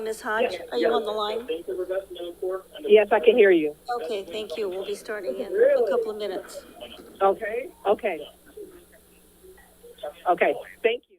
Ms. Hodge, are you on the line? Yes, I can hear you. Okay, thank you. We'll be starting in a couple of minutes. Okay. Thank you.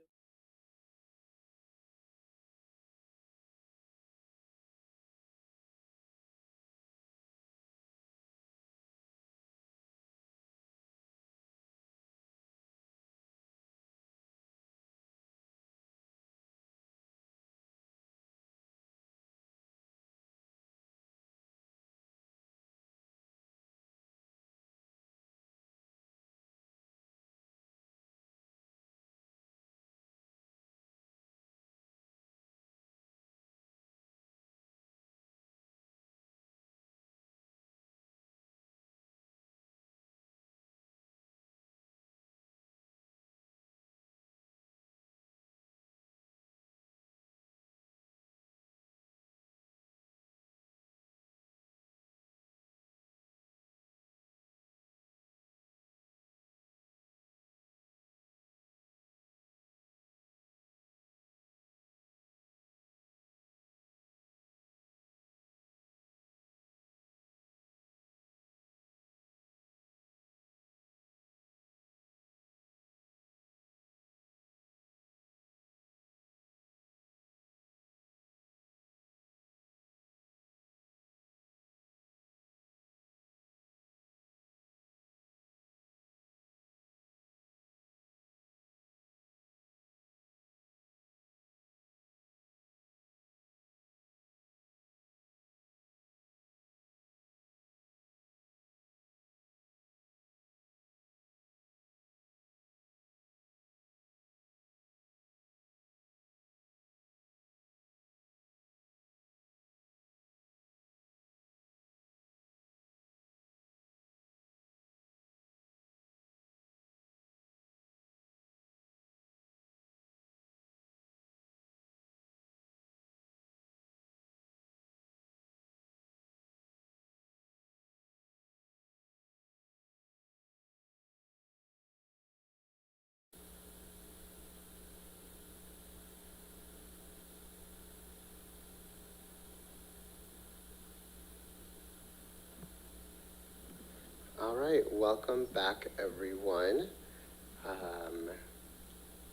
All right, welcome back, everyone.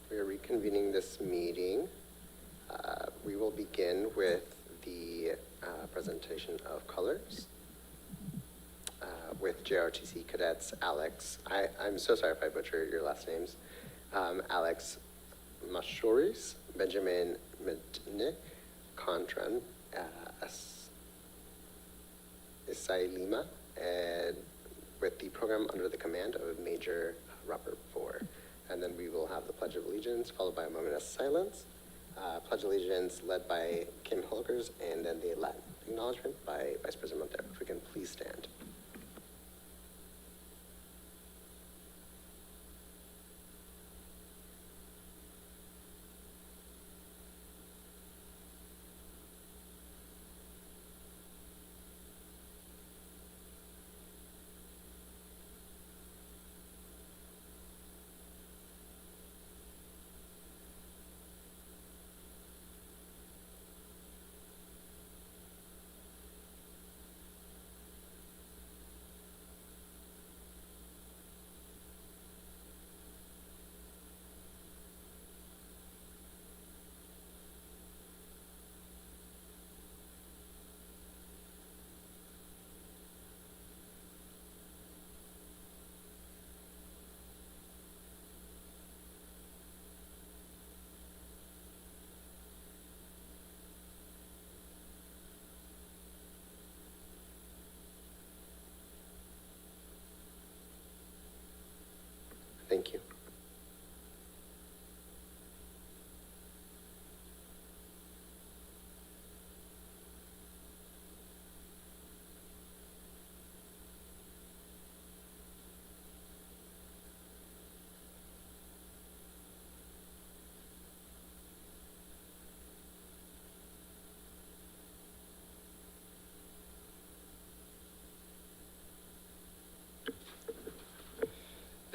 We are reconvening this meeting. We will begin with the presentation of colors with JRTC cadets Alex. I'm so sorry if I butcher your last names. Alex Mashoris, Benjamin Mednik, Contran, Isai Lima, and with the program under the command of Major Robert Vore. And then we will have the Pledge of Allegiance, followed by a moment of silence. Pledge of Allegiance led by Kim Holkers, and then the Latin acknowledgement by Vice President Montero. If we can please stand.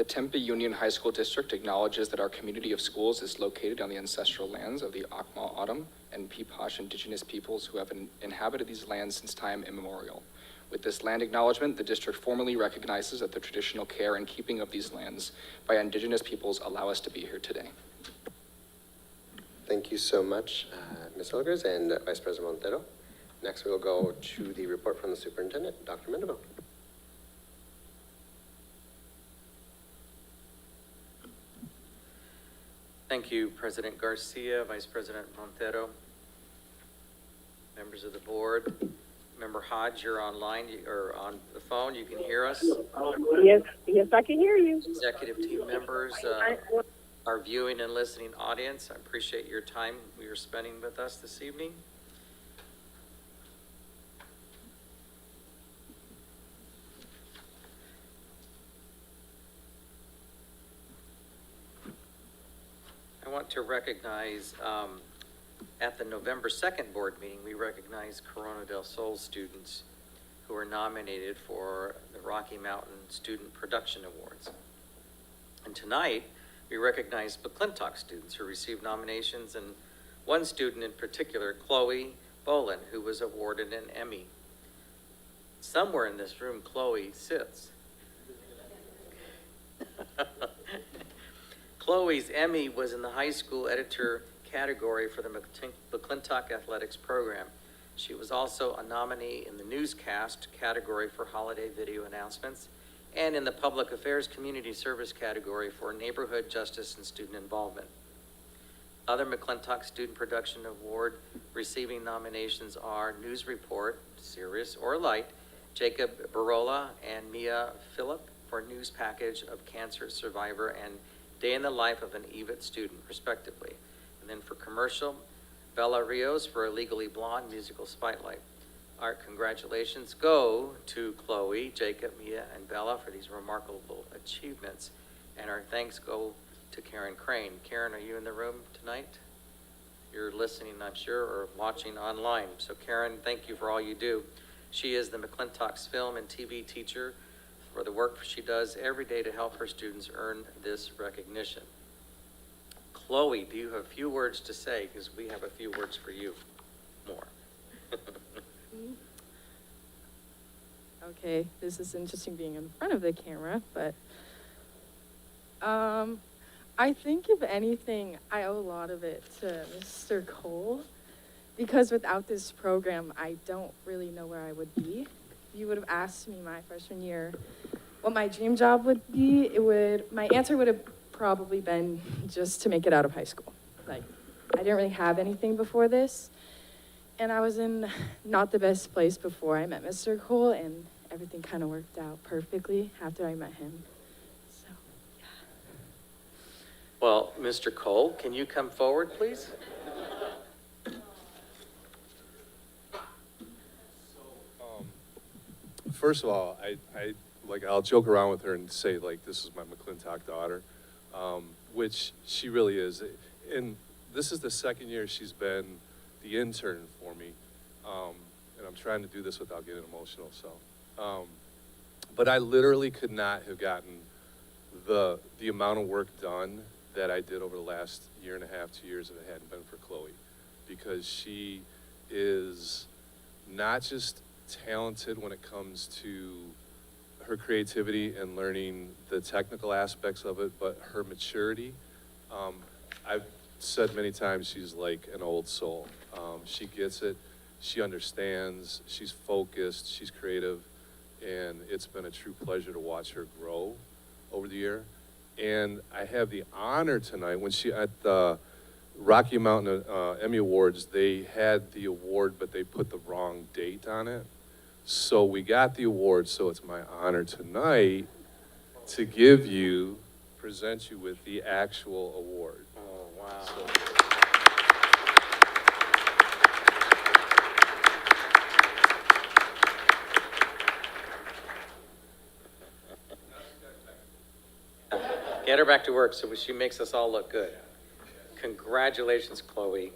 Tempe Union High School District acknowledges that our community of schools is located on the ancestral lands of the Akmal Autumn and Peepash indigenous peoples who have inhabited these lands since time immemorial. With this land acknowledgement, the district formally recognizes that the traditional care and keeping of these lands by indigenous peoples allow us to be here today. Thank you so much, Ms. Hilgers and Vice President Montero. Next, we'll go to the report from the superintendent, Dr. Mendeville. Thank you, President Garcia, Vice President Montero, members of the board. Member Hodge, you're online, or on the phone, you can hear us. Yes, I can hear you. Executive team members, our viewing and listening audience, I appreciate your time we are spending with us this evening. I want to recognize, at the November 2nd board meeting, we recognized Corona del Sol students who were nominated for the Rocky Mountain Student Production Awards. And tonight, we recognize McClintock students who received nominations, and one student in particular, Chloe Bolin, who was awarded an Emmy. Somewhere in this room, Chloe sits. Chloe's Emmy was in the high school editor category for the McClintock Athletics program. She was also a nominee in the newscast category for holiday video announcements and in the public affairs community service category for neighborhood justice and student involvement. Other McClintock Student Production Award receiving nominations are News Report, serious or light, Jacob Barola and Mia Phillip for news package of cancer survivor and Day in the Life of an EVIT student, respectively. And then for commercial, Bella Rios for a Legally Blonde musical spotlight. Our congratulations go to Chloe, Jacob, Mia, and Bella for these remarkable achievements. And our thanks go to Karen Crane. Karen, are you in the room tonight? You're listening, I'm sure, or watching online. So Karen, thank you for all you do. She is the McClintock's film and TV teacher for the work she does every day to help her students earn this recognition. Chloe, do you have a few words to say? Because we have a few words for you more. Okay, this is interesting being in front of the camera, but I think if anything, I owe a lot of it to Mr. Cole, because without this program, I don't really know where I would be. If you would have asked me my freshman year what my dream job would be, my answer would have probably been just to make it out of high school. Like, I didn't really have anything before this, and I was in not the best place before I met Mr. Cole, and everything kind of worked out perfectly after I met him. So, yeah. Well, Mr. Cole, can you come forward, please? First of all, I'll joke around with her and say, like, this is my McClintock daughter, which she really is. And this is the second year she's been the intern for me. And I'm trying to do this without getting emotional, so. But I literally could not have gotten the amount of work done that I did over the last year and a half, 2 years, if it hadn't been for Chloe. Because she is not just talented when it comes to her creativity and learning the technical aspects of it, but her maturity. I've said many times she's like an old soul. She gets it, she understands, she's focused, she's creative, and it's been a true pleasure to watch her grow over the year. And I have the honor tonight, when she, at the Rocky Mountain Emmy Awards, they had the award, but they put the wrong date on it. So we got the award, so it's my honor tonight to present you with the actual award. Oh, wow. Get her back to work so she makes us all look good. Congratulations, Chloe.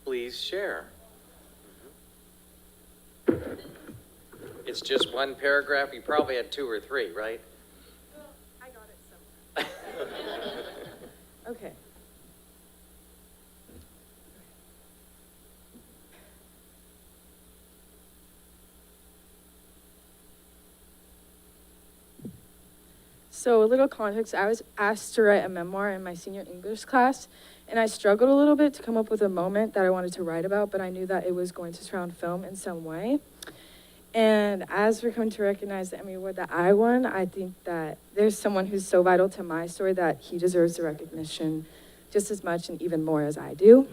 Please share. It's just one paragraph? You probably had two or three, right? I got it somewhere. Okay. So, a little context, I was asked to write a memoir in my senior English class, and I struggled a little bit to come up with a moment that I wanted to write about, but I knew that it was going to surround film in some way. And as we're coming to recognize the Emmy Award that I won, I think that there's someone who's so vital to my story that he deserves the recognition just as much and even more as I do.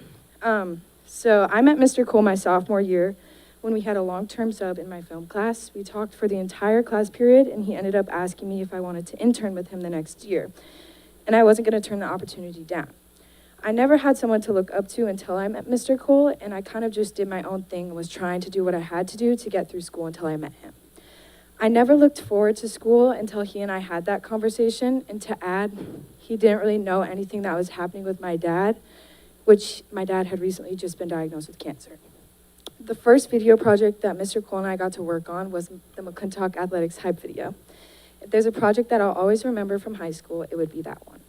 So I met Mr. Cole my sophomore year when we had a long-term sub in my film class. We talked for the entire class period, and he ended up asking me if I wanted to intern with him the next year. And I wasn't going to turn the opportunity down. I never had someone to look up to until I met Mr. Cole, and I kind of just did my own thing and was trying to do what I had to do to get through school until I met him. I never looked forward to school until he and I had that conversation, and to add, he didn't really know anything that was happening with my dad, which my dad had recently just been diagnosed with cancer. The first video project that Mr. Cole and I got to work on was the McClintock Athletics hype video. If there's a project that I'll always remember from high school, it would be that one.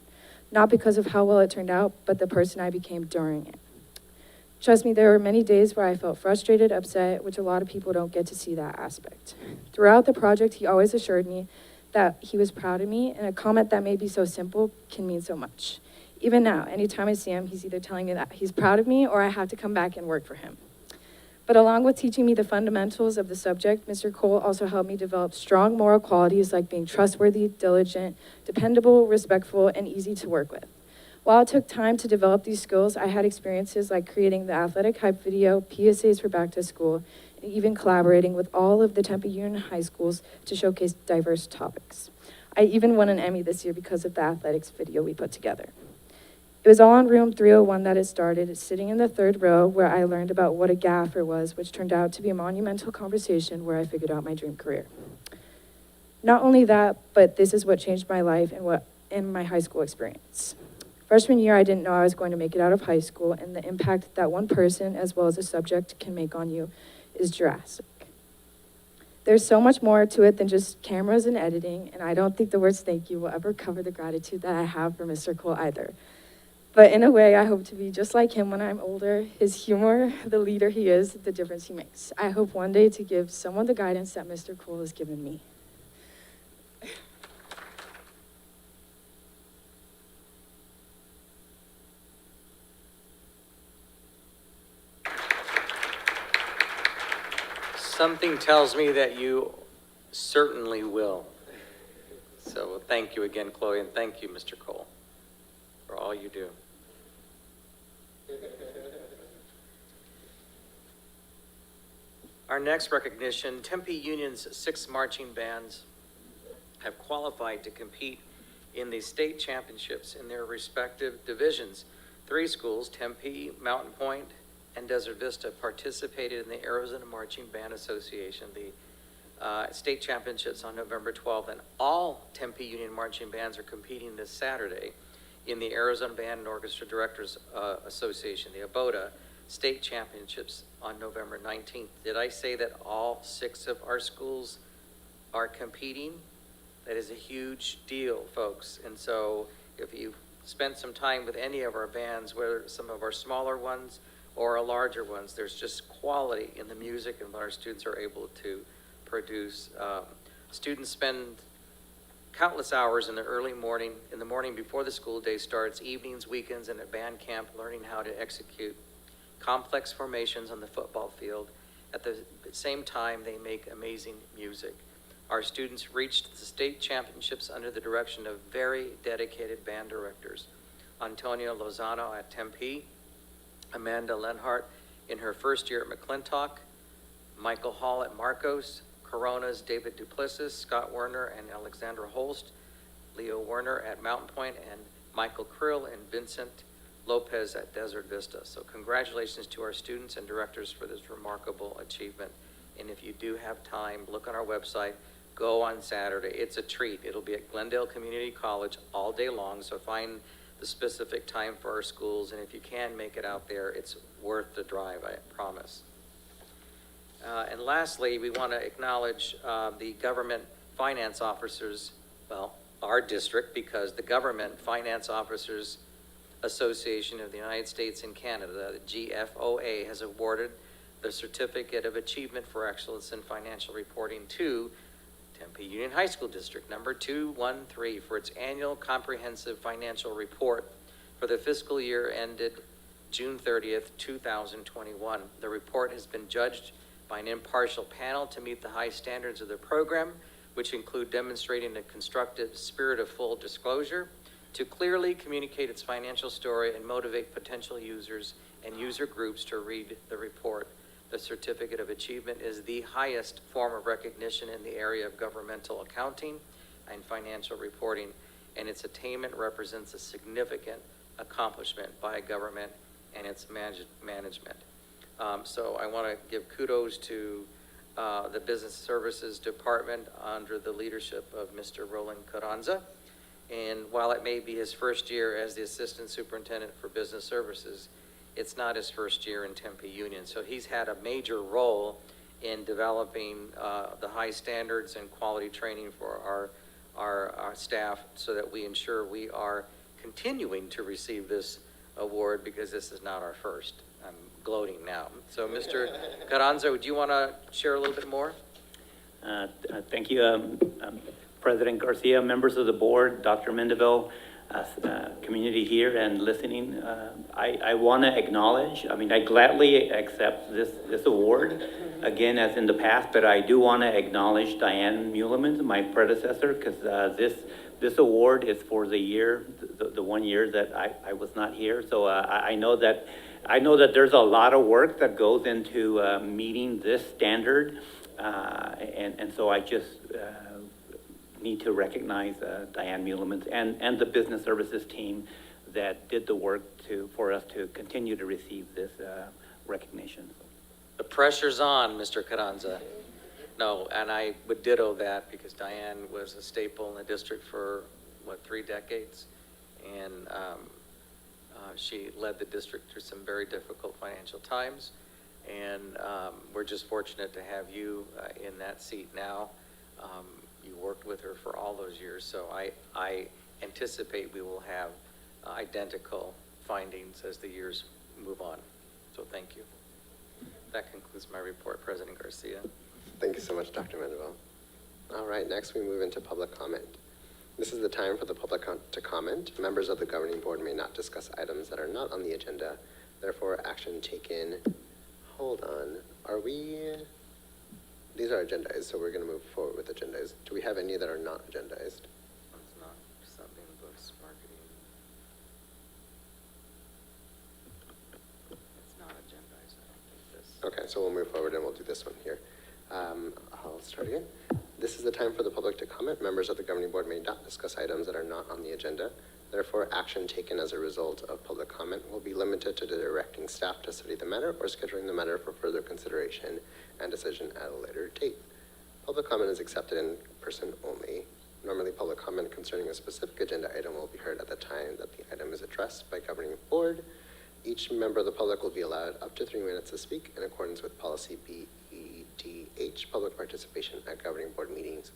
Not because of how well it turned out, but the person I became during it. Trust me, there were many days where I felt frustrated, upset, which a lot of people don't get to see that aspect. Throughout the project, he always assured me that he was proud of me, and a comment that may be so simple can mean so much. Even now, anytime I see him, he's either telling me that he's proud of me or I have to come back and work for him. But along with teaching me the fundamentals of the subject, Mr. Cole also helped me develop strong moral qualities like being trustworthy, diligent, dependable, respectful, and easy to work with. While it took time to develop these skills, I had experiences like creating the athletic hype video, PSAs for back to school, and even collaborating with all of the Tempe Union high schools to showcase diverse topics. I even won an Emmy this year because of the athletics video we put together. It was all in room 301 that it started, sitting in the third row where I learned about what a gaffer was, which turned out to be a monumental conversation where I figured out my dream career. Not only that, but this is what changed my life and my high school experience. Freshman year, I didn't know I was going to make it out of high school, and the impact that one person, as well as a subject, can make on you is drastic. There's so much more to it than just cameras and editing, and I don't think the words thank you will ever cover the gratitude that I have for Mr. Cole either. But in a way, I hope to be just like him when I'm older. His humor, the leader he is, the difference he makes. I hope one day to give someone the guidance that Mr. Cole has given me. Something tells me that you certainly will. So thank you again, Chloe, and thank you, Mr. Cole, for all you do. Our next recognition, Tempe Union's 6 marching bands have qualified to compete in the state championships in their respective divisions. 3 schools, Tempe, Mountain Point, and Desert Vista, participated in the Arizona Marching Band Association, the state championships on November 12th, and all Tempe Union marching bands are competing this Saturday in the Arizona Band and Orchestra Directors Association, the ABOTA, state championships on November 19th. Did I say that all 6 of our schools are competing? That is a huge deal, folks. And so if you've spent some time with any of our bands, whether some of our smaller ones or our larger ones, there's just quality in the music and what our students are able to produce. Students spend countless hours in the early morning, in the morning before the school day starts, evenings, weekends, and at band camp, learning how to execute complex formations on the football field. At the same time, they make amazing music. Our students reached the state championships under the direction of very dedicated band directors. Antonio Lozano at Tempe, Amanda Lenhart in her first year at McClintock, Michael Hall at Marcos, Corona's David Duplessis, Scott Werner and Alexandra Holst, Leo Werner at Mountain Point, and Michael Krill and Vincent Lopez at Desert Vista. So congratulations to our students and directors for this remarkable achievement. And if you do have time, look on our website, go on Saturday. It's a treat. It'll be at Glendale Community College all day long, so find the specific time for our schools, and if you can make it out there, it's worth the drive, I promise. And lastly, we want to acknowledge the government finance officers, well, our district, because the Government Finance Officers Association of the United States and Canada, the GFOA, has awarded the Certificate of Achievement for Excellence in Financial Reporting to Tempe Union High School District number 213 for its annual comprehensive financial report for the fiscal year ended June 30th, 2021. The report has been judged by an impartial panel to meet the high standards of the program, which include demonstrating a constructive spirit of full disclosure, to clearly communicate its financial story and motivate potential users and user groups to read the report. The Certificate of Achievement is the highest form of recognition in the area of governmental accounting and financial reporting, and its attainment represents a significant accomplishment by a government and its management. So I want to give kudos to the Business Services Department under the leadership of Mr. Roland Carranza. And while it may be his first year as the Assistant Superintendent for Business Services, it's not his first year in Tempe Union. So he's had a major role in developing the high standards and quality training for our staff so that we ensure we are continuing to receive this award, because this is not our first. I'm gloating now. So Mr. Carranza, would you want to share a little bit more? Thank you, President Garcia, members of the board, Dr. Mendeville, community here and listening. I want to acknowledge, I gladly accept this award, again, as in the past, but I do want to acknowledge Diane Muleman, my predecessor, because this award is for the year, the 1 year that I was not here. So I know that there's a lot of work that goes into meeting this standard, and so I just need to recognize Diane Muleman and the business services team that did the work for us to continue to receive this recognition. The pressure's on, Mr. Carranza. No, and I would ditto that, because Diane was a staple in the district for, 3 decades? And she led the district through some very difficult financial times. And we're just fortunate to have you in that seat now. You worked with her for all those years, so I anticipate we will have identical findings as the years move on. So thank you. That concludes my report, President Garcia. Thank you so much, Dr. Mendeville. All right, next we move into public comment. This is the time for the public to comment. Members of the governing board may not discuss items that are not on the agenda. Therefore, action taken. Hold on. These are agendized, so we're going to move forward with agendized. Do we have any that are not agendized? It's not something books, marketing. It's not agendized, I don't think this. Okay, so we'll move forward and we'll do this one here. I'll start again. This is the time for the public to comment. Members of the governing board may not discuss items that are not on the agenda. Therefore, action taken as a result of public comment will be limited to directing staff to study the matter or scheduling the matter for further consideration and decision at a later date. Public comment is accepted in person only. Normally, public comment concerning a specific agenda item will be heard at the time that the item is addressed by governing board. Each member of the public will be allowed up to 3 minutes to speak in accordance with policy BEDH, public participation at governing board meetings.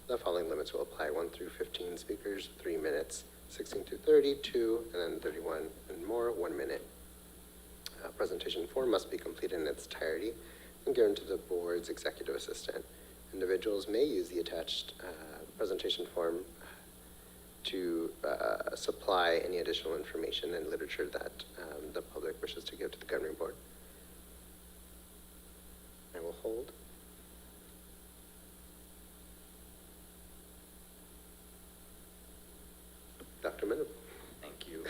The following limits will apply: 1 through 15 speakers, 3 minutes, 16 to 32, and then 31 and more, 1 minute. Presentation form must be completed in its entirety and given to the board's executive assistant. Individuals may use the attached presentation form to supply any additional information and literature that the public wishes to give to the governing board. I will hold. Dr. Mendeville. Thank you.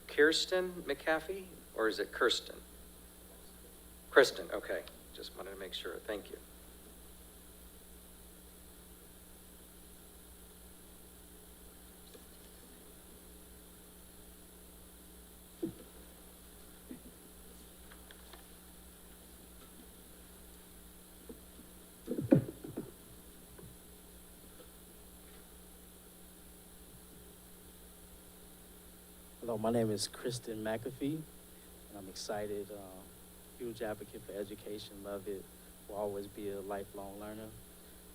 Kirsten McAfee, or is it Kirsten? Kristen, okay. Just wanted to make sure. Thank you. Hello, my name is Kristen McAfee, and I'm excited huge advocate for education, love it, will always be a lifelong learner.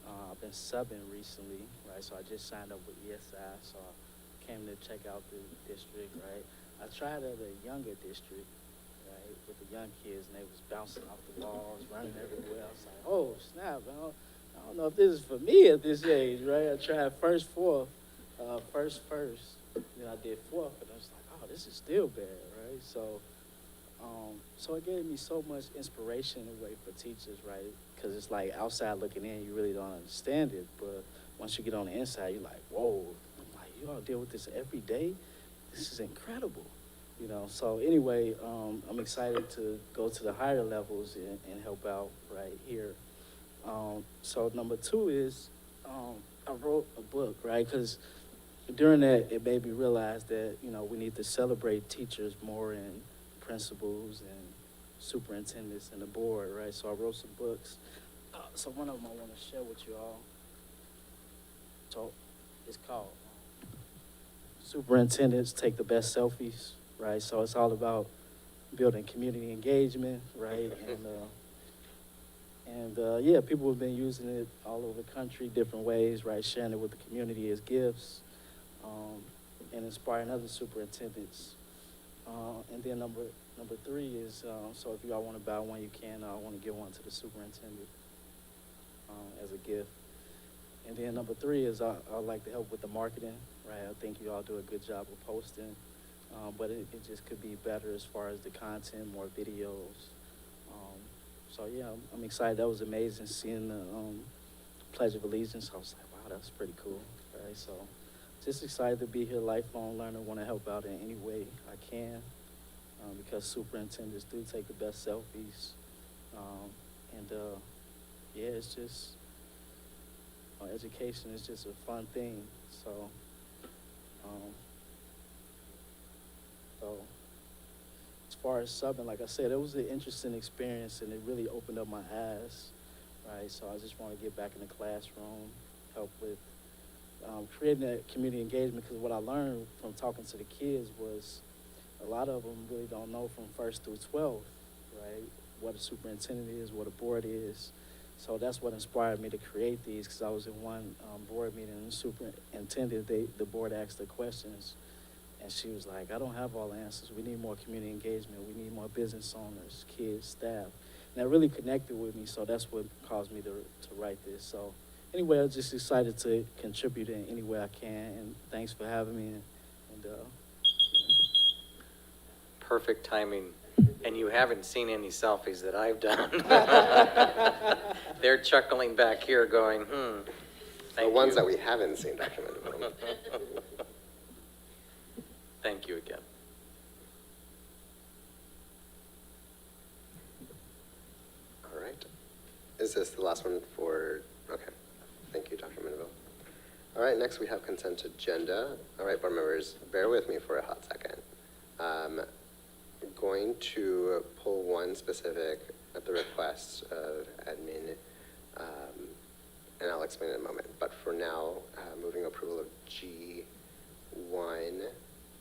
I've been subbing recently, right? So I just signed up with ESI, so I came to check out the district, right? I tried at a younger district, right, with the young kids, and they was bouncing off the walls, running everywhere. I was like, oh, snap, I don't know if this is for me at this age, right? I tried first, then I did fourth, and I was like, oh, this is still bad, right? So it gave me so much inspiration in a way for teachers, right? Because it's like outside looking in, you really don't understand it, but once you get on the inside, you're like, whoa, I'm like, you all deal with this every day? This is incredible, you know? So anyway, I'm excited to go to the higher levels and help out right here. So number two is, I wrote a book, right? Because during that, it made me realize that, you know, we need to celebrate teachers more and principals and superintendents and the board, right? So I wrote some books. So one of them I want to share with you all. So it's called Superintendents Take the Best Selfies, right? So it's all about building community engagement, right? Yeah, people have been using it all over the country, different ways, right? Sharing it with the community as gifts, and inspiring other superintendents. And then number three is, so if you all want to buy one, you can. I want to give one to the superintendent as a gift. And then number three is I'd like to help with the marketing, right? I think you all do a good job of posting, but it just could be better as far as the content, more videos. So yeah, I'm excited. That was amazing seeing the Pledge of Allegiance. I was like, wow, that's pretty cool, right? So just excited to be here, lifelong learner, want to help out in any way I can, because superintendents do take the best selfies. Yeah, it's just, education is just a fun thing. So as far as subbing, like I said, it was an interesting experience, and it really opened up my eyes, right? So I just want to get back in the classroom, help with creating that community engagement, because what I learned from talking to the kids was a lot of them really don't know from 1st through 12th, right? What a superintendent is, what a board is. So that's what inspired me to create these, because I was in one board meeting, and the superintendent, the board asked the questions, and she was like, I don't have all the answers. We need more community engagement. We need more business owners, kids, staff. And that really connected with me, so that's what caused me to write this. So anyway, I'm just excited to contribute in any way I can, and thanks for having me. Perfect timing. And you haven't seen any selfies that I've done. They're chuckling back here going, The ones that we haven't seen, Dr. Mendeville. Thank you again. All right. Is this the last one for, okay. Thank you, Dr. Mendeville. All right, next we have consent agenda. All right, board members, bear with me for a hot second. Going to pull one specific at the request of admin, and I'll explain in a moment. But for now, moving approval of G1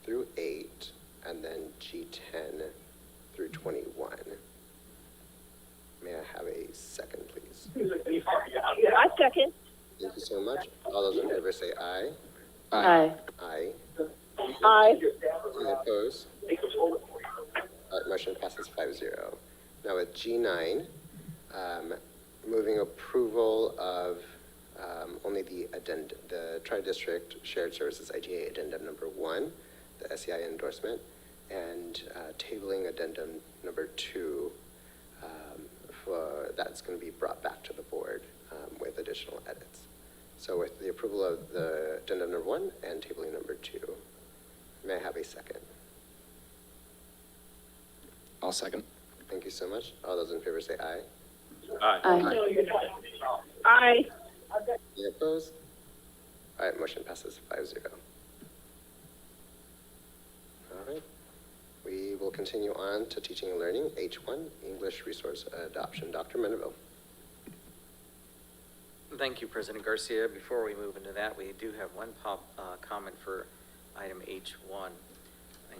through 8, and then G10 through 21. May I have a second, please? I second. Thank you so much. All those in favor say aye. Aye. Aye. Aye. Any opposed? All right, motion passes 5-0. Now with G9, moving approval of only the addendum, the Tri-District Shared Services IGA addendum number 1, the SEI endorsement, and tabling addendum number 2, that's going to be brought back to the board with additional edits. So with the approval of the addendum number 1 and tabling number 2, may I have a second? I'll second. Thank you so much. All those in favor say aye. Aye. Aye. Any opposed? All right, motion passes 5-0. All right. We will continue on to teaching and learning, H1, English Resource Adoption. Dr. Mendeville. Thank you, President Garcia. Before we move into that, we do have one comment for item H1,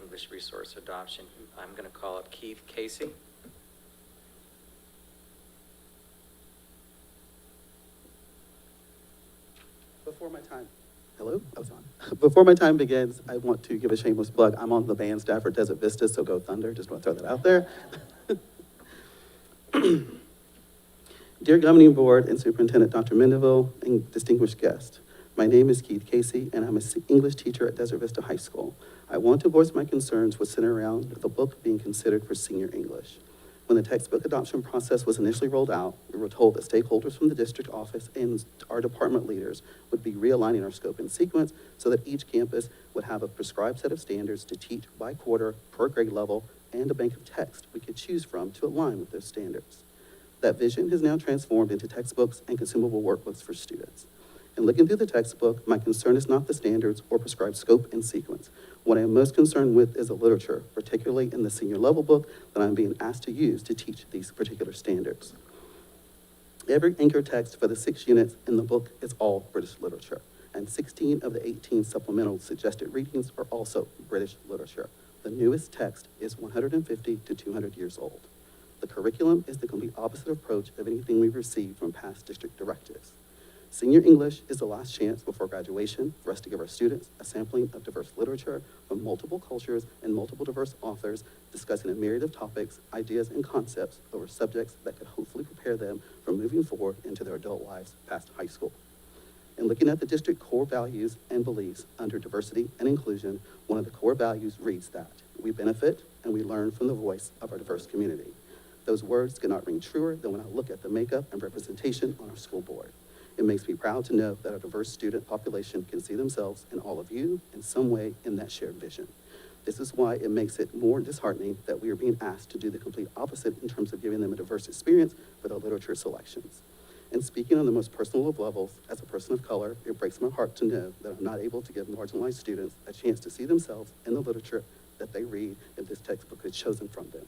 English Resource Adoption. I'm going to call up Keith Casey. Before my time, hello, I was on. Before my time begins, I want to give a shameless plug. I'm on the band staff for Desert Vista, so go Thunder. Just want to throw that out there. Dear Governing Board and Superintendent Dr. Mendeville and distinguished guests, my name is Keith Casey, and I'm an English teacher at Desert Vista High School. I want to voice my concerns with center around the book being considered for senior English. When the textbook adoption process was initially rolled out, we were told that stakeholders from the district office and our department leaders would be realigning our scope and sequence so that each campus would have a prescribed set of standards to teach by quarter, per grade level, and a bank of text we could choose from to align with those standards. That vision has now transformed into textbooks and consumable workbooks for students. In looking through the textbook, my concern is not the standards or prescribed scope and sequence. What I am most concerned with is the literature, particularly in the senior level book that I'm being asked to use to teach these particular standards. Every anchor text for the 6 units in the book is all British literature, and 16 of the 18 supplemental suggested readings are also British literature. The newest text is 150 to 200 years old. The curriculum is the complete opposite approach of anything we've received from past district directives. Senior English is the last chance before graduation for us to give our students a sampling of diverse literature from multiple cultures and multiple diverse authors discussing a myriad of topics, ideas, and concepts over subjects that could hopefully prepare them for moving forward into their adult lives past high school. In looking at the district core values and beliefs under diversity and inclusion, one of the core values reads that we benefit and we learn from the voice of our diverse community. Those words cannot ring truer than when I look at the makeup and representation on our school board. It makes me proud to know that our diverse student population can see themselves in all of you in some way in that shared vision. This is why it makes it more disheartening that we are being asked to do the complete opposite in terms of giving them a diverse experience with our literature selections. And speaking on the most personal of levels, as a person of color, it breaks my heart to know that I'm not able to give marginalized students a chance to see themselves in the literature that they read if this textbook is chosen from them.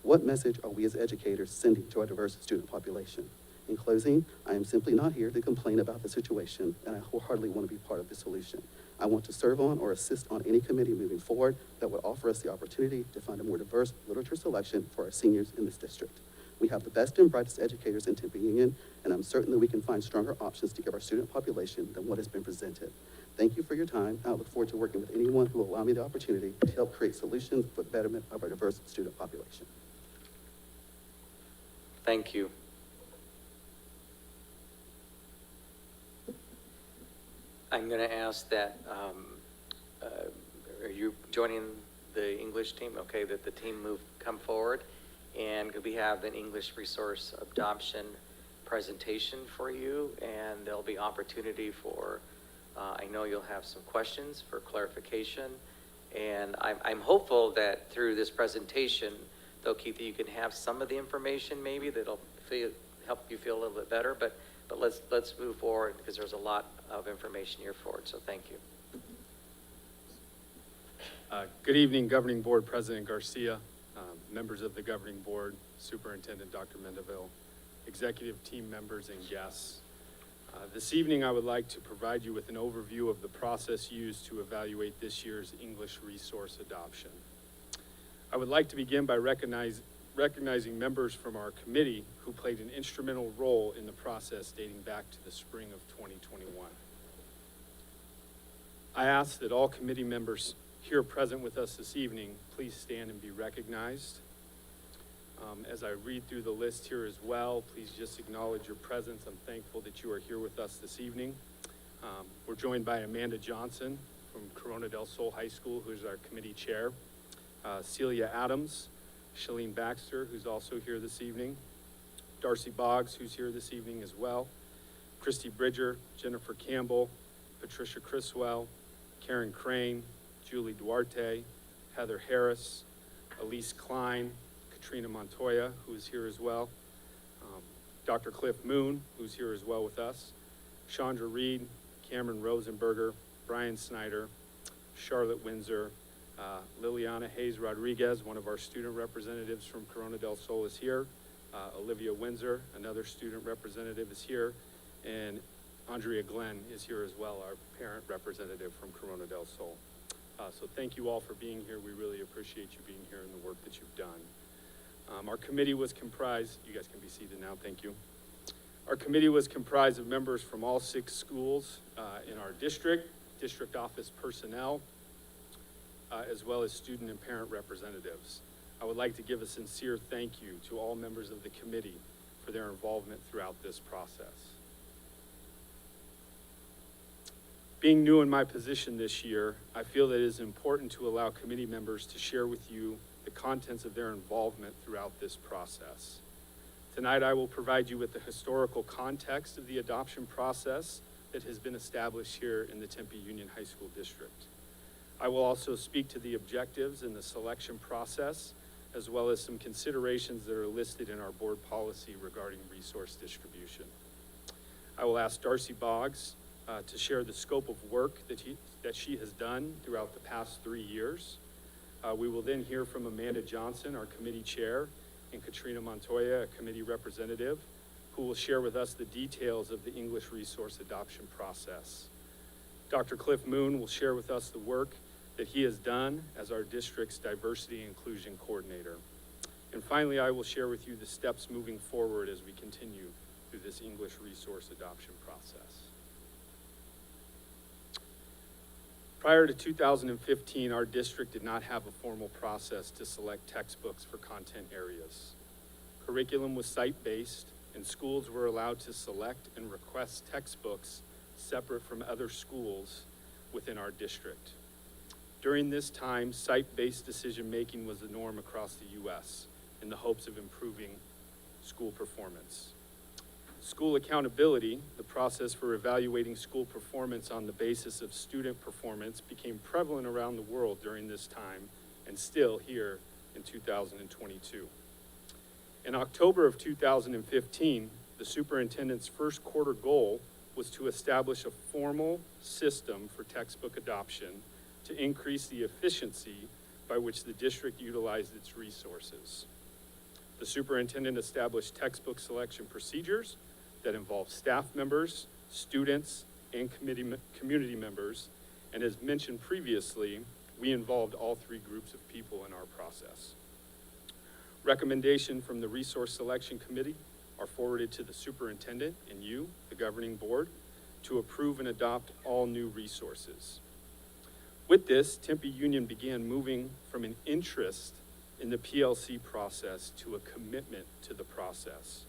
What message are we as educators sending to our diverse student population? In closing, I am simply not here to complain about the situation, and I wholeheartedly want to be part of the solution. I want to serve on or assist on any committee moving forward that would offer us the opportunity to find a more diverse literature selection for our seniors in this district. We have the best and brightest educators in Tempe Union, and I'm certain that we can find stronger options to give our student population than what has been presented. Thank you for your time. I look forward to working with anyone who will allow me the opportunity to help create solutions for the betterment of our diverse student population. Thank you. I'm going to ask that, are you joining the English team? Okay, that the team come forward, and we have an English resource adoption presentation for you, and there'll be opportunity for, I know you'll have some questions for clarification, and I'm hopeful that through this presentation, though, Keith, you can have some of the information maybe that'll help you feel a little bit better, but let's move forward because there's a lot of information here for it, so thank you. Good evening, Governing Board President Garcia, members of the Governing Board, Superintendent Dr. Mendeville, executive team members and guests. This evening, I would like to provide you with an overview of the process used to evaluate this year's English resource adoption. I would like to begin by recognizing members from our committee who played an instrumental role in the process dating back to the spring of 2021. I ask that all committee members here present with us this evening, please stand and be recognized. As I read through the list here as well, please just acknowledge your presence. I'm thankful that you are here with us this evening. We're joined by Amanda Johnson from Corona del Sol High School, who's our committee chair. Celia Adams, Shalene Baxter, who's also here this evening, Darcy Boggs, who's here this evening as well, Christy Bridger, Jennifer Campbell, Patricia Criswell, Karen Crane, Julie Duarte, Heather Harris, Elise Klein, Katrina Montoya, who's here as well, Dr. Cliff Moon, who's here as well with us, Chandra Reed, Cameron Rosenberger, Brian Snyder, Charlotte Windsor, Liliana Hayes Rodriguez, one of our student representatives from Corona del Sol, is here. Olivia Windsor, another student representative, is here. And Andrea Glenn is here as well, our parent representative from Corona del Sol. So thank you all for being here. We really appreciate you being here and the work that you've done. Our committee was comprised, you guys can be seated now, thank you. Our committee was comprised of members from all 6 schools in our district office personnel, as well as student and parent representatives. I would like to give a sincere thank you to all members of the committee for their involvement throughout this process. Being new in my position this year, I feel that it is important to allow committee members to share with you the contents of their involvement throughout this process. Tonight, I will provide you with the historical context of the adoption process that has been established here in the Tempe Union High School District. I will also speak to the objectives in the selection process, as well as some considerations that are listed in our board policy regarding resource distribution. I will ask Darcy Boggs to share the scope of work that she has done throughout the past 3 years. We will then hear from Amanda Johnson, our committee chair, and Katrina Montoya, a committee representative, who will share with us the details of the English resource adoption process. Dr. Cliff Moon will share with us the work that he has done as our district's diversity and inclusion coordinator. And finally, I will share with you the steps moving forward as we continue through this English resource adoption process. Prior to 2015, our district did not have a formal process to select textbooks for content areas. Curriculum was site-based, and schools were allowed to select and request textbooks separate from other schools within our district. During this time, site-based decision-making was the norm across the U.S. in the hopes of improving school performance. School accountability, the process for evaluating school performance on the basis of student performance, became prevalent around the world during this time and still here in 2022. In October of 2015, the superintendent's first quarter goal was to establish a formal system for textbook adoption to increase the efficiency by which the district utilized its resources. The superintendent established textbook selection procedures that involve staff members, students, and community members, and as mentioned previously, we involved all 3 groups of people in our process. Recommendation from the Resource Selection Committee are forwarded to the superintendent and you, the governing board, to approve and adopt all new resources. With this, Tempe Union began moving from an interest in the PLC process to a commitment to the process,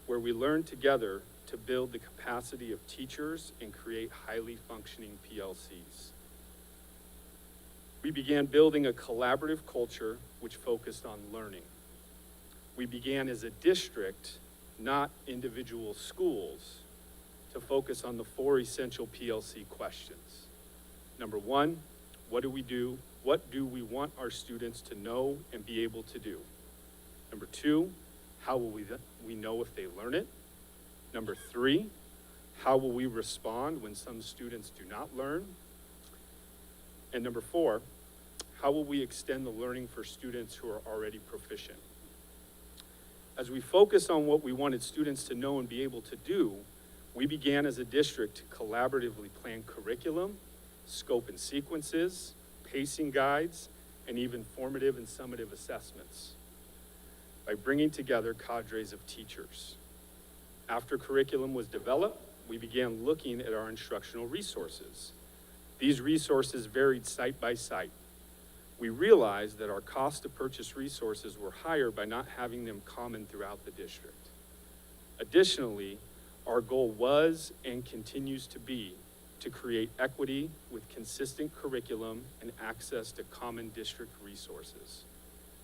where we learned together to build the capacity of teachers and create highly functioning PLCs. We began building a collaborative culture which focused on learning. We began as a district, not individual schools, to focus on the 4 essential PLC questions. Number 1, what do we do? What do we want our students to know and be able to do? Number 2, how will we know if they learn it? Number 3, how will we respond when some students do not learn? And number 4, how will we extend the learning for students who are already proficient? As we focused on what we wanted students to know and be able to do, we began as a district to collaboratively plan curriculum, scope and sequences, pacing guides, and even formative and summative assessments by bringing together cadres of teachers. After curriculum was developed, we began looking at our instructional resources. These resources varied site by site. We realized that our cost to purchase resources were higher by not having them common throughout the district. Additionally, our goal was and continues to be to create equity with consistent curriculum and access to common district resources.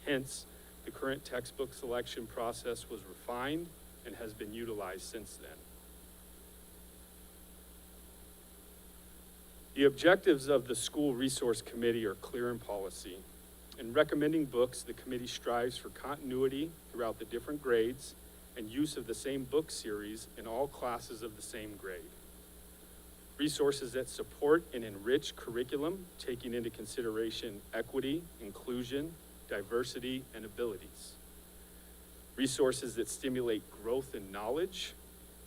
Hence, the current textbook selection process was refined and has been utilized since then. The objectives of the School Resource Committee are clear in policy. In recommending books, the committee strives for continuity throughout the different grades and use of the same book series in all classes of the same grade. Resources that support and enrich curriculum, taking into consideration equity, inclusion, diversity, and abilities. Resources that stimulate growth in knowledge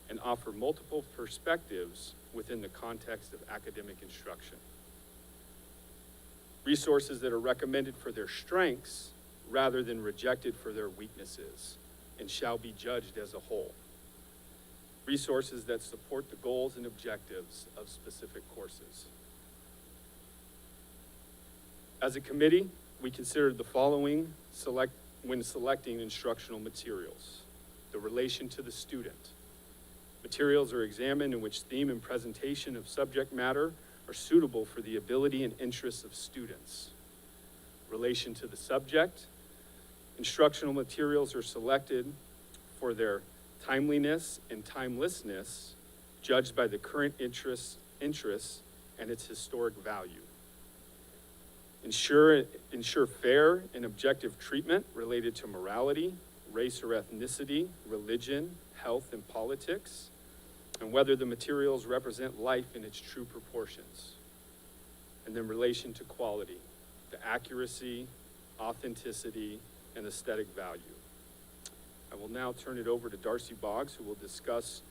and offer multiple perspectives within the context of academic instruction. Resources that are recommended for their strengths rather than rejected for their weaknesses and shall be judged as a whole. resources that support the goals and objectives of specific courses. As a committee, we considered the following when selecting instructional materials: the relation to the student. Materials are examined in which theme and presentation of subject matter are suitable for the ability and interests of students. Relation to the subject. Instructional materials are selected for their timeliness and timelessness, judged by the current interests and its historic value. Ensure fair and objective treatment related to morality, race or ethnicity, religion, health, and politics, and whether the materials represent life in its true proportions. And then relation to quality, the accuracy, authenticity, and aesthetic value. I will now turn it over to Darcy Boggs, who will discuss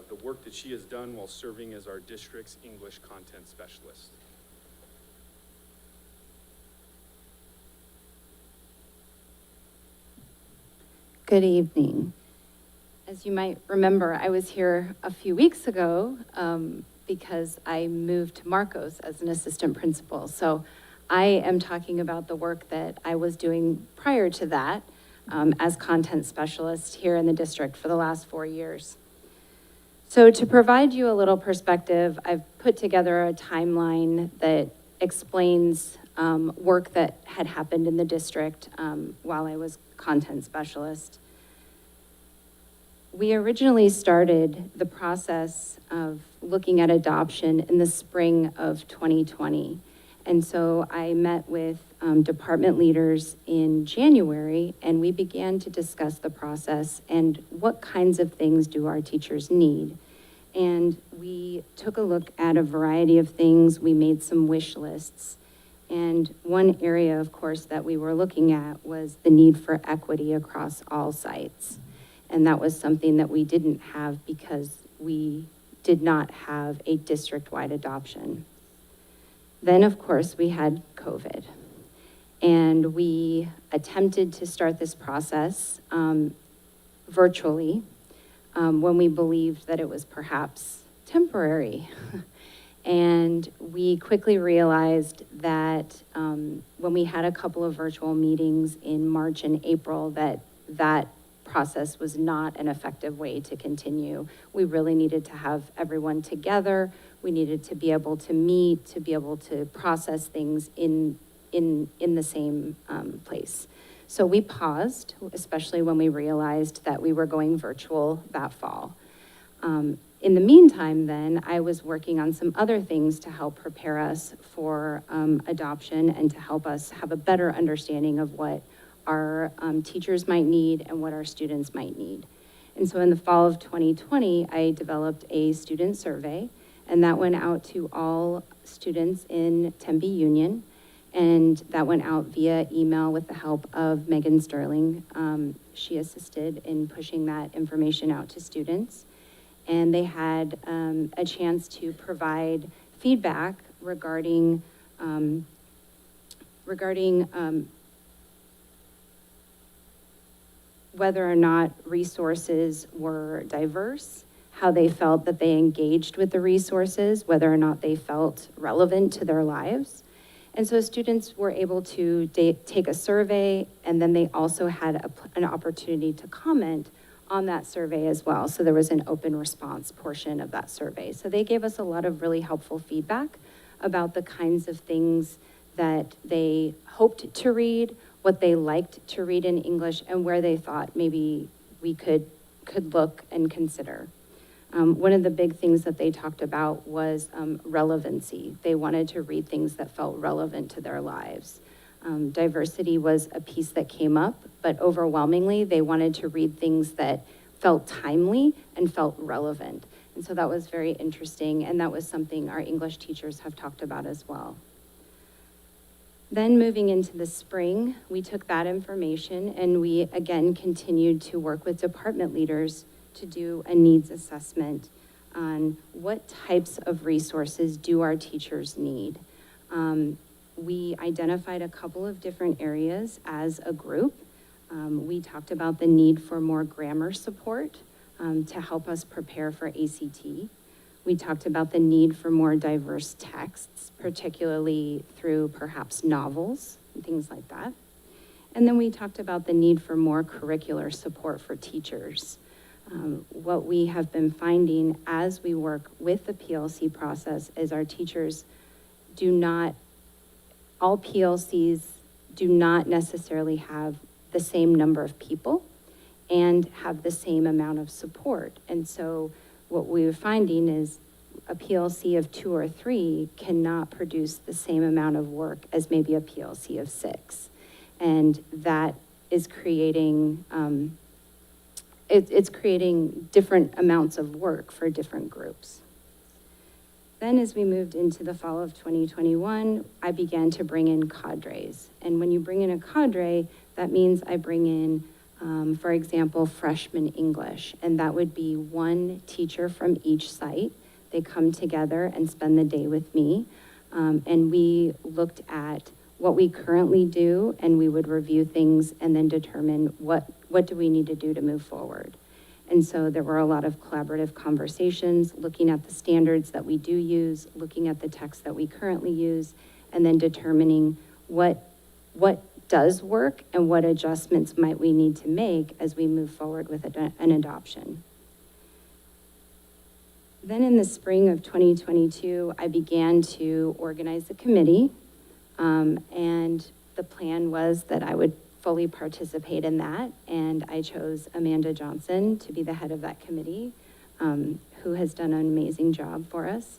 the work that she has done while serving as our district's English content specialist. Good evening. As you might remember, I was here a few weeks ago because I moved to Marcos as an assistant principal. So I am talking about the work that I was doing prior to that as content specialist here in the district for the last 4 years. So to provide you a little perspective, I've put together a timeline that explains work that had happened in the district while I was content specialist. We originally started the process of looking at adoption in the spring of 2020. And so I met with department leaders in January, and we began to discuss the process and what kinds of things do our teachers need. And we took a look at a variety of things. We made some wish lists. And one area, of course, that we were looking at was the need for equity across all sites. And that was something that we didn't have because we did not have a district-wide adoption. Then, of course, we had COVID. And we attempted to start this process virtually when we believed that it was perhaps temporary. And we quickly realized that when we had a couple of virtual meetings in March and April, that process was not an effective way to continue. We really needed to have everyone together. We needed to be able to meet, to be able to process things in the same place. So we paused, especially when we realized that we were going virtual that fall. In the meantime, then, I was working on some other things to help prepare us for adoption and to help us have a better understanding of what our teachers might need and what our students might need. And so in the fall of 2020, I developed a student survey, and that went out to all students in Tempe Union, and that went out via email with the help of Megan Sterling. She assisted in pushing that information out to students. And they had a chance to provide feedback regarding whether or not resources were diverse, how they felt that they engaged with the resources, whether or not they felt relevant to their lives. And so students were able to take a survey, and then they also had an opportunity to comment on that survey as well. So there was an open response portion of that survey. So they gave us a lot of really helpful feedback about the kinds of things that they hoped to read, what they liked to read in English, and where they thought maybe we could look and consider. One of the big things that they talked about was relevancy. They wanted to read things that felt relevant to their lives. Diversity was a piece that came up, but overwhelmingly, they wanted to read things that felt timely and felt relevant. And so that was very interesting, and that was something our English teachers have talked about as well. Then moving into the spring, we took that information and we again continued to work with department leaders to do a needs assessment on what types of resources do our teachers need. We identified a couple of different areas as a group. We talked about the need for more grammar support. to help us prepare for ACT. We talked about the need for more diverse texts, particularly through perhaps novels and things like that. And then we talked about the need for more curricular support for teachers. What we have been finding as we work with the PLC process is our teachers all PLCs do not necessarily have the same number of people and have the same amount of support. And so what we're finding is a PLC of 2 or 3 cannot produce the same amount of work as maybe a PLC of 6. And that is creating, it's creating different amounts of work for different groups. Then as we moved into the fall of 2021, I began to bring in cadres. And when you bring in a cadre, that means I bring in, for example, freshman English. And that would be 1 teacher from each site. They come together and spend the day with me. And we looked at what we currently do, and we would review things and then determine what do we need to do to move forward. And so there were a lot of collaborative conversations, looking at the standards that we do use, looking at the text that we currently use, and then determining what does work and what adjustments might we need to make as we move forward with an adoption. Then in the spring of 2022, I began to organize a committee, and the plan was that I would fully participate in that, and I chose Amanda Johnson to be the head of that committee, who has done an amazing job for us.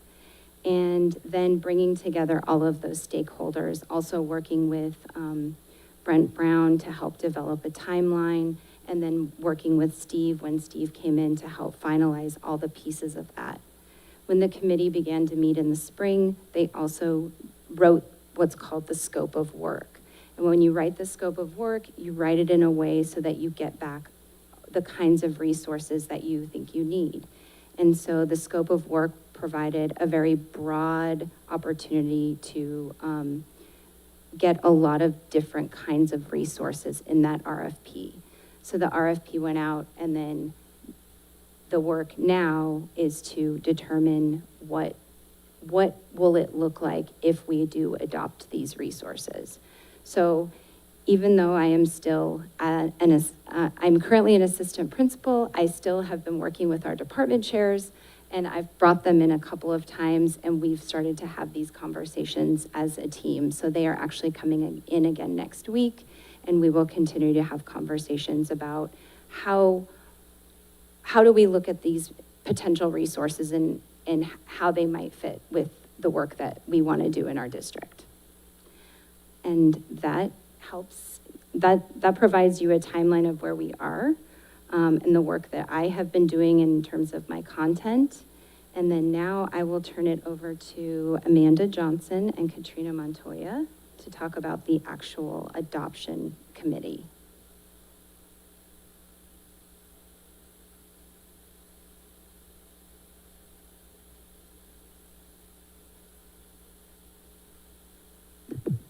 And then bringing together all of those stakeholders, also working with Brent Brown to help develop a timeline, and then working with Steve when Steve came in to help finalize all the pieces of that. When the committee began to meet in the spring, they also wrote what's called the scope of work. And when you write the scope of work, you write it in a way so that you get back the kinds of resources that you think you need. And so the scope of work provided a very broad opportunity to get a lot of different kinds of resources in that RFP. So the RFP went out, and then the work now is to determine what will it look like if we do adopt these resources. So even though I am still I'm currently an assistant principal, I still have been working with our department chairs, and I've brought them in a couple of times, and we've started to have these conversations as a team. So they are actually coming in again next week, and we will continue to have conversations about how do we look at these potential resources and how they might fit with the work that we want to do in our district. And that helps, that provides you a timeline of where we are, and the work that I have been doing in terms of my content. And then now I will turn it over to Amanda Johnson and Katrina Montoya to talk about the actual adoption committee.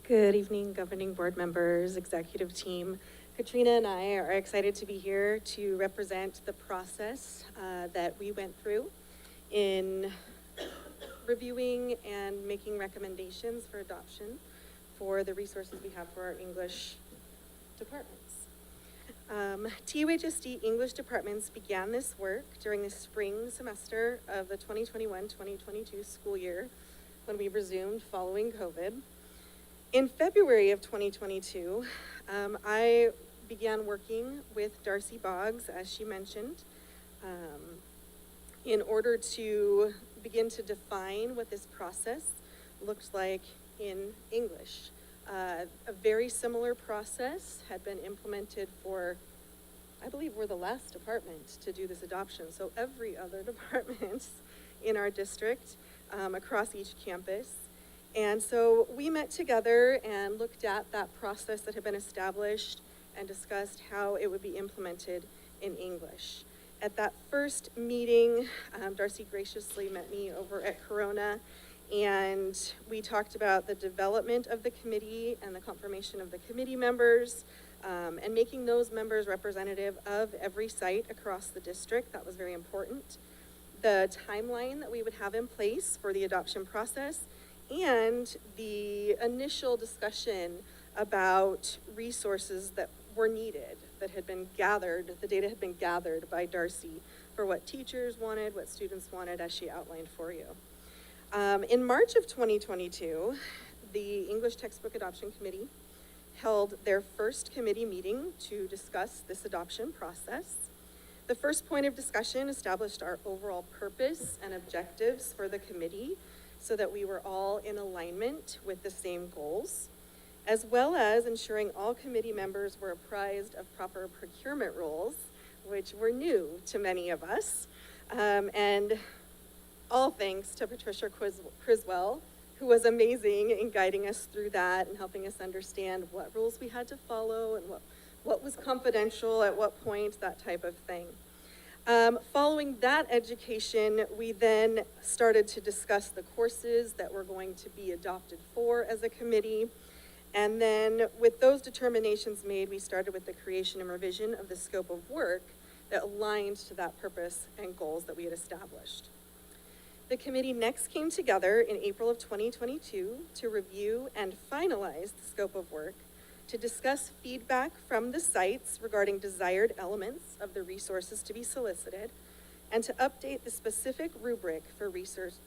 Good evening, governing board members, executive team. Katrina and I are excited to be here to represent the process that we went through in reviewing and making recommendations for adoption for the resources we have for our English departments. TUHSD English departments began this work during the spring semester of the 2021-2022 school year when we resumed following COVID. In February of 2022, I began working with Darcy Boggs, as she mentioned, in order to begin to define what this process looked like in English. A very similar process had been implemented for, I believe we're the last department to do this adoption, so every other department in our district across each campus. And so we met together and looked at that process that had been established and discussed how it would be implemented in English. At that first meeting, Darcy graciously met me over at Corona, and we talked about the development of the committee and the confirmation of the committee members, and making those members representative of every site across the district. That was very important. The timeline that we would have in place for the adoption process, and the initial discussion about resources that were needed, that had been gathered, the data had been gathered by Darcy for what teachers wanted, what students wanted, as she outlined for you. In March of 2022, the English Textbook Adoption Committee held their first committee meeting to discuss this adoption process. The first point of discussion established our overall purpose and objectives for the committee so that we were all in alignment with the same goals, as well as ensuring all committee members were apprised of proper procurement rules, which were new to many of us. And all thanks to Patricia Criswell, who was amazing in guiding us through that and helping us understand what rules we had to follow and what was confidential at what point, that type of thing. Following that education, we then started to discuss the courses that we're going to be adopted for as a committee. And then with those determinations made, we started with the creation and revision of the scope of work that aligned to that purpose and goals that we had established. The committee next came together in April of 2022 to review and finalize the scope of work, to discuss feedback from the sites regarding desired elements of the resources to be solicited, and to update the specific rubric for resource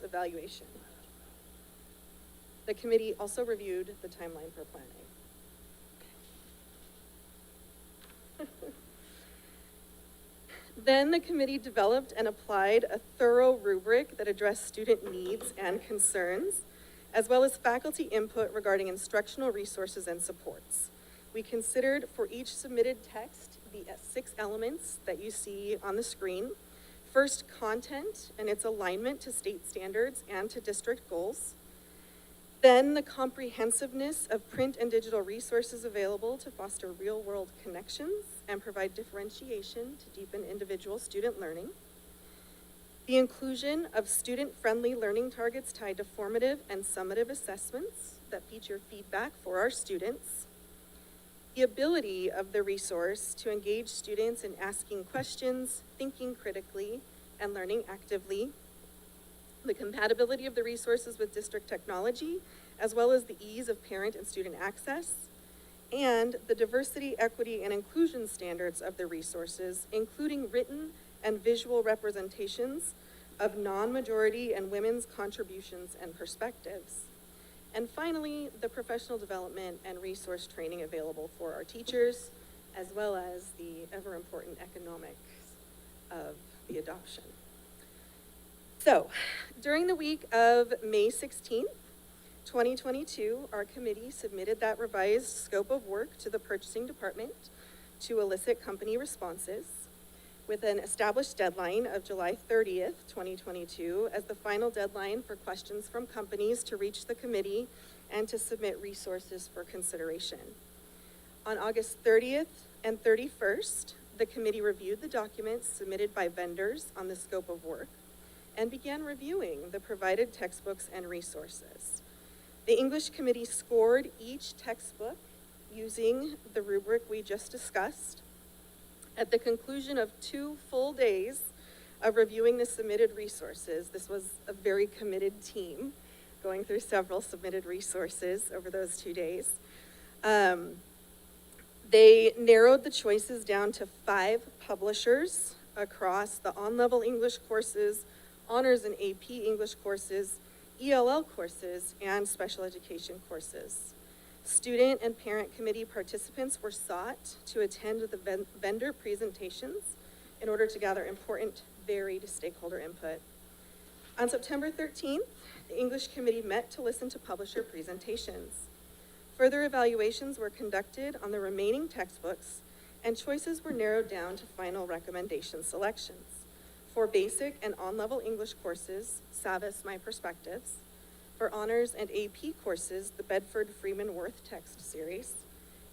evaluation. The committee also reviewed the timeline for planning. Then the committee developed and applied a thorough rubric that addressed student needs and concerns, as well as faculty input regarding instructional resources and supports. We considered for each submitted text the 6 elements that you see on the screen. First, content and its alignment to state standards and to district goals. Then the comprehensiveness of print and digital resources available to foster real-world connections and provide differentiation to deepen individual student learning. The inclusion of student-friendly learning targets tied to formative and summative assessments that feature feedback for our students. The ability of the resource to engage students in asking questions, thinking critically, and learning actively. The compatibility of the resources with district technology, as well as the ease of parent and student access, and the diversity, equity, and inclusion standards of the resources, including written and visual representations of non-majority and women's contributions and perspectives. And finally, the professional development and resource training available for our teachers, as well as the ever-important economics of the adoption. So, during the week of May 16th, 2022, our committee submitted that revised scope of work to the purchasing department to elicit company responses, with an established deadline of July 30th, 2022, as the final deadline for questions from companies to reach the committee and to submit resources for consideration. On August 30th and 31st, the committee reviewed the documents submitted by vendors on the scope of work and began reviewing the provided textbooks and resources. The English committee scored each textbook using the rubric we just discussed. At the conclusion of 2 full days of reviewing the submitted resources, this was a very committed team going through several submitted resources over those 2 days. They narrowed the choices down to 5 publishers across the on-level English courses, honors and AP English courses, ELL courses, and special education courses. Student and parent committee participants were sought to attend the vendor presentations in order to gather important, varied stakeholder input. On September 13th, the English committee met to listen to publisher presentations. Further evaluations were conducted on the remaining textbooks, and choices were narrowed down to final recommendation selections. For basic and on-level English courses, Savas My Perspectives. For honors and AP courses, the Bedford Freeman Worth text series.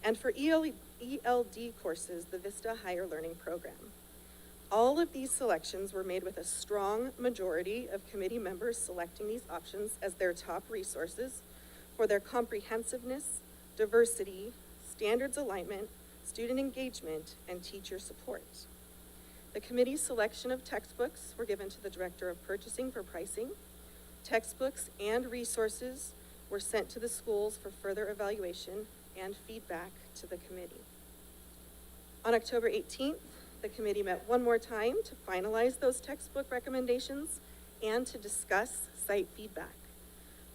And for ELD courses, the Vista Higher Learning Program. All of these selections were made with a strong majority of committee members selecting these options as their top resources for their comprehensiveness, diversity, standards alignment, student engagement, and teacher support. The committee's selection of textbooks were given to the Director of Purchasing for pricing. Textbooks and resources were sent to the schools for further evaluation and feedback to the committee. On October 18th, the committee met one more time to finalize those textbook recommendations and to discuss site feedback.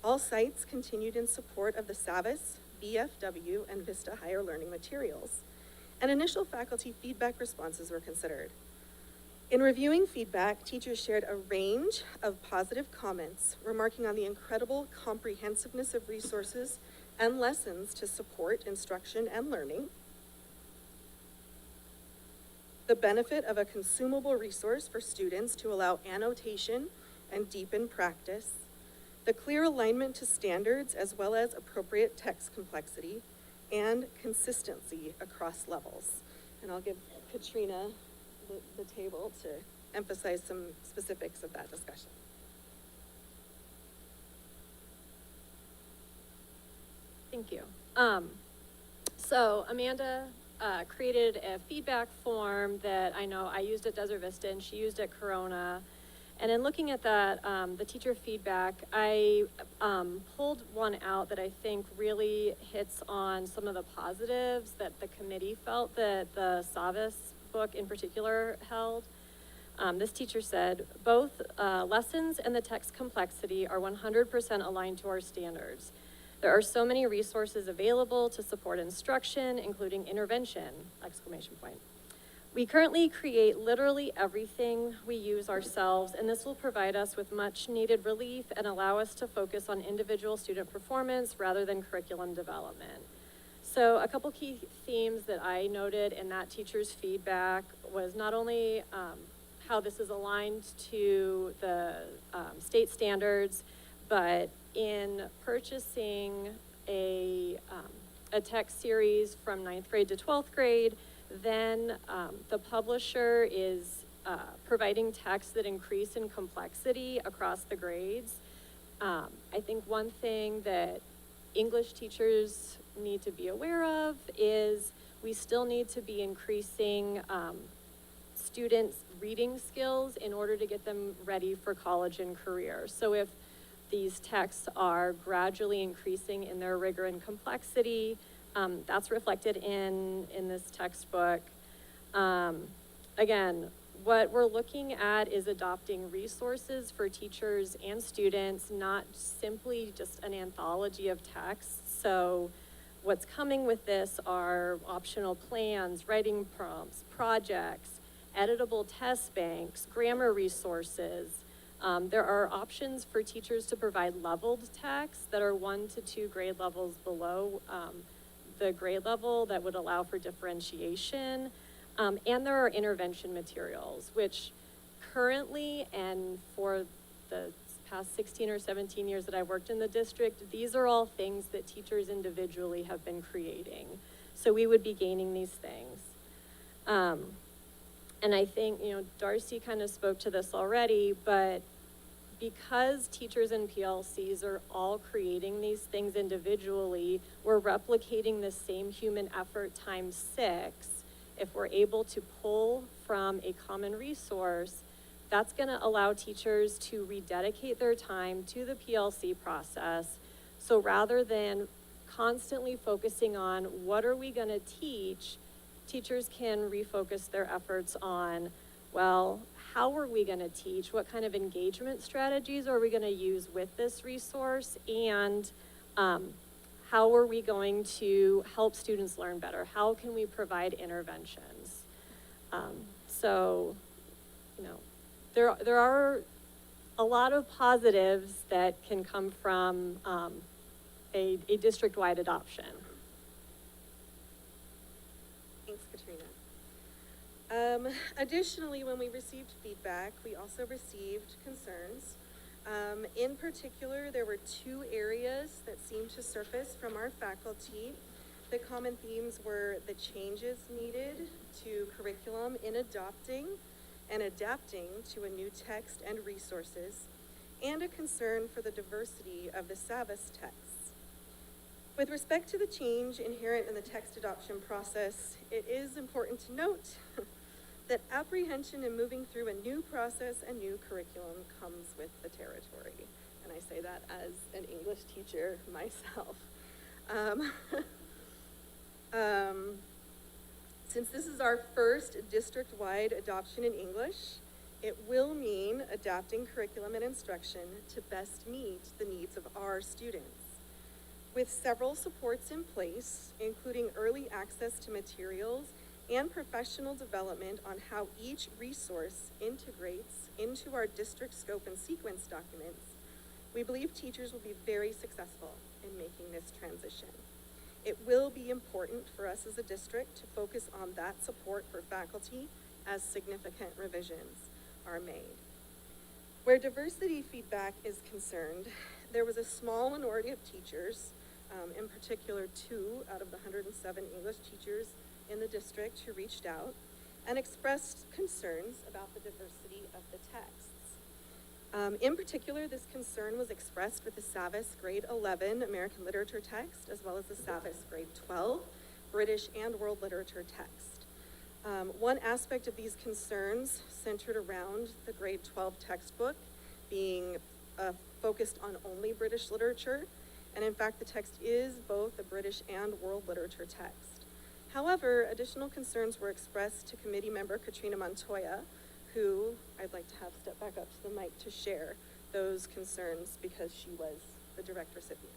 All sites continued in support of the SAVIS, BFW, and Vista Higher Learning materials, and initial faculty feedback responses were considered. In reviewing feedback, teachers shared a range of positive comments, remarking on the incredible comprehensiveness of resources and lessons to support instruction and learning, the benefit of a consumable resource for students to allow annotation and deepen practice, the clear alignment to standards as well as appropriate text complexity, and consistency across levels. And I'll give Katrina the table to emphasize some specifics of that discussion. Thank you. So Amanda created a feedback form that I know I used at Desert Vista and she used at Corona. And in looking at that, the teacher feedback, I pulled one out that I think really hits on some of the positives that the committee felt that the Savas book in particular held. This teacher said, both lessons and the text complexity are 100% aligned to our standards. There are so many resources available to support instruction, including intervention, exclamation point. We currently create literally everything we use ourselves, and this will provide us with much needed relief and allow us to focus on individual student performance rather than curriculum development. So a couple key themes that I noted in that teacher's feedback was not only how this is aligned to the state standards, but in purchasing a text series from 9th grade to 12th grade, then the publisher is providing texts that increase in complexity across the grades. I think one thing that English teachers need to be aware of is we still need to be increasing students' reading skills in order to get them ready for college and career. So if these texts are gradually increasing in their rigor and complexity, that's reflected in this textbook. Again, what we're looking at is adopting resources for teachers and students, not simply just an anthology of texts. So what's coming with this are optional plans, writing prompts, projects, editable test banks, grammar resources. There are options for teachers to provide leveled texts that are 1 to 2 grade levels below the grade level that would allow for differentiation. And there are intervention materials, which currently and for the past 16 or 17 years that I worked in the district, these are all things that teachers individually have been creating. So we would be gaining these things. And I think, Darcy kind of spoke to this already, but because teachers and PLCs are all creating these things individually, we're replicating the same human effort times 6. If we're able to pull from a common resource, that's going to allow teachers to rededicate their time to the PLC process. So rather than constantly focusing on what are we going to teach, teachers can refocus their efforts on, well, how are we going to teach? What kind of engagement strategies are we going to use with this resource? And how are we going to help students learn better? How can we provide interventions? There are a lot of positives that can come from a district-wide adoption. Thanks, Katrina. Additionally, when we received feedback, we also received concerns. In particular, there were 2 areas that seemed to surface from our faculty. The common themes were the changes needed to curriculum in adopting and adapting to a new text and resources, and a concern for the diversity of the SAVIS texts. With respect to the change inherent in the text adoption process, it is important to note that apprehension in moving through a new process and new curriculum comes with the territory. And I say that as an English teacher myself. Since this is our first district-wide adoption in English, it will mean adapting curriculum and instruction to best meet the needs of our students. With several supports in place, including early access to materials and professional development on how each resource integrates into our district scope and sequence documents, we believe teachers will be very successful in making this transition. It will be important for us as a district to focus on that support for faculty as significant revisions are made. Where diversity feedback is concerned, there was a small minority of teachers, in particular 2 out of the 107 English teachers in the district who reached out and expressed concerns about the diversity of the texts. In particular, this concern was expressed with the Savas grade 11 American literature text, as well as the Savas grade 12 British and world literature text. One aspect of these concerns centered around the grade 12 textbook being focused on only British literature, and in fact the text is both a British and world literature text. However, additional concerns were expressed to committee member Katrina Montoya, who I'd like to have step back up to the mic to share those concerns because she was the direct recipient.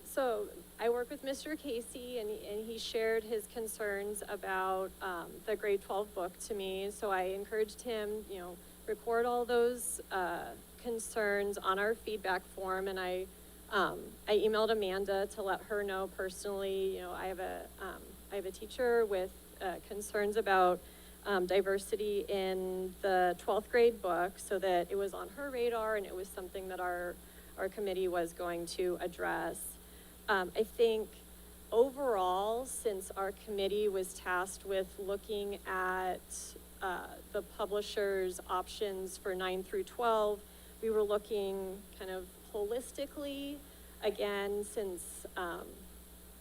So I work with Mr. Casey, and he shared his concerns about the grade 12 book to me. So I encouraged him, record all those concerns on our feedback form, and I emailed Amanda to let her know personally. I have a teacher with concerns about diversity in the 12th grade book, so that it was on her radar and it was something that our committee was going to address. I think overall, since our committee was tasked with looking at the publisher's options for 9 through 12, we were looking kind of holistically, again, since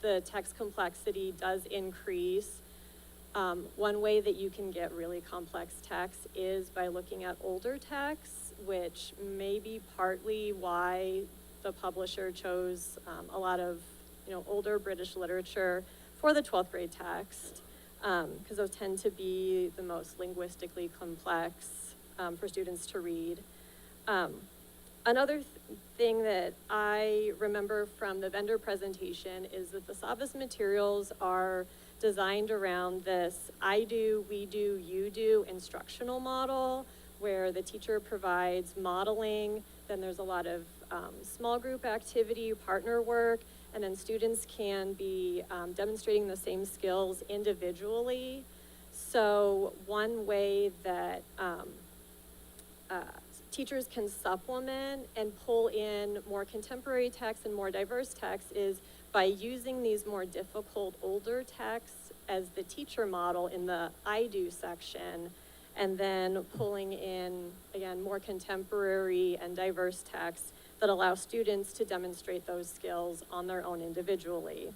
the text complexity does increase. One way that you can get really complex text is by looking at older texts, which may be partly why the publisher chose a lot of older British literature for the 12th grade text, because those tend to be the most linguistically complex for students to read. Another thing that I remember from the vendor presentation is that the Savas materials are designed around this I do, we do, you do instructional model, where the teacher provides modeling, then there's a lot of small group activity, partner work, and then students can be demonstrating the same skills individually. So one way that teachers can supplement and pull in more contemporary texts and more diverse texts is by using these more difficult older texts as the teacher model in the I do section, and then pulling in, again, more contemporary and diverse texts that allow students to demonstrate those skills on their own individually.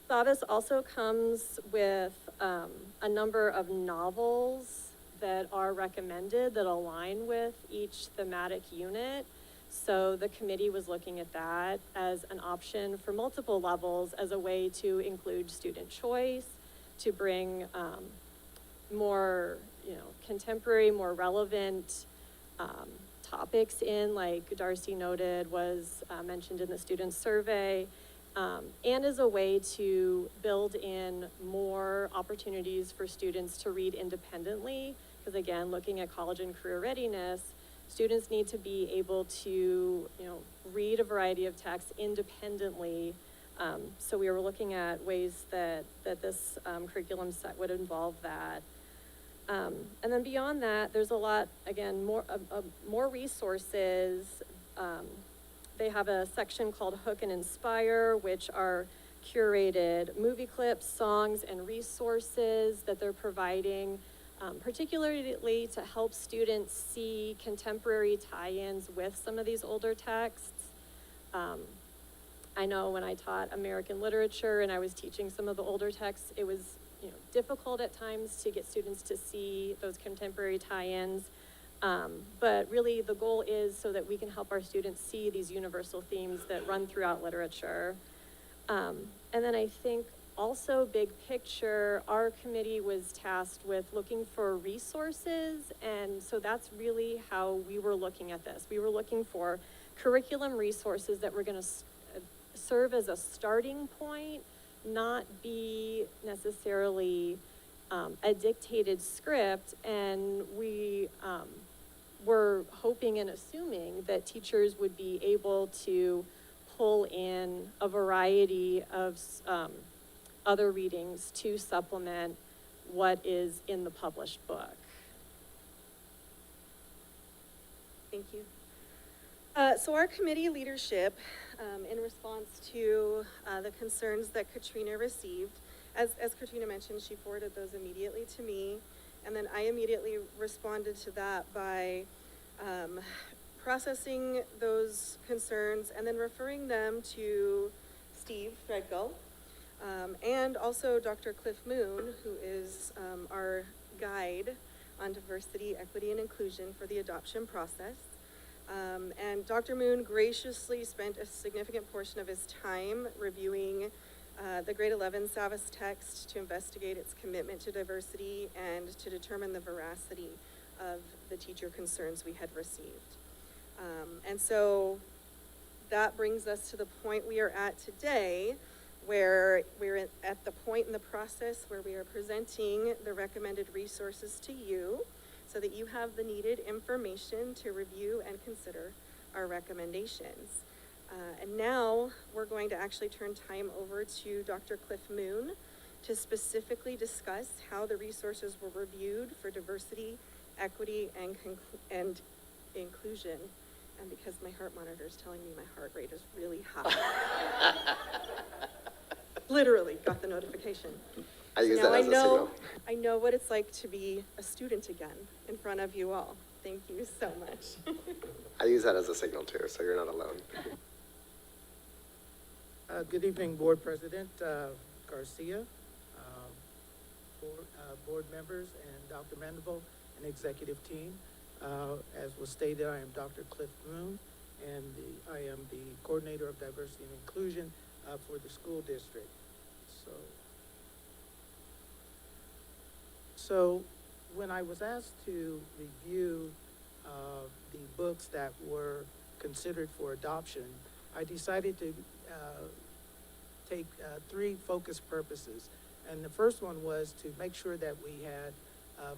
Savas also comes with a number of novels that are recommended that align with each thematic unit. So the committee was looking at that as an option for multiple levels as a way to include student choice, to bring more contemporary, more relevant topics in, like Darcy noted was mentioned in the student survey, and as a way to build in more opportunities for students to read independently, because again, looking at college and career readiness, students need to be able to read a variety of texts independently. So we were looking at ways that this curriculum set would involve that. And then beyond that, there's a lot, again, more resources. They have a section called Hook and Inspire, which are curated movie clips, songs, and resources that they're providing particularly to help students see contemporary tie-ins with some of these older texts. I know when I taught American literature and I was teaching some of the older texts, it was, difficult at times to get students to see those contemporary tie-ins. But really the goal is so that we can help our students see these universal themes that run throughout literature. And then I think also big picture, our committee was tasked with looking for resources. And so that's really how we were looking at this. We were looking for curriculum resources that were going to serve as a starting point, not be necessarily a dictated script. And we were hoping and assuming that teachers would be able to pull in a variety of other readings to supplement what is in the published book. Thank you. So our committee leadership, in response to the concerns that Katrina received, as Katrina mentioned, she forwarded those immediately to me, and then I immediately responded to that by processing those concerns and then referring them to Steve Threadgill, and also Dr. Cliff Moon, who is our guide on diversity, equity, and inclusion for the adoption process. And Dr. Moon graciously spent a significant portion of his time reviewing the grade 11 SAVIS text to investigate its commitment to diversity and to determine the veracity of the teacher concerns we had received. And so that brings us to the point we are at today, where we're at the point in the process where we are presenting the recommended resources to you so that you have the needed information to review and consider our recommendations. And now we're going to actually turn time over to Dr. Cliff Moon to specifically discuss how the resources were reviewed for diversity, equity, and inclusion. And because my heart monitor is telling me my heart rate is really high. Literally got the notification. I use Now that as a signal. I know what it's like to be a student again in front of you all. Thank you so much. I use that as a signal too, so you're not alone. Good evening, Board President Garcia, board members, and Dr. Mandeville and executive team. As was stated, I am Dr. Cliff Moon, and I am the Coordinator of Diversity and Inclusion for the school district. So when I was asked to review the books that were considered for adoption, I decided to take three focus purposes. And the first one was to make sure that we had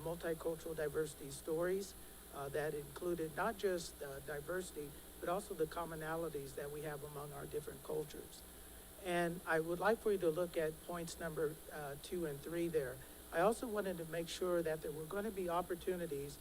multicultural diversity stories that included not just diversity, but also the commonalities that we have among our different cultures. And I would like for you to look at points number 2 and 3 there. I also wanted to make sure that there were going to be opportunities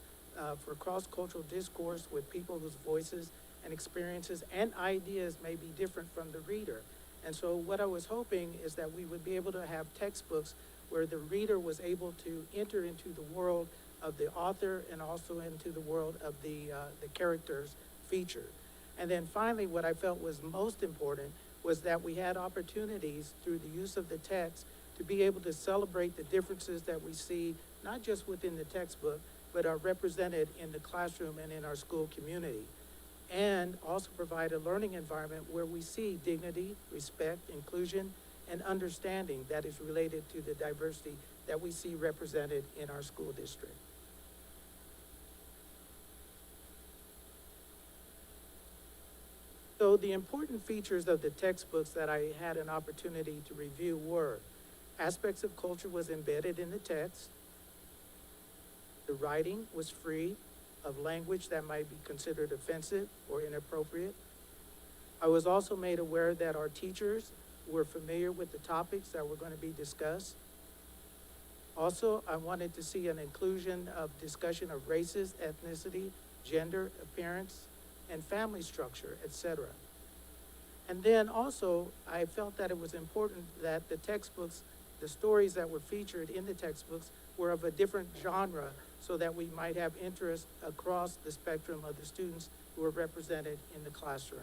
for cross-cultural discourse with people whose voices and experiences and ideas may be different from the reader. And so what I was hoping is that we would be able to have textbooks where the reader was able to enter into the world of the author and also into the world of the characters featured. And then finally, what I felt was most important was that we had opportunities through the use of the text to be able to celebrate the differences that we see, not just within the textbook, but are represented in the classroom and in our school community. And also provide a learning environment where we see dignity, respect, inclusion, and understanding that is related to the diversity that we see represented in our school district. So the important features of the textbooks that I had an opportunity to review were: aspects of culture was embedded in the text, the writing was free of language that might be considered offensive or inappropriate. I was also made aware that our teachers were familiar with the topics that were going to be discussed. Also, I wanted to see an inclusion of discussion of races, ethnicity, gender, appearance, and family structure, etc. And then also, I felt that it was important that the textbooks, the stories that were featured in the textbooks, were of a different genre so that we might have interest across the spectrum of the students who are represented in the classroom.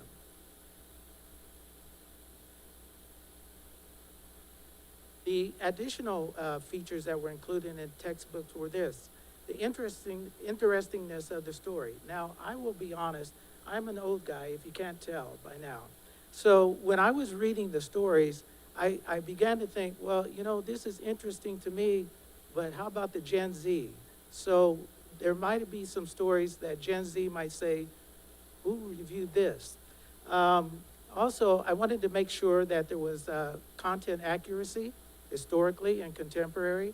The additional features that were included in textbooks were this: the interestingness of the story. Now, I will be honest, I'm an old guy, if you can't tell by now. So when I was reading the stories, I began to think, well, you know, this is interesting to me, but how about the Gen Z? So there might be some stories that Gen Z might say, who reviewed this? Also, I wanted to make sure that there was content accuracy, historically and contemporary.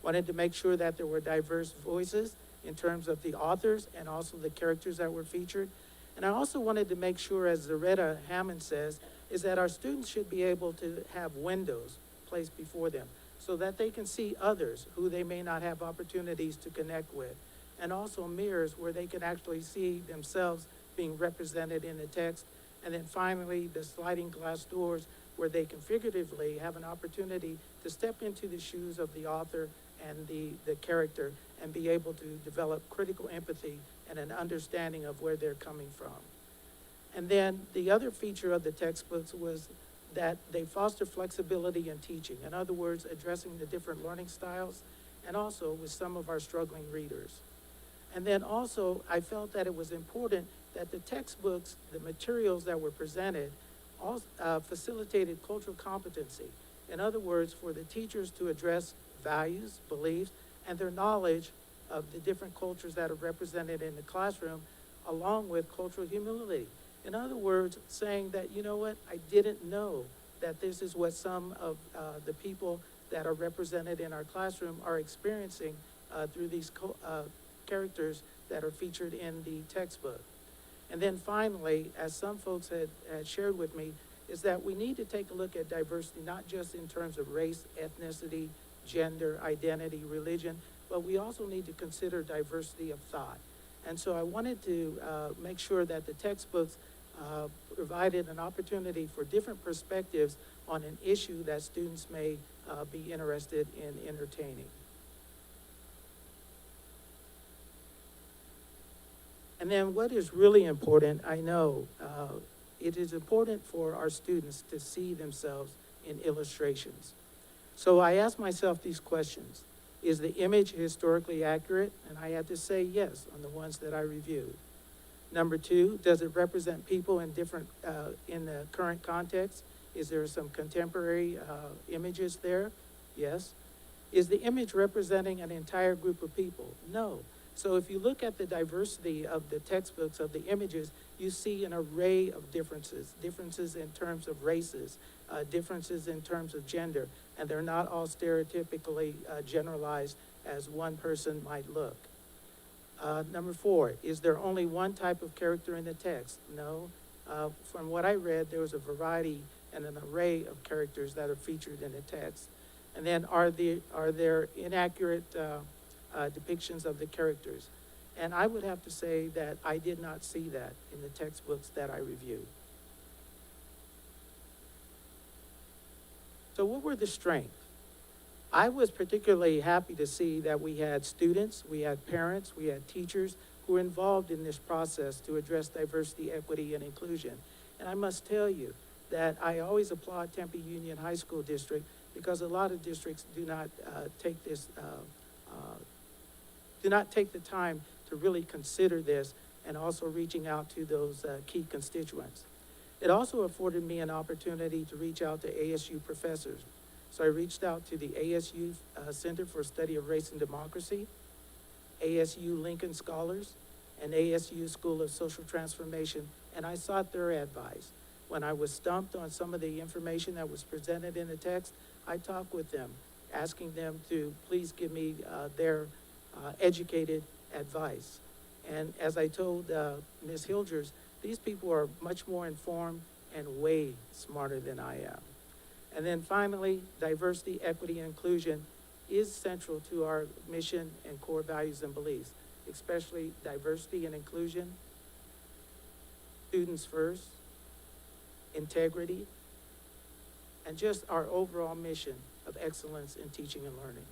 Wanted to make sure that there were diverse voices in terms of the authors and also the characters that were featured. And I also wanted to make sure, as Zaretta Hammond says, is that our students should be able to have windows placed before them so that they can see others who they may not have opportunities to connect with. And also mirrors where they can actually see themselves being represented in the text. And then finally, the sliding glass doors where they can figuratively have an opportunity to step into the shoes of the author and the character and be able to develop critical empathy and an understanding of where they're coming from. And then the other feature of the textbooks was that they foster flexibility in teaching. In other words, addressing the different learning styles and also with some of our struggling readers. And then also, I felt that it was important that the textbooks, the materials that were presented, also facilitated cultural competency. In other words, for the teachers to address values, beliefs, and their knowledge of the different cultures that are represented in the classroom, along with cultural humility. In other words, saying that, you know what, I didn't know that this is what some of the people that are represented in our classroom are experiencing through these characters that are featured in the textbook. And then finally, as some folks had shared with me, is that we need to take a look at diversity, not just in terms of race, ethnicity, gender, identity, religion, but we also need to consider diversity of thought. And so I wanted to make sure that the textbooks provided an opportunity for different perspectives on an issue that students may be interested in entertaining. And then what is really important, I know, it is important for our students to see themselves in illustrations. So I asked myself these questions. Is the image historically accurate? And I had to say yes on the ones that I reviewed. Number two, does it represent people in different, in the current context? Is there some contemporary images there? Yes. Is the image representing an entire group of people? No. So if you look at the diversity of the textbooks, of the images, you see an array of differences, differences in terms of races, differences in terms of gender, and they're not all stereotypically generalized as one person might look. Number four, is there only one type of character in the text? No. From what I read, there was a variety and an array of characters that are featured in the text. And then are there inaccurate depictions of the characters? And I would have to say that I did not see that in the textbooks that I reviewed. So what were the strengths? I was particularly happy to see that we had students, we had parents, we had teachers who were involved in this process to address diversity, equity, and inclusion. And I must tell you that I always applaud Tempe Union High School District because a lot of districts do not take the time to really consider this and also reaching out to those key constituents. It also afforded me an opportunity to reach out to ASU professors. So I reached out to the ASU Center for Study of Race and Democracy, ASU Lincoln Scholars, and ASU School of Social Transformation, and I sought their advice. When I was stumped on some of the information that was presented in the text, I talked with them, asking them to please give me their educated advice. And as I told Ms. Hilgers, these people are much more informed and way smarter than I am. And then finally, diversity, equity, and inclusion is central to our mission and core values and beliefs, especially diversity and inclusion, students first, integrity, and just our overall mission of excellence in teaching and learning.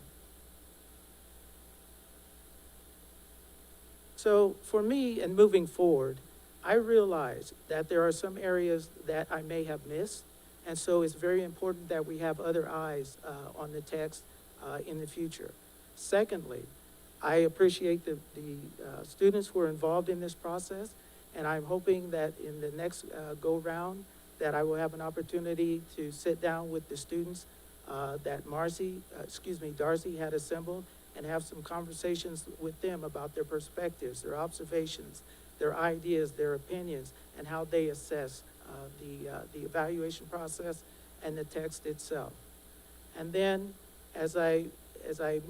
So for me, and moving forward, I realize that there are some areas that I may have missed, and so it's very important that we have other eyes on the text in the future. Secondly, I appreciate the students who are involved in this process, and I'm hoping that in the next go-round that I will have an opportunity to sit down with the students that Darcy had assembled and have some conversations with them about their perspectives, their observations, their ideas, their opinions, and how they assess the evaluation process and the text itself. And then as I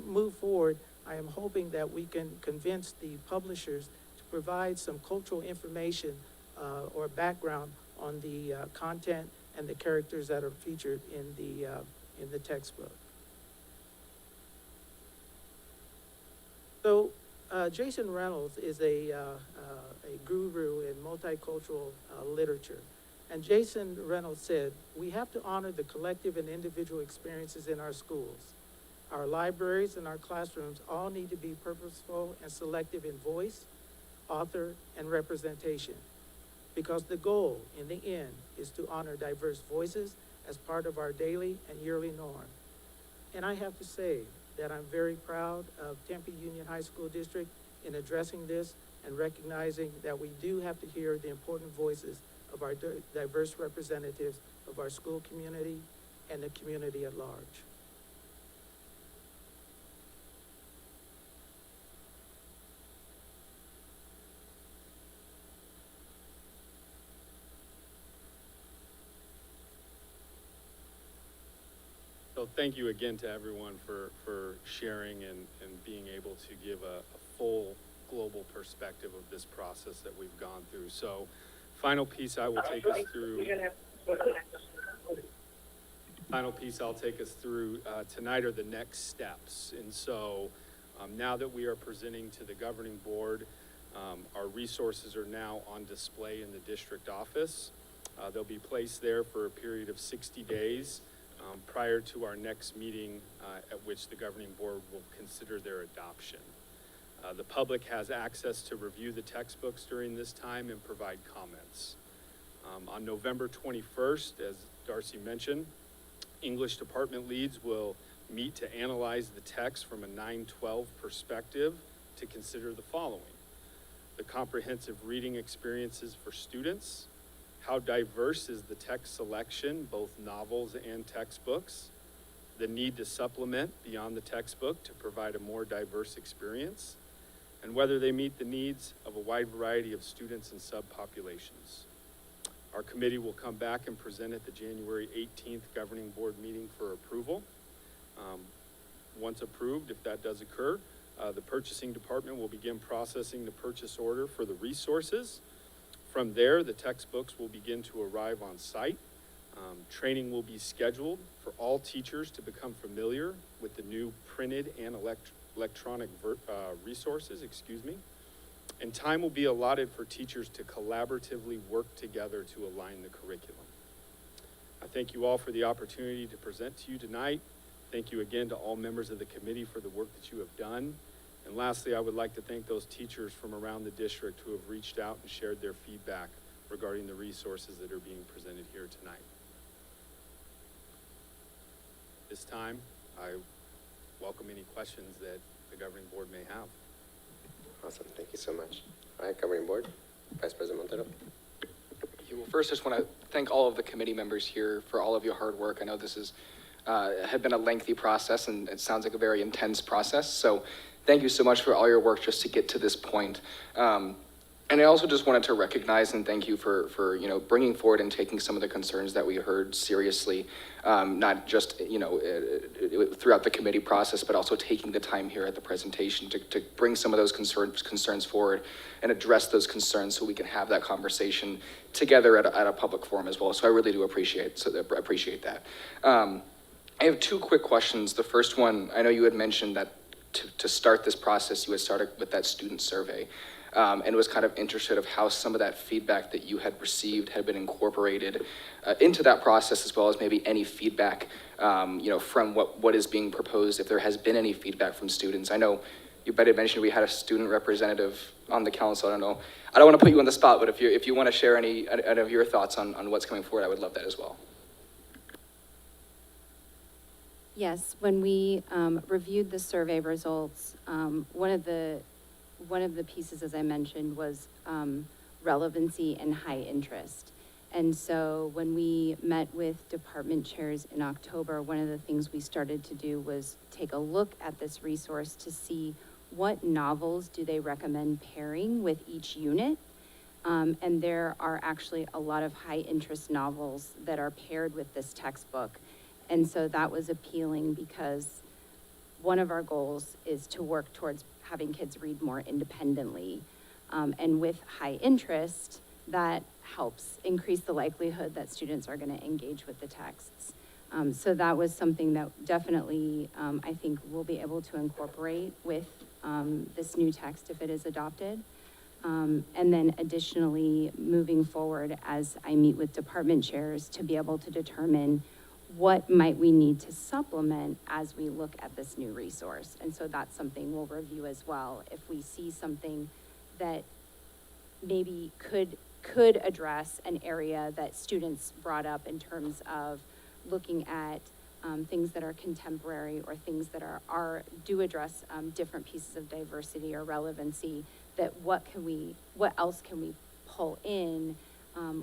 move forward, I am hoping that we can convince the publishers to provide some cultural information or background on the content and the characters that are featured in the textbook. So Jason Reynolds is a guru in multicultural literature. And Jason Reynolds said, "We have to honor the collective and individual experiences in our schools. Our libraries and our classrooms all need to be purposeful and selective in voice, author, and representation, because the goal in the end is to honor diverse voices as part of our daily and yearly norm." And I have to say that I'm very proud of Tempe Union High School District in addressing this and recognizing that we do have to hear the important voices of our diverse representatives of our school community and the community at large. So thank you again to everyone for sharing and being able to give a full global perspective of this process that we've gone through. So final piece I will take us through. Final piece I'll take us through tonight are the next steps. And so now that we are presenting to the governing board, our resources are now on display in the district office. They'll be placed there for a period of 60 days. Prior to our next meeting at which the governing board will consider their adoption. The public has access to review the textbooks during this time and provide comments. On November 21st, as Darcy mentioned, English department leads will meet to analyze the text from a 9-12 perspective to consider the following: the comprehensive reading experiences for students, how diverse is the text selection, both novels and textbooks, the need to supplement beyond the textbook to provide a more diverse experience, and whether they meet the needs of a wide variety of students and subpopulations. Our committee will come back and present at the January 18th governing board meeting for approval. Once approved, if that does occur, the purchasing department will begin processing the purchase order for the resources. From there, the textbooks will begin to arrive on site. Training will be scheduled for all teachers to become familiar with the new printed and electronic resources, and time will be allotted for teachers to collaboratively work together to align the curriculum. I thank you all for the opportunity to present to you tonight. Thank you again to all members of the committee for the work that you have done. And lastly, I would like to thank those teachers from around the district who have reached out and shared their feedback regarding the resources that are being presented here tonight. This time, I welcome any questions that the governing board may have. Awesome, thank you so much. All right, governing board, Vice President Montero. Well, first, I just want to thank all of the committee members here for all of your hard work. I know this is had been a lengthy process, and it sounds like a very intense process. So thank you so much for all your work just to get to this point. And I also just wanted to recognize and thank you for bringing forward and taking some of the concerns that we heard seriously, not just, throughout the committee process, but also taking the time here at the presentation to bring some of those concerns forward and address those concerns so we can have that conversation together at a public forum as well. So I really do appreciate that. I have two quick questions. The first one, I know you had mentioned that to start this process, you had started with that student survey. And was kind of interested of how some of that feedback that you had received had been incorporated into that process, as well as maybe any feedback, from what is being proposed, if there has been any feedback from students. I know you better mention we had a student representative on the council. I don't want to put you on the spot, but if you want to share any of your thoughts on what's coming forward, I would love that as well. Yes, when we reviewed the survey results, one of the pieces, as I mentioned, was relevancy and high interest. And so when we met with department chairs in October, one of the things we started to do was take a look at this resource to see what novels do they recommend pairing with each unit. And there are actually a lot of high interest novels that are paired with this textbook. And so that was appealing because one of our goals is to work towards having kids read more independently. And with high interest, that helps increase the likelihood that students are going to engage with the texts. So that was something that definitely I think we'll be able to incorporate with this new text if it is adopted. And then additionally, moving forward as I meet with department chairs to be able to determine what might we need to supplement as we look at this new resource. And so that's something we'll review as well. If we see something that maybe could address an area that students brought up in terms of looking at things that are contemporary or things that do address different pieces of diversity or relevancy, that what else can we pull in?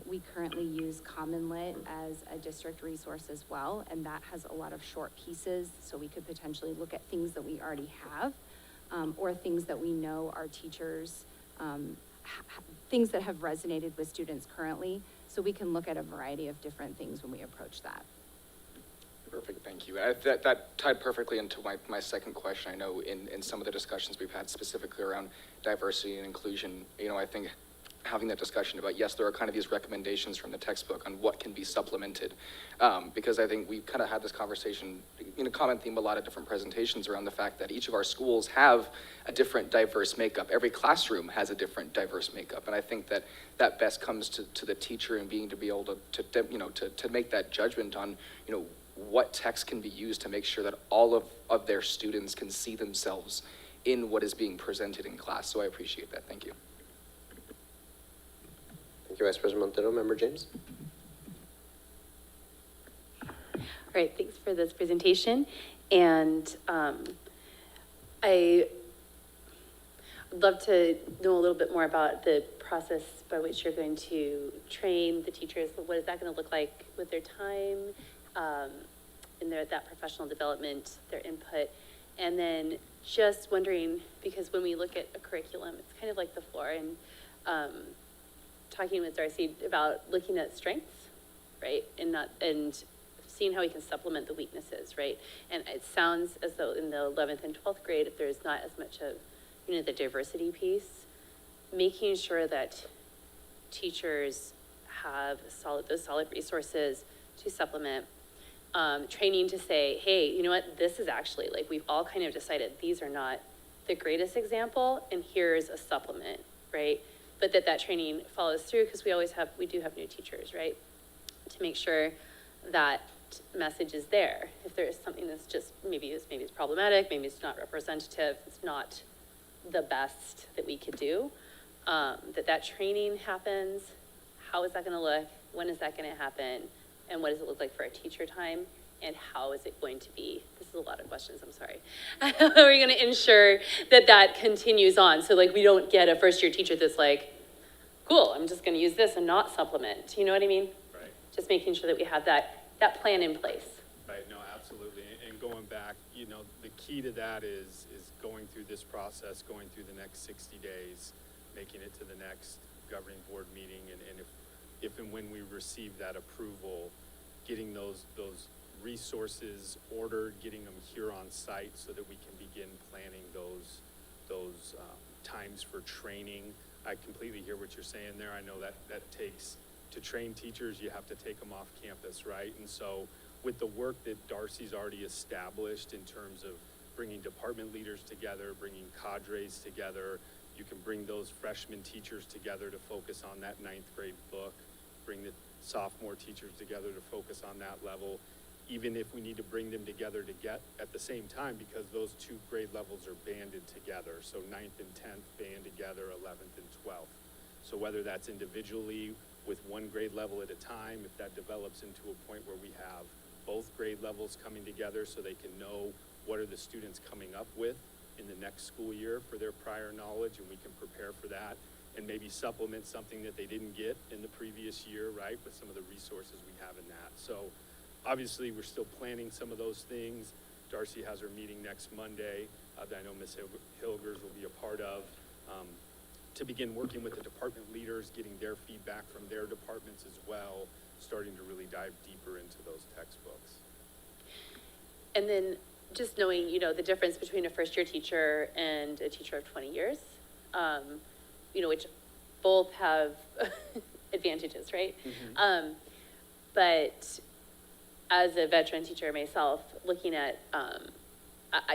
We currently use Common Lit as a district resource as well, and that has a lot of short pieces, so we could potentially look at things that we already have, or things that we know our teachers, things that have resonated with students currently, so we can look at a variety of different things when we approach that. Perfect, thank you. That tied perfectly into my second question. I know in some of the discussions we've had specifically around diversity and inclusion, I think having that discussion about, yes, there are kind of these recommendations from the textbook on what can be supplemented, because I think we kind of had this conversation in a common theme, a lot of different presentations around the fact that each of our schools have a different diverse makeup. Every classroom has a different diverse makeup, and I think that best comes to the teacher and being to be able to make that judgment on, what text can be used to make sure that all of their students can see themselves in what is being presented in class. So I appreciate that. Thank you. Thank you, Vice President Montero. Member James? All right, thanks for this presentation. And I would love to know a little bit more about the process by which you're going to train the teachers. What is that going to look like with their time, in that professional development, their input? And then just wondering, because when we look at a curriculum, it's kind of like the floor, and talking with Darcy about looking at strengths, right? And seeing how we can supplement the weaknesses, right? And it sounds as though in the 11th and 12th grade, if there's not as much of, the diversity piece, making sure that teachers have those solid resources to supplement, training to say, hey, you know what, this is actually, like, we've all kind of decided these are not the greatest example, and here's a supplement, right? But that training follows through, because we do have new teachers, right? To make sure that message is there. If there is something that's just, maybe it's problematic, maybe it's not representative, it's not the best that we could do, that training happens. How is that going to look? When is that going to happen? And what does it look like for our teacher time? And how is it going to be? This is a lot of questions, I'm sorry. How are we going to ensure that continues on? So, like, we don't get a first-year teacher that's like, cool, I'm just going to use this and not supplement. You know what I mean? Right. Just making sure that we have that plan in place. Right, no, absolutely. And going back, the key to that is going through this process, going through the next 60 days, making it to the next governing board meeting, and if and when we receive that approval, getting those resources ordered, getting them here on site so that we can begin planning those times for training. I completely hear what you're saying there. I know that takes, to train teachers, you have to take them off campus, right? And so with the work that Darcy's already established in terms of bringing department leaders together, bringing cadres together, you can bring those freshman teachers together to focus on that 9th grade book, bring the sophomore teachers together to focus on that level. even if we need to bring them together to get at the same time, because those two grade levels are banded together. So 9th and 10th band together, 11th and 12th. So whether that's individually with one grade level at a time, if that develops into a point where we have both grade levels coming together so they can know what are the students coming up with in the next school year for their prior knowledge, and we can prepare for that and maybe supplement something that they didn't get in the previous year, right, with some of the resources we have in that. So obviously, we're still planning some of those things. Darcy has her meeting next Monday that I know Ms. Hilgers will be a part of, to begin working with the department leaders, getting their feedback from their departments as well, starting to really dive deeper into those textbooks. And then just knowing, you know, the difference between a first-year teacher and a teacher of 20 years, you know, which both have advantages, right? But as a veteran teacher myself, looking at,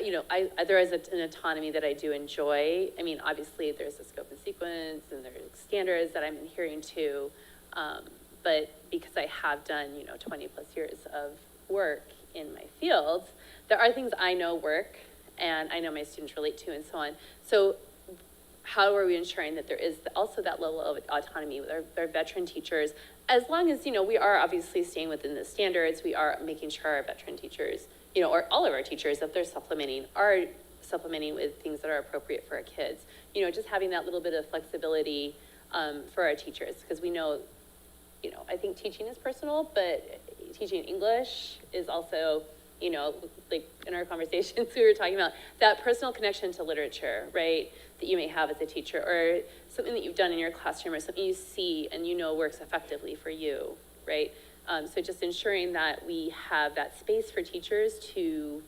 you know, there is an autonomy that I do enjoy. I mean, obviously there's a scope and sequence and there's standards that I'm adhering to, but because I have done, you know, 20 plus years of work in my fields, there are things I know work and I know my students relate to and so on. So how are we ensuring that there is also that level of autonomy with our veteran teachers, as long as, you know, we are obviously staying within the standards, we are making sure our veteran teachers, you know, or all of our teachers, if they're supplementing, are supplementing with things that are appropriate for our kids. You know, just having that little bit of flexibility for our teachers, because we know, you know, I think teaching is personal, but teaching English is also, you know, like in our conversations, we were talking about that personal connection to literature, right, that you may have as a teacher, or something that you've done in your classroom, or something you see and you know works effectively for you, right? So just ensuring that we have that space for teachers to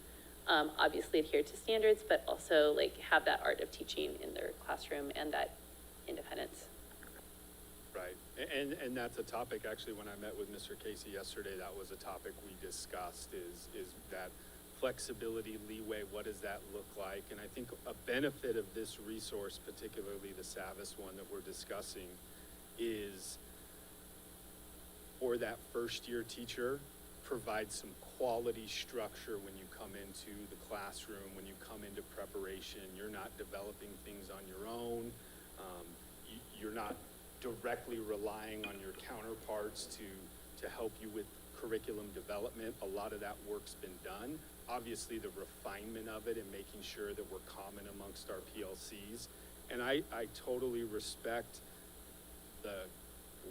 obviously adhere to standards, but also like have that art of teaching in their classroom and that independence. Right, and that's a topic, actually, when I met with Mr. Casey yesterday, that was a topic we discussed, is that flexibility, leeway, what does that look like? And I think a benefit of this resource, particularly the SAVIS one that we're discussing, is for that first year teacher, provide some quality structure when you come into the classroom, when you come into preparation. You're not developing things on your own. You're not directly relying on your counterparts to help you with curriculum development. A lot of that work's been done. Obviously, the refinement of it and making sure that we're common amongst our PLCs. And I totally respect the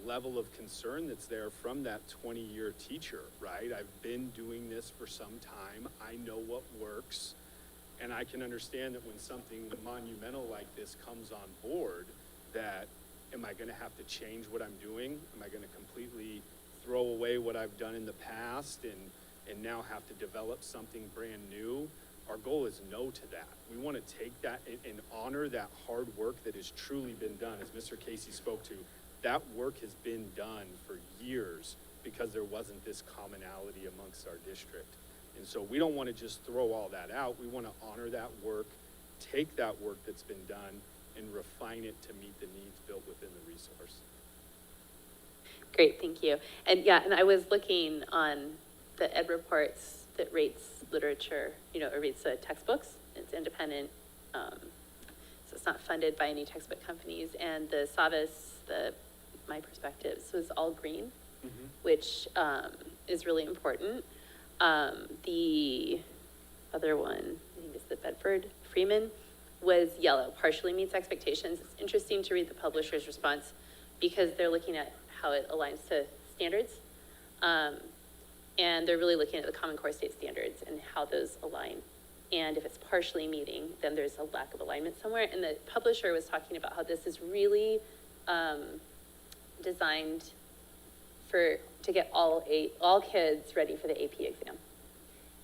level of concern that's there from that 20-year teacher, right? I've been doing this for some time. I know what works. And I can understand that when something monumental like this comes on board, that am I going to have to change what I'm doing? Am I going to completely throw away what I've done in the past and now have to develop something brand new? Our goal is no to that. We want to take that and honor that hard work that has truly been done. As Mr. Casey spoke to, that work has been done for years because there wasn't this commonality amongst our district. And so we don't want to just throw all that out. We want to honor that work, take that work that's been done, and refine it to meet the needs built within the resource. Great, thank you. And yeah, and I was looking on the ed reports that rates literature, you know, it rates textbooks. It's independent, so it's not funded by any textbook companies. And the SAVIS, my perspectives, was all green, which is really important. The other one, I think it's the Bedford Freeman, was yellow, partially meets expectations. It's interesting to read the publisher's response because they're looking at how it aligns to standards. And they're really looking at the Common Core state standards and how those align. And if it's partially meeting, then there's a lack of alignment somewhere. And the publisher was talking about how this is really designed to get all kids ready for the AP exam.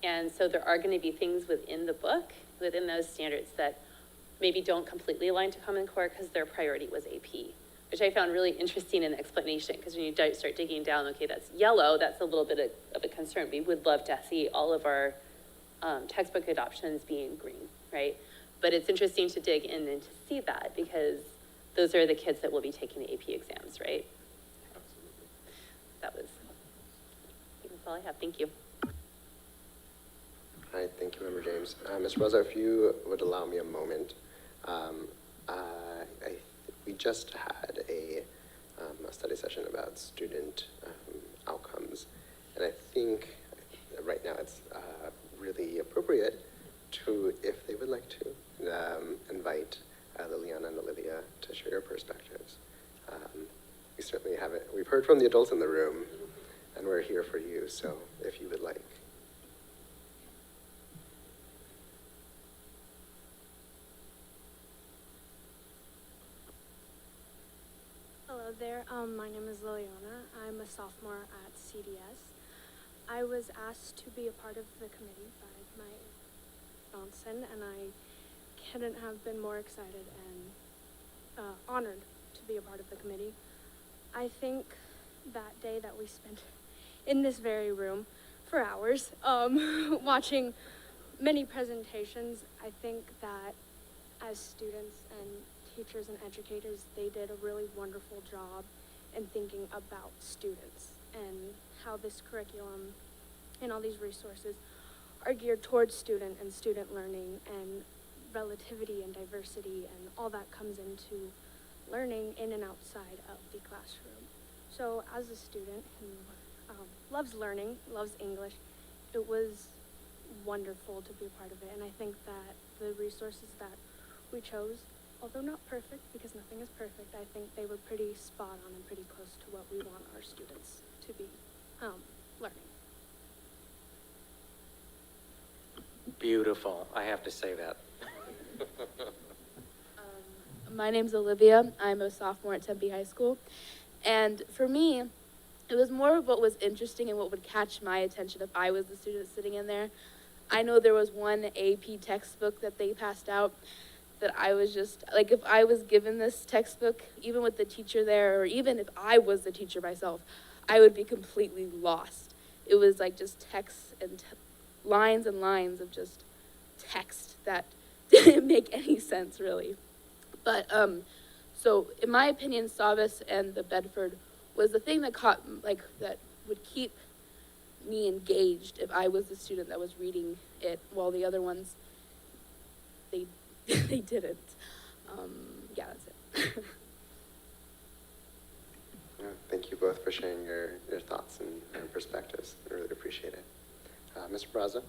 And so there are going to be things within the book, within those standards, that maybe don't completely align to Common Core because their priority was AP, which I found really interesting in the explanation, because when you start digging down, okay, that's yellow, that's a little bit of a concern. We would love to see all of our textbook adoptions being green, right? But it's interesting to dig in and to see that, because those are the kids that will be taking the AP exams, right? Absolutely. That's all I have. Thank you. right, thank you, Member James. Ms. Rosa, if you would allow me a moment. We just had a study session about student outcomes, and I think right now it's really appropriate to, if they would like to, invite Liliana and Olivia to share your perspectives. We certainly haven't, we've heard from the adults in the room, and we're here for you, so if you would like. Hello there, my name is Liliana. I'm a sophomore at CDS. I was asked to be a part of the committee by my Johnson, and I couldn't have been more excited and honored to be a part of the committee. I think that day that we spent in this very room for hours, watching many presentations, I think that as students and teachers and educators, they did a really wonderful job in thinking about students and how this curriculum and all these resources are geared towards student and student learning and relativity and diversity, and all that comes into learning in and outside of the classroom. So as a student who loves learning, loves English, it was wonderful to be a part of it. And I think that the resources that we chose, although not perfect, because nothing is perfect, I think they were pretty spot on and pretty close to what we want our students to be learning. Beautiful, I have to say that. My name's Olivia. I'm a sophomore at Tempe High School. And for me, it was more of what was interesting and what would catch my attention if I was the student sitting in there. I know there was one AP textbook that they passed out that I was just, like, if I was given this textbook, even with the teacher there, or even if I was the teacher myself, I would be completely lost. It was like just text and lines and lines of just text that didn't make any sense, really. But, so in my opinion, Savas and the Bedford was the thing that caught, like, that would keep me engaged if I was the student that was reading it, while the other ones, they didn't. Yeah, that's it. Thank you both for sharing your thoughts and perspectives. I really appreciate it. Mr. Braza?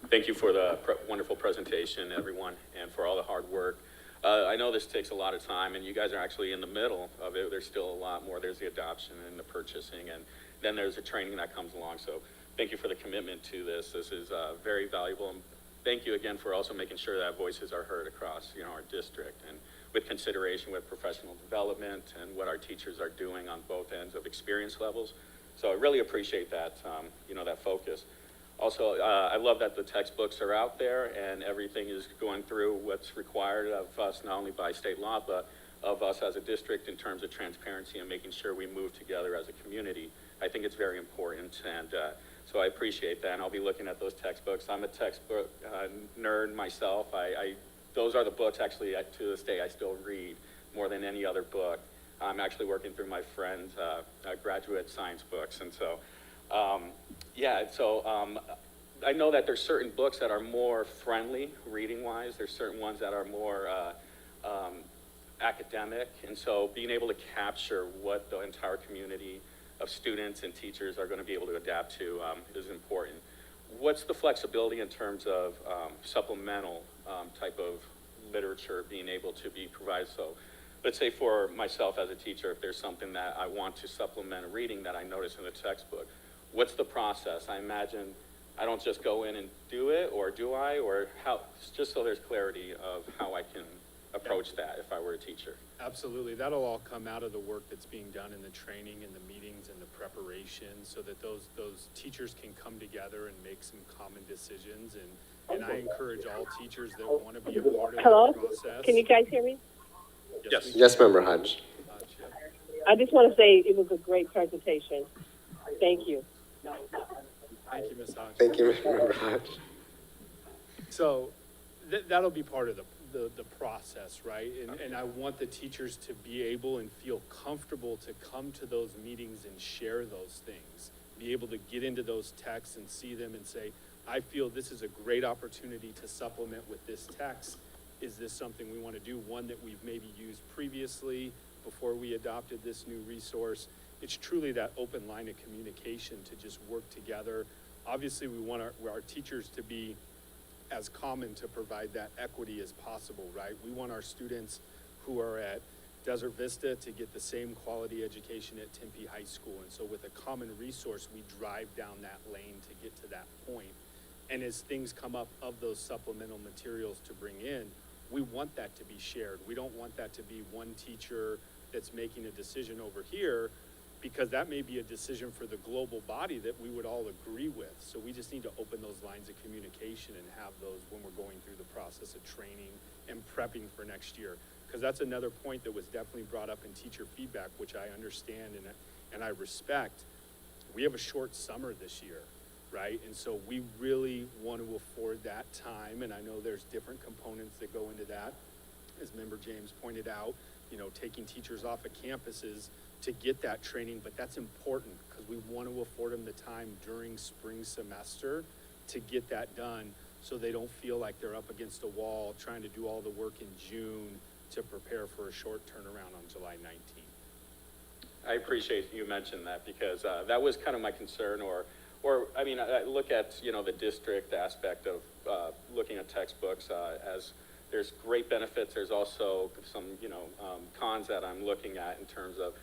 Thank you for the wonderful presentation, everyone, and for all the hard work. I know this takes a lot of time, and you guys are actually in the middle of it. There's still a lot more. There's the adoption and the purchasing, and then there's the training that comes along. So thank you for the commitment to this. This is very valuable. And thank you again for also making sure that voices are heard across, our district, and with consideration with professional development and what our teachers are doing on both ends of experience levels. So I really appreciate that, that focus. Also, I love that the textbooks are out there and everything is going through what's required of us, not only by state law, but of us as a district in terms of transparency and making sure we move together as a community. I think it's very important, and so I appreciate that, and I'll be looking at those textbooks. I'm a textbook nerd myself. Those are the books, actually, to this day, I still read more than any other book. I'm actually working through my friend's graduate science books, and so, I know that there's certain books that are more friendly reading-wise. There's certain ones that are more academic, and so being able to capture what the entire community of students and teachers are going to be able to adapt to is important. What's the flexibility in terms of supplemental type of literature being able to be provided? So let's say for myself as a teacher, if there's something that I want to supplement a reading that I notice in the textbook, what's the process? I imagine I don't just go in and do it, or do I, or how, just so there's clarity of how I can approach that if I were a teacher. Absolutely. That'll all come out of the work that's being done in the training and the meetings and the preparation, so that those teachers can come together and make some common decisions. And I encourage all teachers that want to be a part of Hello? the process. Can you guys hear me? Yes. Yes, Member Hodge. I just want to say it was a great presentation. Thank you. Thank you, Ms. Hodge. Thank you, Member Hodge. So that'll be part of the process, right? And I want the teachers to be able and feel comfortable to come to those meetings and share those things, be able to get into those texts and see them and say, I feel this is a great opportunity to supplement with this text. Is this something we want to do? One that we've maybe used previously before we adopted this new resource. It's truly that open line of communication to just work together. Obviously, we want our teachers to be as common to provide that equity as possible, right? We want our students who are at Desert Vista to get the same quality education at Tempe High School. And so with a common resource, we drive down that lane to get to that point. And as things come up of those supplemental materials to bring in, we want that to be shared. We don't want that to be one teacher that's making a decision over here, because that may be a decision for the global body that we would all agree with. So we just need to open those lines of communication and have those when we're going through the process of training and prepping for next year. Because that's another point that was definitely brought up in teacher feedback, which I understand and I respect. We have a short summer this year, right? And so we really want to afford that time. And I know there's different components that go into that. As Member James pointed out, you know, taking teachers off of campuses to get that training, but that's important because we want to afford them the time during spring semester to get that done so they don't feel like they're up against a wall trying to do all the work in June to prepare for a short turnaround on July 19th. I appreciate you mentioned that because that was kind of my concern, or I mean, I look at, you know, the district aspect of looking at textbooks as there's great benefits. There's also some, you know, cons that I'm looking at in terms of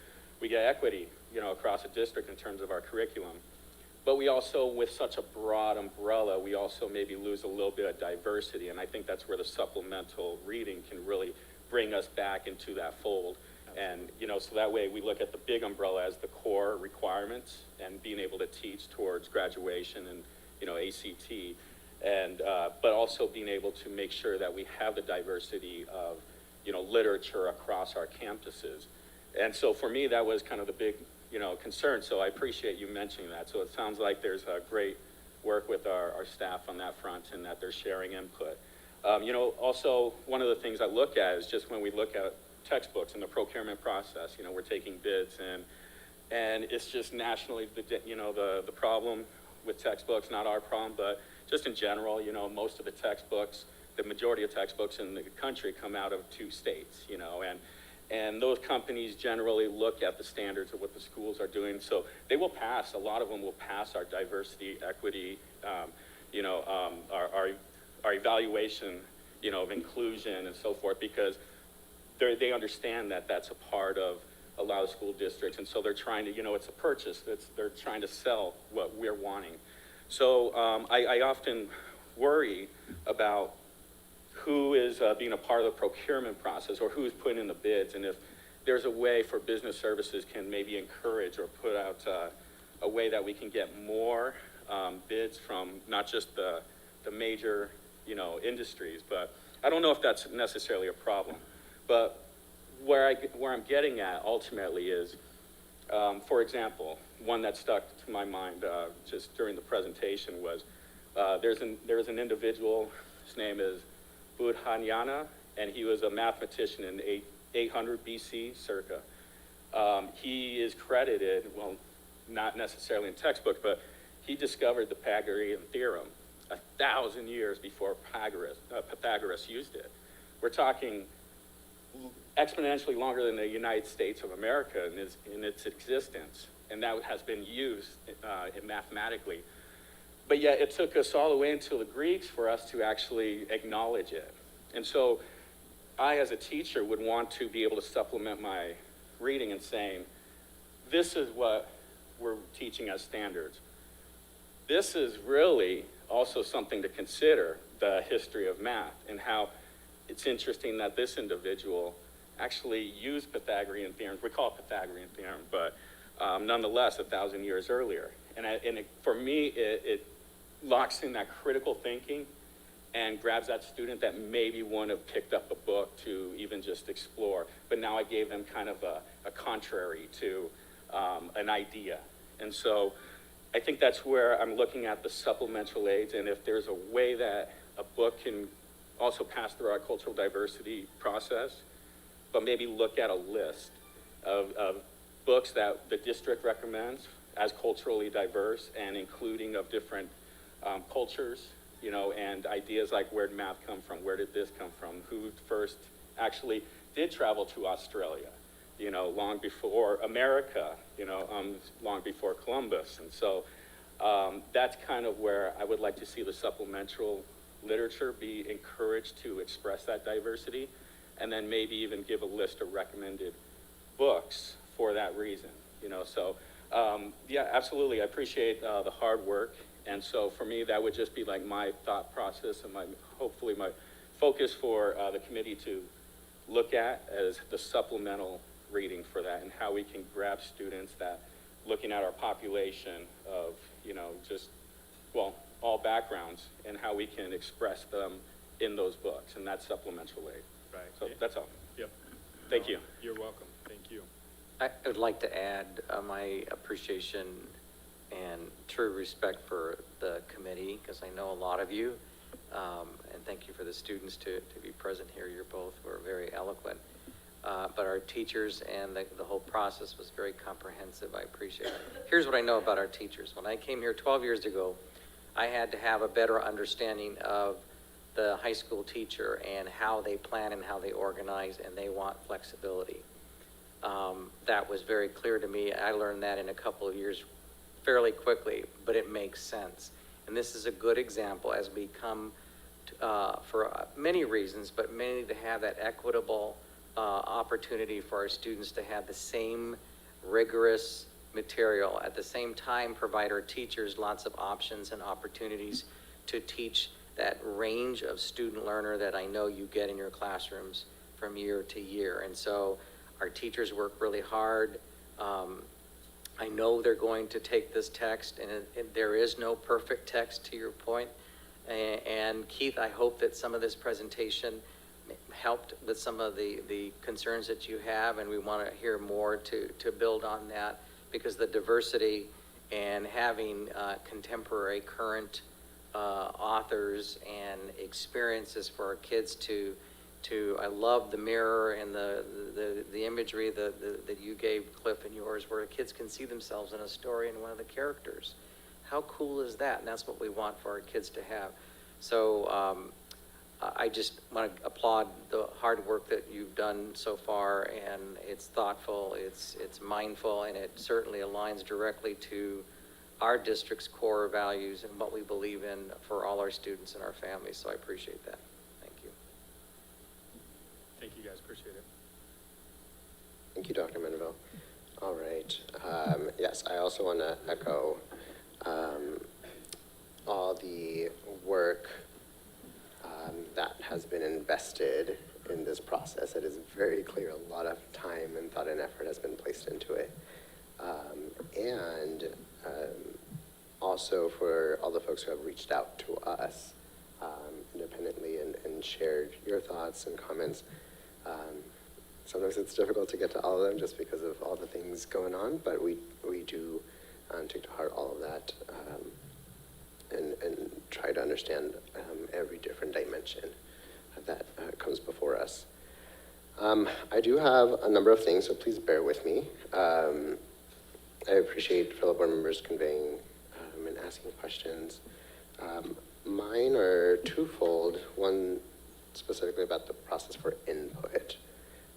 we get equity, you know, across the district in terms of our curriculum. But we also, with such a broad umbrella, we also maybe lose a little bit of diversity. And I think that's where the supplemental reading can really bring us back into that fold. And, you know, so that way we look at the big umbrella as the core requirements and being able to teach towards graduation and, you know, ACT. And, but also being able to make sure that we have the diversity of, you know, literature across our campuses. And so for me, that was kind of the big, you know, concern. So I appreciate you mentioning that. So it sounds like there's a great work with our staff on that front and that they're sharing input. You know, also one of the things I look at is just when we look at textbooks and the procurement process, you know, we're taking bids and it's just nationally, you know, the problem with textbooks, not our problem, but just in general, you know, most of the textbooks, the majority of textbooks in the country come out of 2 states, you know, and those companies generally look at the standards of what the schools are doing. So they will pass, a lot of them will pass our diversity, equity, you know, our evaluation, you know, of inclusion and so forth, because they understand that that's a part of a lot of school districts. And so they're trying to, you know, it's a purchase, they're trying to sell what we're wanting. So I often worry about who is being a part of the procurement process or who's putting in the bids, and if there's a way for business services can maybe encourage or put out a way that we can get more bids from not just the major, you know, industries, but I don't know if that's necessarily a problem. But where I'm getting at ultimately is, for example, one that stuck to my mind just during the presentation was there's an individual, his name is Budhanyana, and he was a mathematician in 800 BC circa. He is credited, well, not necessarily in textbooks, but he discovered the Pythagorean theorem 1,000 years before Pythagoras used it. We're talking exponentially longer than the United States of America in its existence, and that has been used mathematically. But yet it took us all the way until the Greeks for us to actually acknowledge it. And so I, as a teacher, would want to be able to supplement my reading and saying, this is what we're teaching as standards. This is really also something to consider, the history of math, and how it's interesting that this individual actually used Pythagorean theorems. We call it Pythagorean theorem, but nonetheless, 1,000 years earlier. And for me, it locks in that critical thinking and grabs that student that maybe wouldn't have picked up a book to even just explore. But now I gave them kind of a contrary to an idea. And so I think that's where I'm looking at the supplemental aids, and if there's a way that a book can also pass through our cultural diversity process, but maybe look at a list of books that the district recommends as culturally diverse and including of different cultures, you know, and ideas like where did math come from, where did this come from, who first actually did travel to Australia, you know, long before America, you know, long before Columbus. And so that's kind of where I would like to see the supplemental literature be encouraged to express that diversity, and then maybe even give a list of recommended books for that reason, you know. So yeah, absolutely, I appreciate the hard work. And so for me, that would just be like my thought process and hopefully my focus for the committee to look at as the supplemental reading for that, and how we can grab students that, looking at our population of, you know, just, well, all backgrounds, and how we can express them in those books, and that's supplemental aid. Right. So that's all. Yep. Thank you. You're welcome. Thank you. I would like to add my appreciation and true respect for the committee, because I know a lot of you, and thank you for the students to be present here. You both were very eloquent. But our teachers and the whole process was very comprehensive. I appreciate it. Here's what I know about our teachers. When I came here 12 years ago, I had to have a better understanding of the high school teacher and how they plan and how they organize, and they want flexibility. That was very clear to me. I learned that in a couple of years fairly quickly, but it makes sense. And this is a good example as we come for many reasons, but mainly to have that equitable opportunity for our students to have the same rigorous material, at the same time provide our teachers lots of options and opportunities to teach that range of student learner that I know you get in your classrooms from year to year. And so our teachers work really hard. I know they're going to take this text, and there is no perfect text, to your point. And Keith, I hope that some of this presentation helped with some of the concerns that you have, and we want to hear more to build on that, because the diversity and having contemporary, current authors and experiences for our kids to I love the mirror and the imagery that you gave, Cliff, in yours, where kids can see themselves in a story and one of the characters. How cool is that? And that's what we want for our kids to have. So I just want to applaud the hard work that you've done so far, and it's thoughtful, it's mindful, and it certainly aligns directly to our district's core values and what we believe in for all our students and our families. So I appreciate that. Thank you. Thank you, guys. Appreciate it. Thank you, Dr. Menville. All right. Yes, I also want to echo all the work that has been invested in this process. It is very clear a lot of time and thought and effort has been placed into it. And also for all the folks who have reached out to us independently and shared your thoughts and comments. Sometimes it's difficult to get to all of them just because of all the things going on, but we do take to heart all of that and try to understand every different dimension that comes before us. I do have a number of things, so please bear with me. I appreciate fellow board members conveying and asking questions. Mine are twofold. One specifically about the process for input,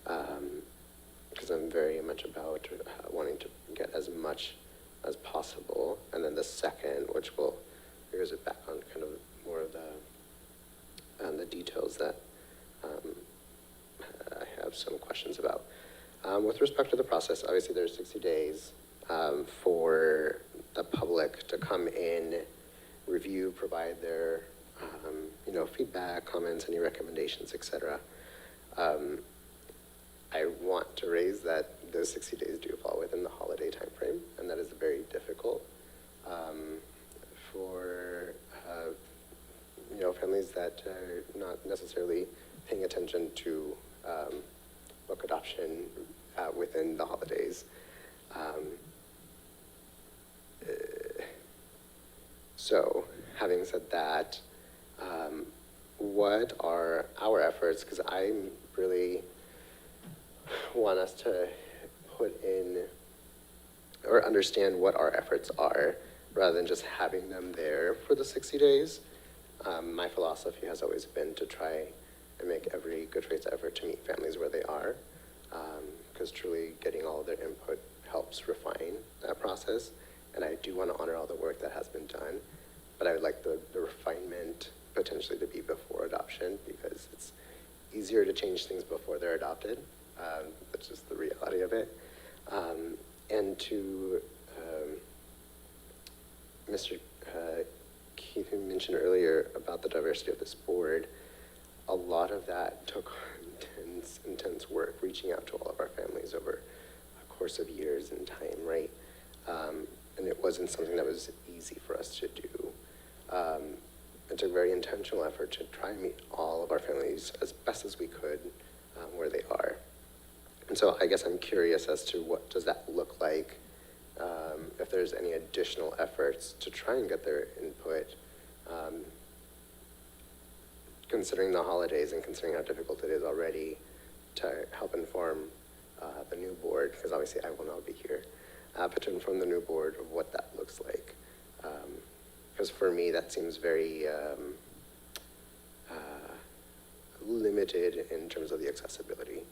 because I'm very much about wanting to get as much as possible. And then the second, which will here's it back on kind of more of the details that I have some questions about. With respect to the process, obviously there's 60 days for the public to come in, review, provide their feedback, comments, any recommendations, etc. I want to raise that those 60 days do fall within the holiday timeframe, and that is very difficult for families that are not necessarily paying attention to book adoption within the holidays. So, having said that, what are our efforts? Because I really want us to put in, or better understand what our efforts are rather than just having them there for the 60 days. My philosophy has always been to try and make every good faith effort to meet families where they are, because truly getting all of their input helps refine that process. And I do want to honor all the work that has been done, but I would like the refinement potentially to be before adoption, because it's easier to change things before they're adopted. That's just the reality of it. And to Mr. Keith, who mentioned earlier about the diversity of this board, a lot of that took intense work, reaching out to all of our families over a course of years and time, right? And it wasn't something that was easy for us to do. It took very intentional effort to try and meet all of our families as best as we could where they are. And so I guess I'm curious as to what does that look like, if there's any additional efforts to try and get their input, considering the holidays and considering how difficult it is already to help inform the new board, because obviously I will not be here, but to inform the new board of what that looks like. Because for me, that seems very limited in terms of the accessibility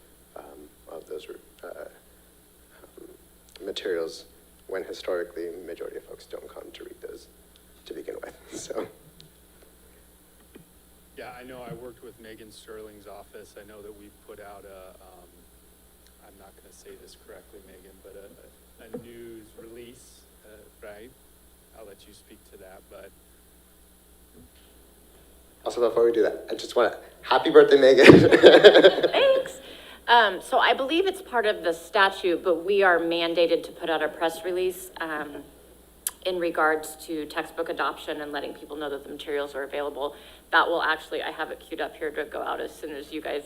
of those materials, when historically majority of folks don't come to read those to begin with. So. Yeah, I know I worked with Megan Sterling's office. I know that we put out I'm not going to say this correctly, Megan, but a news release, right? I'll let you speak to that, but. Also, before we do that, I just want to, happy birthday, Megan. Thanks. So I believe it's part of the statute, but we are mandated to put out a press release in regards to textbook adoption and letting people know that the materials are available. That will actually, I have it queued up here to go out as soon as you guys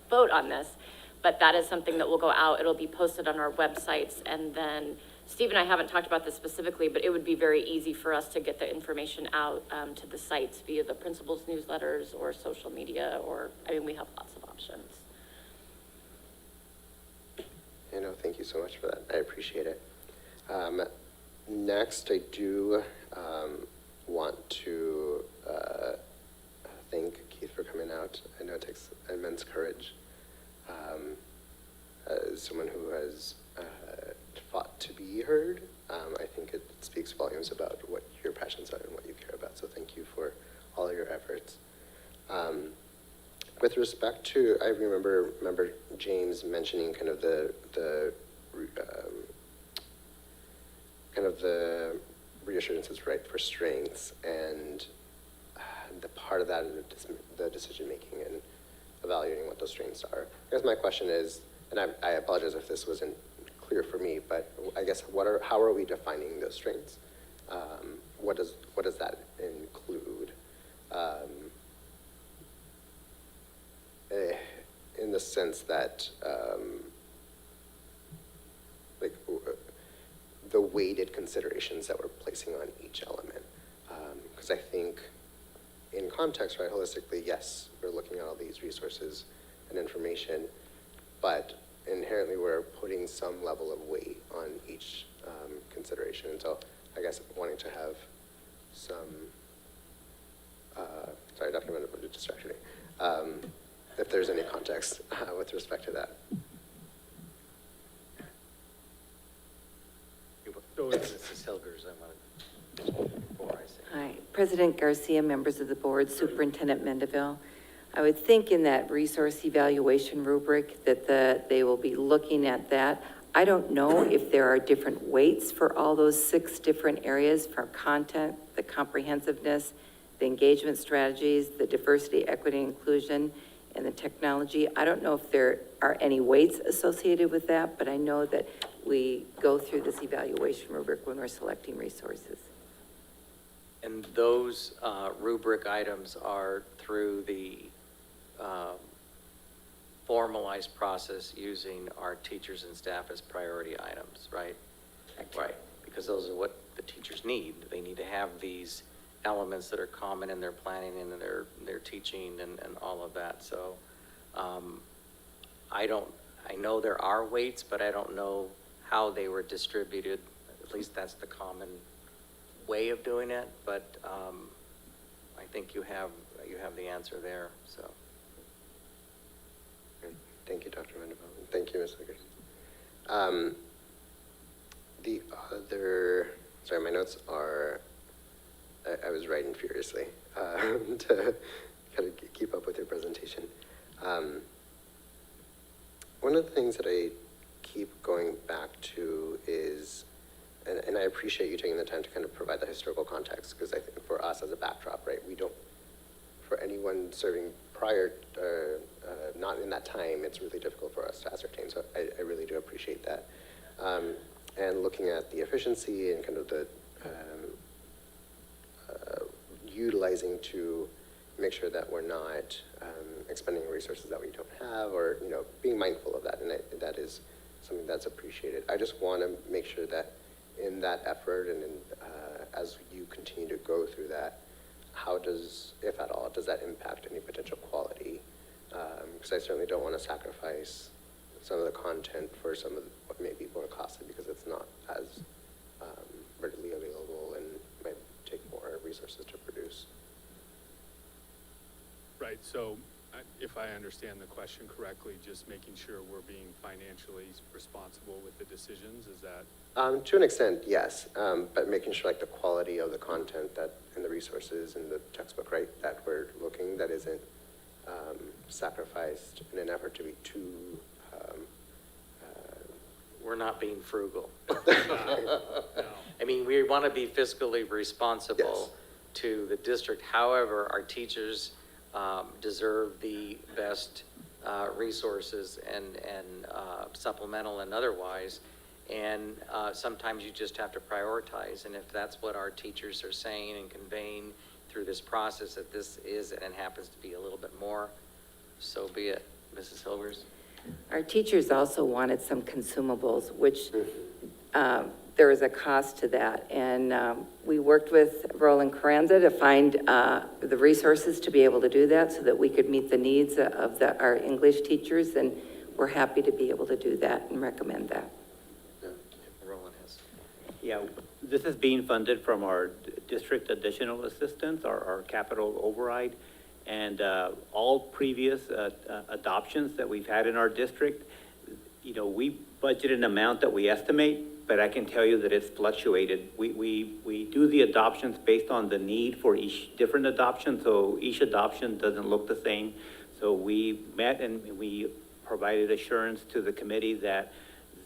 vote on this, but that is something that will go out. It'll be posted on our websites, and then Steve and I haven't talked about this specifically, but it would be very easy for us to get the information out to the sites via the principals' newsletters or social media, or, I mean, we have lots of options. You know, thank you so much for that. I appreciate it. Next, I do want to thank Keith for coming out. I know it takes immense courage. As someone who has fought to be heard, I think it speaks volumes about what your passions are and what you care about. So thank you for all of your efforts. With respect to, I remember James mentioning kind of the reassurances, right, for strengths, and the part of that is the decision making and evaluating what those strengths are. I guess my question is, and I apologize if this wasn't clear for me, but I guess how are we defining those strengths? What does that include? In the sense that, like, the weighted considerations that we're placing on each element. Because I think in context, right, holistically, yes, we're looking at all these resources and information, but inherently we're putting some level of weight on each consideration. And so I guess wanting to have some, sorry, Dr. Mendeville distracted me. If there's any context with respect to that. Mrs. Hilgers, I want to, before I say. Hi, President Garcia, members of the board, Superintendent Mendeville. I would think in that resource evaluation rubric that they will be looking at that. I don't know if there are different weights for all those 6 different areas, from content, the comprehensiveness, the engagement strategies, the diversity, equity, inclusion, and the technology. I don't know if there are any weights associated with that, but I know that we go through this evaluation rubric when we're selecting resources. And those rubric items are through the formalized process using our teachers and staff as priority items, right? Right, because those are what the teachers need. They need to have these elements that are common in their planning and in their teaching and all of that. So I know there are weights, but I don't know how they were distributed At least that's the common way of doing it, but I think you have the answer there, so. Thank you, Dr. Mendenhall. Thank you, Ms. Vickers. The other, sorry, my notes are, I was writing furiously to kind of keep up with your presentation. One of the things that I keep going back to is, and I appreciate you taking the time to kind of provide the historical context, because I think for us as a backdrop, right, we don't, for anyone serving prior, not in that time, it's really difficult for us to ascertain, so I really do appreciate that. And looking at the efficiency and kind of the utilizing to make sure that we're not expending resources that we don't have, or, you know, being mindful of that, and that is something that's appreciated. I just want to make sure that in that effort and in, as you continue to go through that, how does, if at all, does that impact any potential quality? Because I certainly don't want to sacrifice some of the content for some of what may be more costly because it's not as readily available and might take more resources to produce. Right, so if I understand the question correctly, just making sure we're being financially responsible with the decisions, is that? To an extent, yes, but making sure like the quality of the content that and the resources in the textbook, right, that we're looking, that isn't sacrificed in an effort to be too. We're not being frugal. No. I mean, we want to be fiscally responsible to the district. However, our teachers deserve the best resources and supplemental and otherwise. And sometimes you just have to prioritize. And if that's what our teachers are saying and conveying through this process, that this is and happens to be a little bit more, so be it. Mrs. Hilgers? Our teachers also wanted some consumables, which there is a cost to that. And we worked with Roland Carranza to find the resources to be able to do that so that we could meet the needs of our English teachers. And we're happy to be able to do that and recommend that. Roland has. Yeah, this is being funded from our district additional assistance, our capital override. And all previous adoptions that we've had in our district, you know, we budget an amount that we estimate, but I can tell you that it's fluctuated. We do the adoptions based on the need for each different adoption, so each adoption doesn't look the same. So we met and we provided assurance to the committee that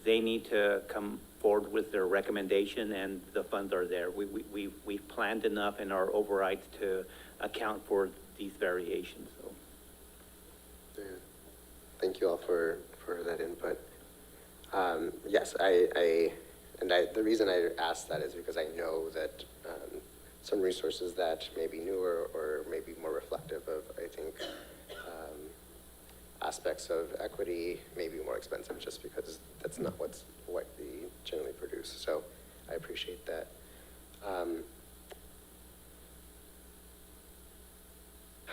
they need to come forward with their recommendation, and the funds are there. We've planned enough in our overrides to account for these variations. So. Yeah. Thank you all for that input. Yes, the reason I asked that is because I know that some resources that may be newer or maybe more reflective of, I think, aspects of equity may be more expensive just because that's not what we generally produce. So I appreciate that.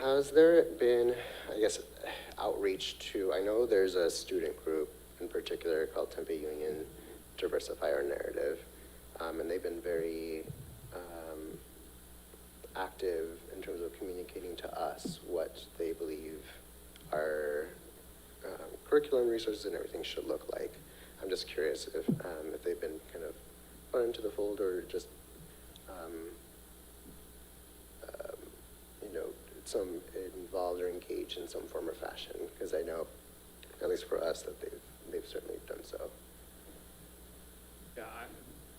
Has there been, I guess, outreach to, I know there's a student group in particular called Tempe Union Diversify Our Narrative, and they've been very active in terms of communicating to us what they believe our curriculum resources and everything should look like. I'm just curious if they've been kind of put into the fold or just, you know, some involved or engaged in some form or fashion, because I know, at least for us, that they've certainly done so. Yeah,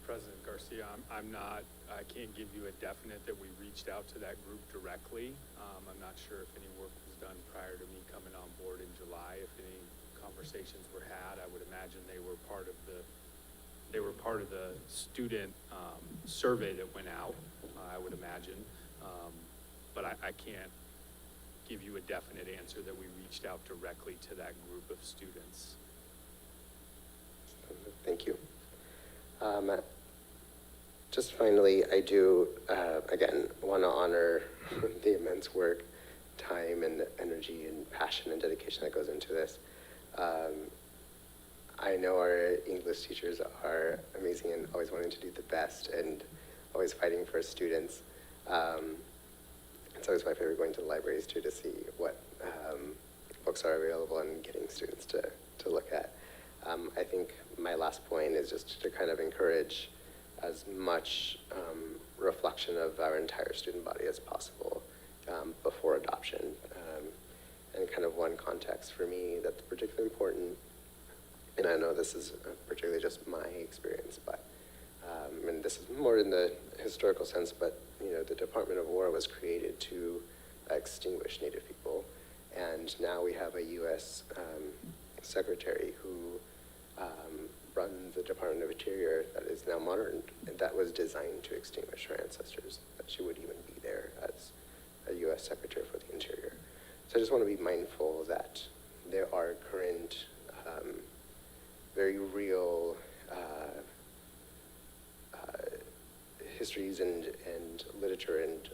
President Garcia, I can't give you a definite that we reached out to that group directly. I'm not sure if any work was done prior to me coming on board in July. If any conversations were had, I would imagine they were part of the student survey that went out, I would imagine. But I can't give you a definite answer that we reached out directly to that group of students. Thank you. Just finally, I do, again, want to honor the immense work, time, and energy, and passion, and dedication that goes into this. I know our English teachers are amazing and always wanting to do the best and always fighting for students. It's always my favorite going to the libraries too to see what books are available and getting students to look at. I think my last point is just to kind of encourage as much reflection of our entire student body as possible before adoption. And kind of one context for me that's particularly important, and I know this is particularly just my experience, but, and this is more in the historical sense, but, you know, the Department of War was created to extinguish Native people, and now we have a U.S. Secretary who runs the Department of Interior that is now modern, and that was designed to extinguish her ancestors, that she would even be there as a U.S. Secretary for the Interior. So I just want to be mindful that there are current, very real histories and literature and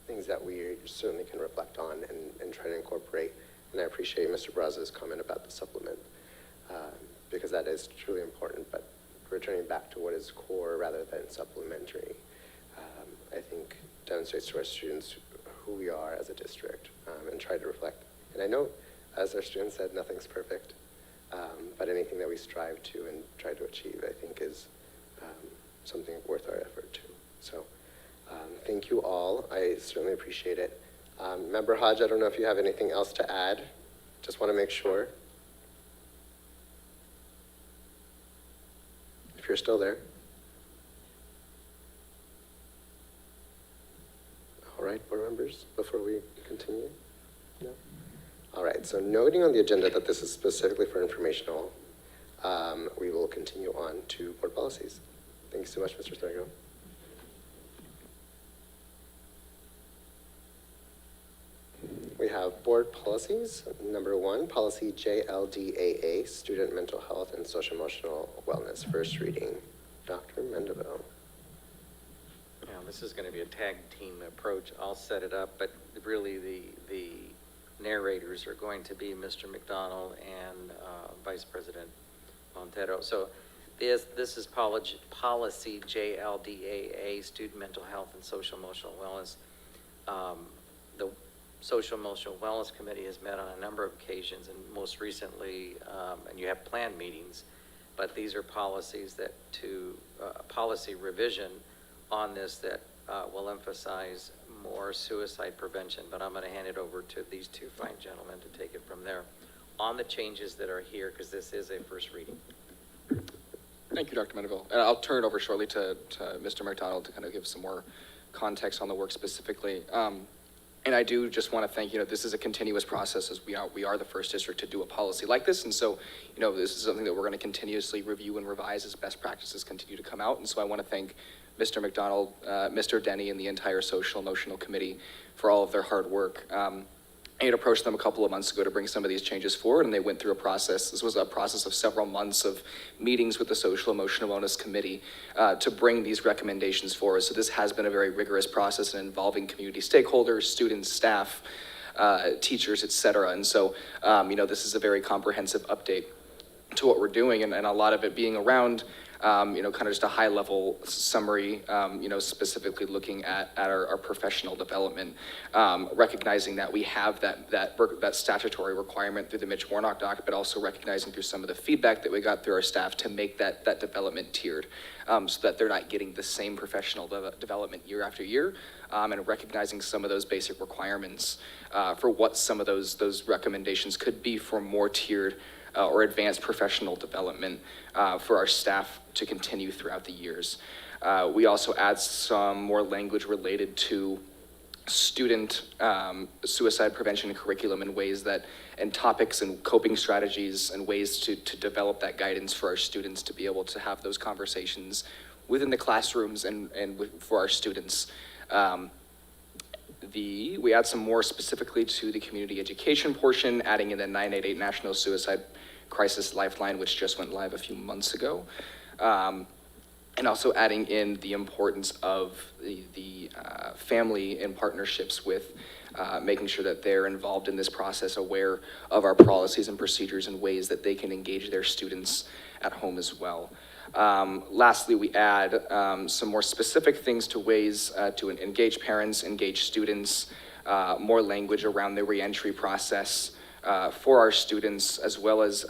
things that we certainly can reflect on and try to incorporate. And I appreciate Mr. Brazza's comment about the supplement, because that is truly important, but returning back to what is core rather than supplementary, I think demonstrates to our students who we are as a district, and try to reflect. And I know, as our students said, nothing's perfect, but anything that we strive to and try to achieve, I think is something worth our effort too. So thank you all. I certainly appreciate it. Member Hodge, I don't know if you have anything else to add. Just want to make sure. If you're still there. All right, board members, before we continue? No? All right, so noting on the agenda that this is specifically for informational, we will continue on to board policies. Thank you so much, Mr. Thurgo. We have board policies. Number 1, policy JLDAA, student mental health and social emotional wellness, first reading. Dr. Mendeville. Yeah, this is going to be a tag team approach. I'll set it up, but really the narrators are going to be Mr. McDonald and Vice President Montero. So this is policy JLDAA, student mental health and social emotional wellness. The Social Emotional Wellness Committee has met on a number of occasions, and most recently, and you have planned meetings, but these are policies that policy revision on this that will emphasize more suicide prevention, but I'm going to hand it over to these two fine gentlemen to take it from there on the changes that are here, because this is a first reading. Thank you, Dr. Mendeville. And I'll turn it over shortly to Mr. McDonald to kind of give some more context on the work specifically. And I do just want to thank, this is a continuous process, as we are the first district to do a policy like this. And so, this is something that we're going to continuously review and revise as best practices continue to come out. And so I want to thank Mr. McDonald, Mr. Denny, and the entire Social Emotional Committee for all of their hard work. I had approached them a couple of months ago to bring some of these changes forward, and they went through a process. This was a process of several months of meetings with the Social Emotional Wellness Committee to bring these recommendations forward. So this has been a very rigorous process in involving community stakeholders, students, staff, teachers, et cetera. And so, this is a very comprehensive update to what we're doing, and a lot of it being around kind of just a high level summary, specifically looking at our professional development, recognizing that we have that statutory requirement through the Mitch Warnock doc, but also recognizing through some of the feedback that we got through our staff to make that development tiered, so that they're not getting the same professional development year after year, and recognizing some of those basic requirements for what some of those recommendations could be for more tiered or advanced professional development for our staff to continue throughout the years. We also add some more language related to student suicide prevention curriculum in ways and topics and coping strategies and ways to develop that guidance for our students to be able to have those conversations within the classrooms and for our students. We add some more specifically to the community education portion, adding in the 988 National Suicide Crisis Lifeline, which just went live a few months ago. and also adding in the importance of the family and partnerships with making sure that they're involved in this process, aware of our policies and procedures and ways that they can engage their students at home as well. Lastly, we add some more specific things to ways to engage parents, engage students, more language around the reentry process for our students, as well as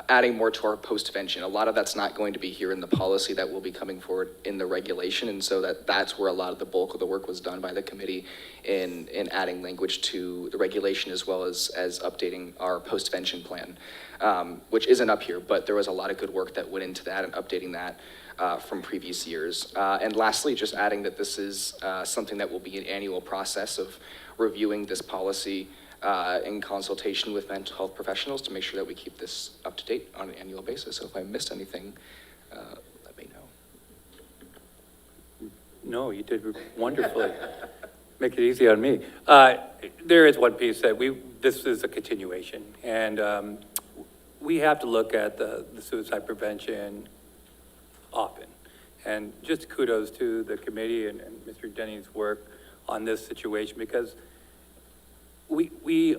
adding more to our postvention. A lot of that's not going to be here in the policy, that will be coming forward in the regulation, and so that's where a lot of the bulk of the work was done by the committee in adding language to the regulation, as well as updating our postvention plan, which isn't up here, but there was a lot of good work that went into that and updating that from previous years. And lastly, just adding that this is something that will be an annual process of reviewing this policy in consultation with mental health professionals to make sure that we keep this up to date on an annual basis. So if I missed anything, let me know. No, you did wonderfully. Make it easy on me. There is one piece that this is a continuation, and we have to look at the suicide prevention often. And just kudos to the committee and Mr. Denny's work on this situation, because we've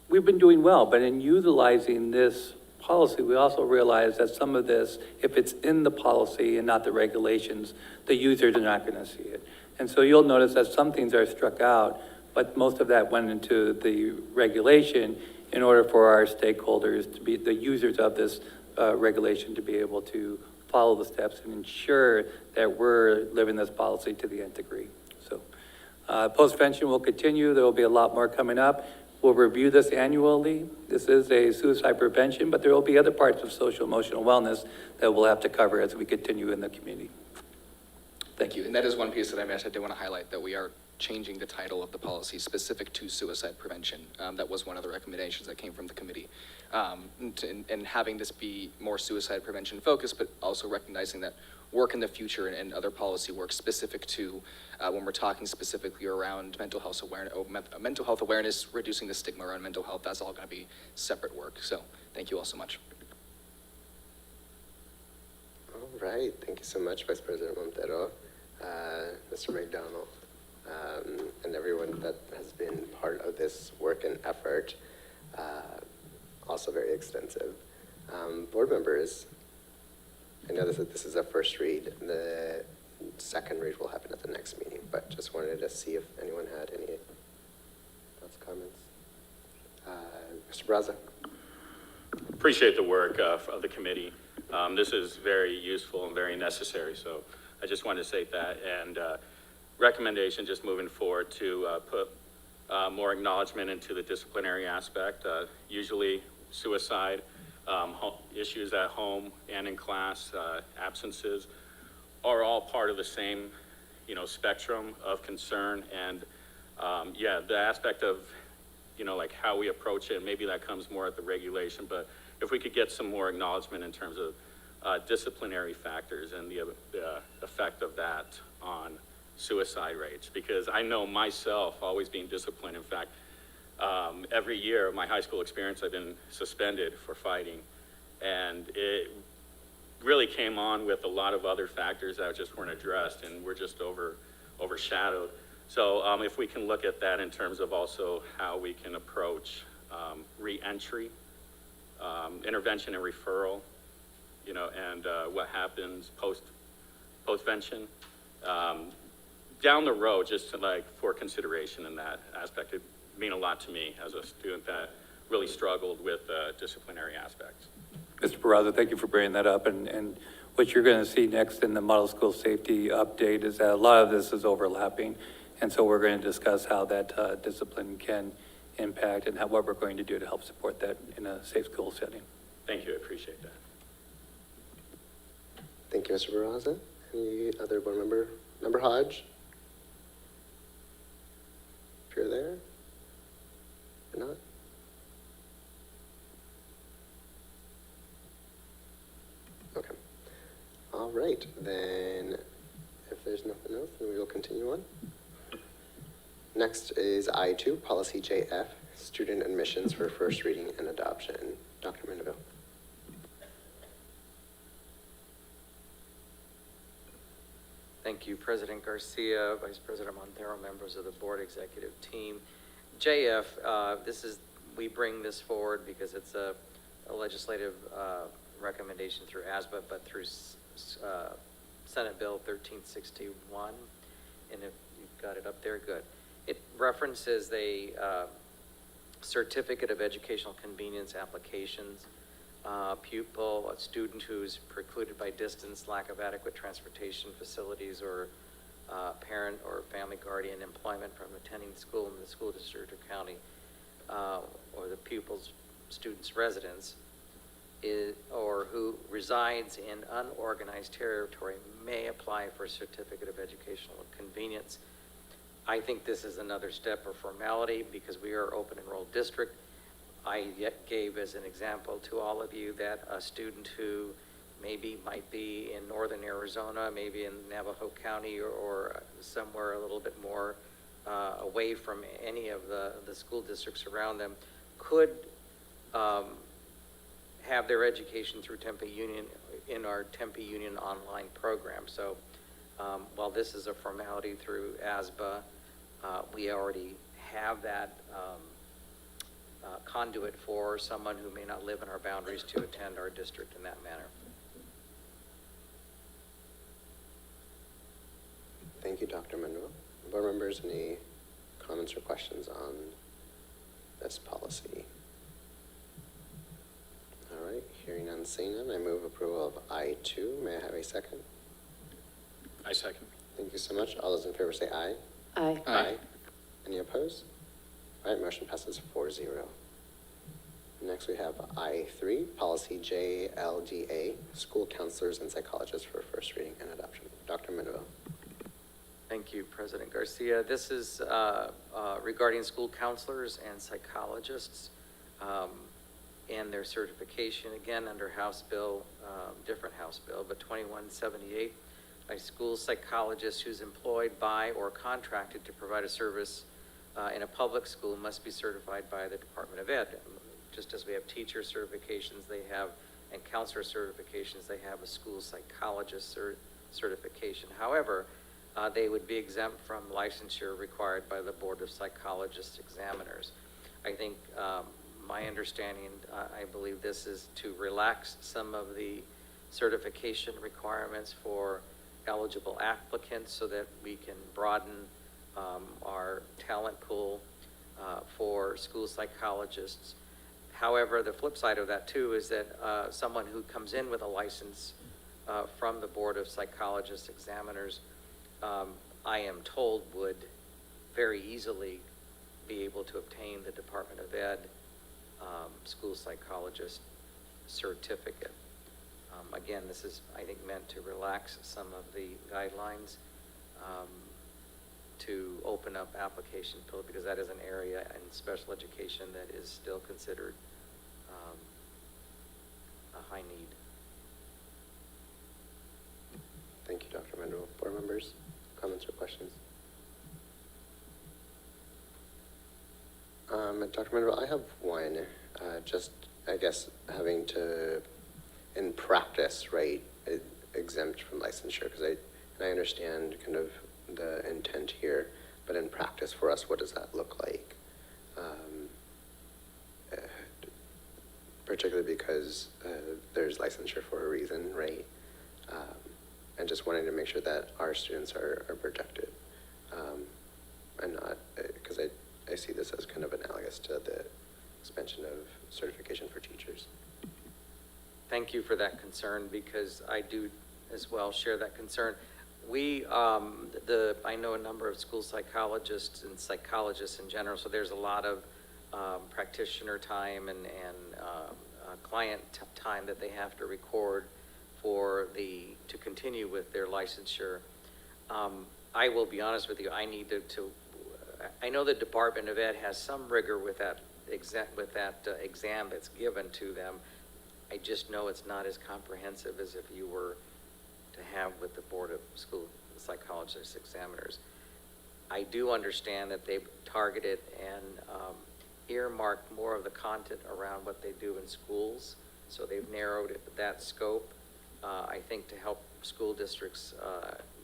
been doing well, but in utilizing this policy, we also realize that some of this, if it's in the policy and not the regulations, the users are not going to see it. And so you'll notice that some things are struck out, but most of that went into the regulation in order for our stakeholders to be, the users of this regulation, to be able to follow the steps and ensure that we're living this policy to the nth degree. So postvention will continue. There will be a lot more coming up. We'll review this annually. This is a suicide prevention, but there will be other parts of social emotional wellness that we'll have to cover as we continue in the community. Thank you. And that is one piece that I missed. I did want to highlight that we are changing the title of the policy specific to suicide prevention. That was one of the recommendations that came from the committee. And having this be more suicide prevention focused, but also recognizing that work in the future and other policy work specific to when we're talking specifically around mental health awareness, reducing the stigma around mental health, that's all going to be separate work. So thank you all so much. All right, thank you so much, Vice President Montero, Mr. McDonald, and everyone that has been part of this work and effort, also very extensive. Board members, I know this is a first read. The second read will happen at the next meeting, but just wanted to see if anyone had any thoughts, comments. Mr. Braza. Appreciate the work of the committee. This is very useful and very necessary, so I just wanted to say that. And recommendation just moving forward to put more acknowledgement into the disciplinary aspect. Usually suicide, issues at home and in class, absences are all part of the same, spectrum of concern. And yeah, the aspect of, like how we approach it, maybe that comes more at the regulation, but if we could get some more acknowledgement in terms of disciplinary factors and the effect of that on suicide rates, because I know myself always being disciplined. In fact, every year of my high school experience, I've been suspended for fighting, and it really came on with a lot of other factors that just weren't addressed and were just overshadowed. So if we can look at that in terms of also how we can approach re-entry, intervention and referral, and what happens postvention, down the road, just for consideration in that aspect. It mean a lot to me as a student that really struggled with disciplinary aspects. Mr. Barraza, thank you for bringing that up. And what you're going to see next in the model school safety update is that a lot of this is overlapping. And so we're going to discuss how that discipline can impact and what we're going to do to help support that in a safe school setting. Thank you, I appreciate that. Thank you, Mr. Barraza. Any other board member? Member Hodge? If you're there? Or not? Okay. All right, then if there's nothing else, then we will continue on. Next is I2, Policy JF, Student Admissions for First Reading and Adoption. Dr. Mandeville. Thank you, President Garcia, Vice President Montero, members of the board executive team. JF, we bring this forward because it's a legislative recommendation through ASBA, but through Senate Bill 1361. And if you've got it up there, good. It references a certificate of educational convenience applications. Pupil, a student who's precluded by distance, lack of adequate transportation facilities, or parent or family guardian employment from attending school in the school district or county, or the pupil's student's residence, or who resides in unorganized territory may apply for a certificate of educational convenience. I think this is another step or formality because we are open enrolled district. I gave as an example to all of you that a student who might be in northern Arizona, maybe in Navajo County or somewhere a little bit more away from any of the school districts around them could have their education through Tempe Union in our Tempe Union online program. So while this is a formality through ASBA, we already have that conduit for someone who may not live in our boundaries to attend our district in that manner. Thank you, Dr. Manuel. Board members, any comments or questions on this policy? All right, hearing none, seeing none, I move approval of I-2. May I have a second? I second. Thank you so much. All those in favor say aye. Aye. Aye. Any opposed? All right, motion passes 4-0. Next, we have I-3, Policy JLDA, School Counselors and Psychologists for First Reading and Adoption. Dr. Manuel. Thank you, President Garcia. This is regarding school counselors and psychologists and their certification, again, under House Bill, different House Bill, but 2178. A school psychologist who's employed by or contracted to provide a service in a public school must be certified by the Department of Ed. Just as we have teacher certifications, they have, and counselor certifications, they have a school psychologist certification. However, they would be exempt from licensure required by the Board of Psychologists Examiners. I think my understanding, I believe this is to relax some of the certification requirements for eligible applicants so that we can broaden our talent pool for school psychologists. However, the flip side of that too is that someone who comes in with a license from the Board of Psychologists Examiners, I am told would very easily be able to obtain the Department of Ed school psychologist certificate. Again, this is, I think, meant to relax some of the guidelines to open up application pool, because that is an area in special education that is still considered a high need. Thank you, Dr. Manuel. Board members, comments or questions? Dr. Manuel, I have one, just, I guess, having to, in practice, right, exempt from licensure, because I understand kind of the intent here, but in practice for us, what does that look like? Particularly because there's licensure for a reason, right? And just wanting to make sure that our students are protected, and not, because I see this as kind of analogous to the expansion of certification for teachers. Thank you for that concern, because I do as well share that concern. We, I know a number of school psychologists and psychologists in general, so there's a lot of practitioner time and client time that they have to record to continue with their licensure. I will be honest with you, I need I know the Department of Ed has some rigor with that exam that's given to them. I just know it's not as comprehensive as if you were to have with the Board of School Psychologists Examiners. I do understand that they've targeted and earmarked more of the content around what they do in schools, so they've narrowed that scope, I think, to help school districts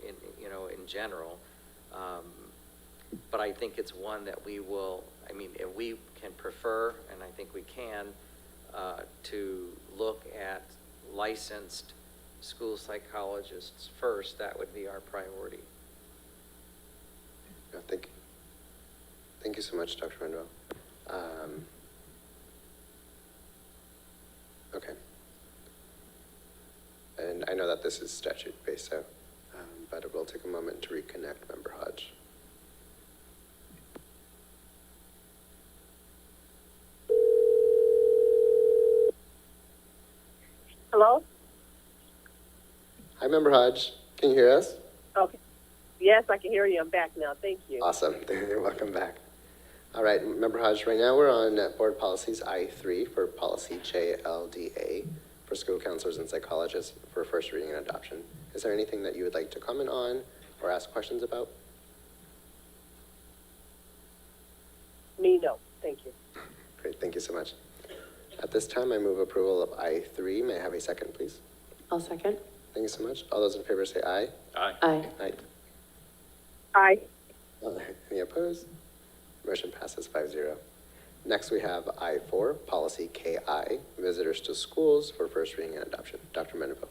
in general. But I think it's one that we will, I mean, if we can prefer, and I think we can, to look at licensed school psychologists first, that would be our priority. Yeah, thank you so much, Dr. Rendell. Okay. And I know that this is statute-based, so, but it will take a moment to reconnect Member Hodge. Hello? Hi, Member Hodge. Can you hear us? Okay. Yes, I can hear you. I'm back now. Thank you. Awesome. Welcome back. All right, Member Hodge, right now we're on Board Policies I3 for Policy JLDA for school counselors and psychologists for first reading and adoption. Is there anything that you would like to comment on or ask questions about? Me, no. Thank you. Great, thank you so much. At this time, I move approval of I3. May I have a second, please? I'll second. Thank you so much. All those in favor say aye. Aye. Aye. Aye. Aye. Any opposed? Motion passes 5-0. Next, we have I4, Policy KI, Visitors to Schools for first reading and adoption. Dr. Mendenville.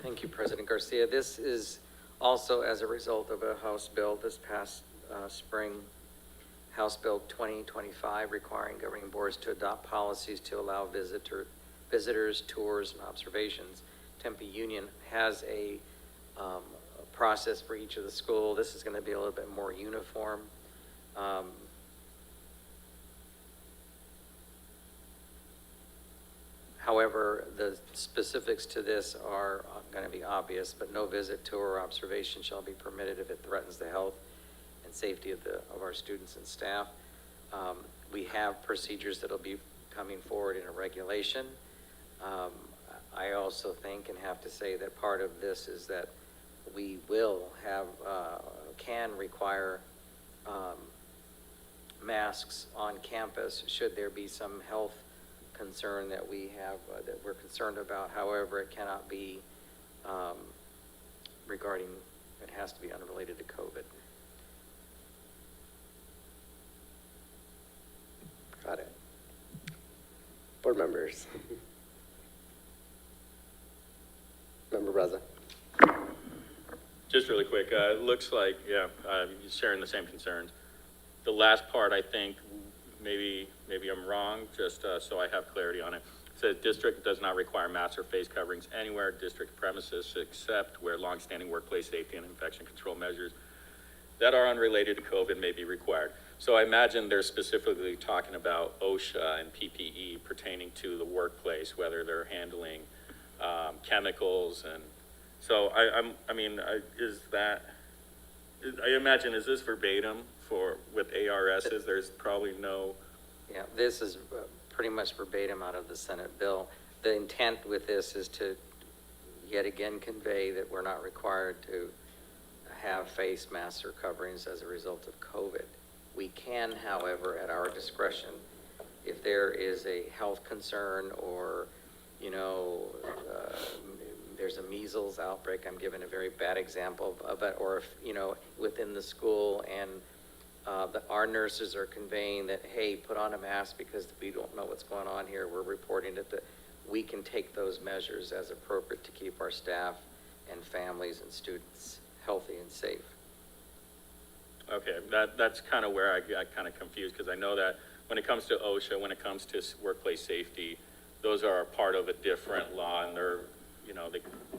Thank you, President Garcia. This is also as a result of a House bill this past spring, House Bill 2025, requiring governing boards to adopt policies to allow visitors, tours, and observations. Tempe Union has a process for each of the school. This is going to be a little bit more uniform. However, the specifics to this are going to be obvious, but no visit, tour, or observation shall be permitted if it threatens the health and safety of our students and staff. We have procedures that'll be coming forward in a regulation. I also think and have to say that part of this is that we will have, can require masks on campus should there be some health concern that we have, that we're concerned about. However, it cannot be regarding, it has to be unrelated to COVID. Got it. Board members. Member Braza. Just really quick, it looks like, yeah, you're sharing the same concerns. The last part, I think, maybe I'm wrong, just so I have clarity on it. It says district does not require masks or face coverings anywhere district premises except where longstanding workplace safety and infection control measures that are unrelated to COVID may be required. So I imagine they're specifically talking about OSHA and PPE pertaining to the workplace, whether they're handling chemicals. And so I imagine, is this verbatim with ARSs? There's probably no. Yeah, this is pretty much verbatim out of the Senate bill. The intent with this is to yet again convey that we're not required to have face masks or coverings as a result of COVID. We can, however, at our discretion, if there is a health concern or, there's a measles outbreak, I'm giving a very bad example of it, or if, within the school and our nurses are conveying that, hey, put on a mask because we don't know what's going on here. We're reporting that we can take those measures as appropriate to keep our staff and families and students healthy and safe. Okay, that's kind of where I got kind of confused, because I know that when it comes to OSHA, when it comes to workplace safety, those are a part of a different law, and they're,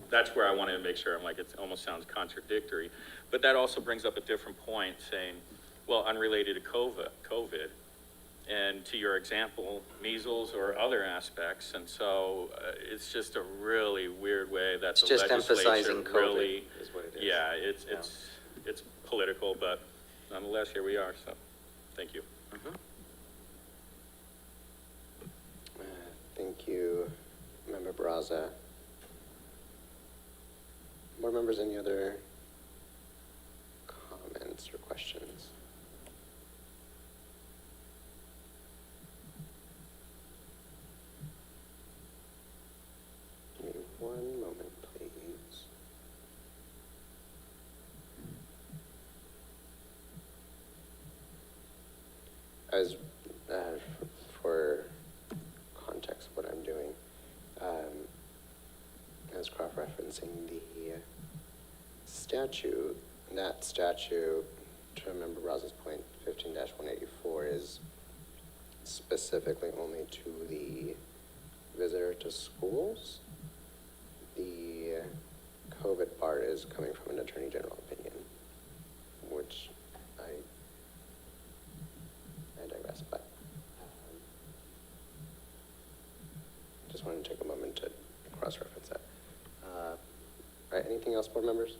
that's where I wanted to make sure. I'm like, it almost sounds contradictory, but that also brings up a different point, saying, well, unrelated to COVID, and to your example, measles or other aspects, and so it's just a really weird way that the just legislature emphasizing COVID really is what it is. Yeah, it's political, but nonetheless, here we are. So, thank you. Thank you, Member Braza. Board members, any other comments or questions? Give me one moment, please. I was, for context, what I'm doing, I was cross-referencing the statute. And that statute, to remember Roz's point, 15-184 is specifically only to the visitor to schools. The COVID part is coming from an attorney general opinion, which I digress, but just wanted to take a moment to cross-reference that. All right, anything else, board members?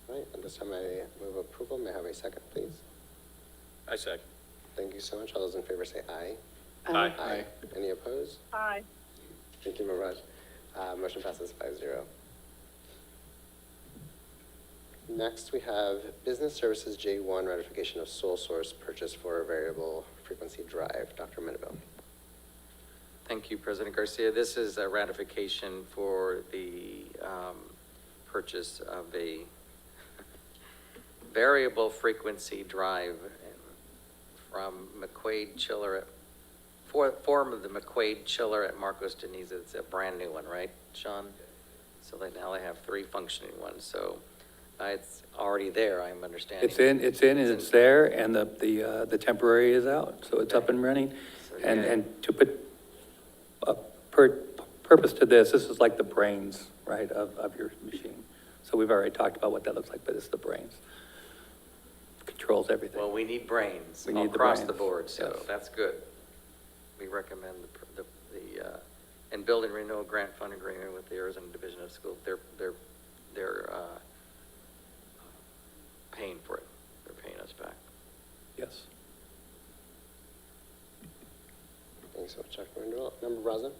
All right, at this time I move approval. May I have a second, please? I second. Thank you so much. All those in favor say aye. Aye. Aye. Any opposed? Aye. Thank you, Member Raj. Motion passes 5-0. Next, we have Business Services J1 ratification of sole source purchase for a variable frequency drive. Dr. Mendenville. Thank you, President Garcia. This is a ratification for the purchase of a variable frequency drive from McQuaid Chiller form of the McQuaid Chiller at Marcos Deniza. It's a brand new one, right, Sean? So now they have 3 functioning ones. So it's already there, I'm understanding. It's in, and it's there, and the temporary is out, so it's up and running. So, And to put a purpose to this is like the brains, right, of your machine. So we've already talked about what that looks like, but it's the brains. Controls everything. Well, we need brains We need the across the brains. board, so Yes. that's good. We recommend the and build and renew a grant fund agreement with the Arizona Division of Schools. They're paying for it. They're paying us back. Yes. Thanks so much, Dr. Mendenville. Member Braza.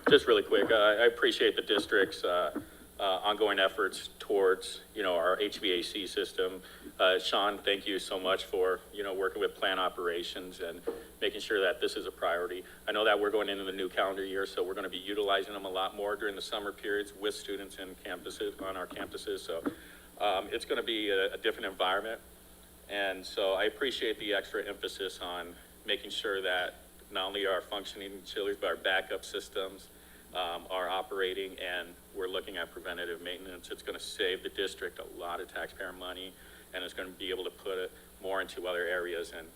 Just really quick, I appreciate the district's ongoing efforts towards, our HVAC system. Sean, thank you so much for, working with plant operations and making sure that this is a priority. I know that we're going into the new calendar year, so we're going to be utilizing them a lot more during the summer periods with students in campuses, on our campuses. So it's going to be a different environment. And so I appreciate the extra emphasis on making sure that not only our functioning chillers, but our backup systems are operating, and we're looking at preventative maintenance. It's going to save the district a lot of taxpayer money, and it's going to be able to put it more into other areas. And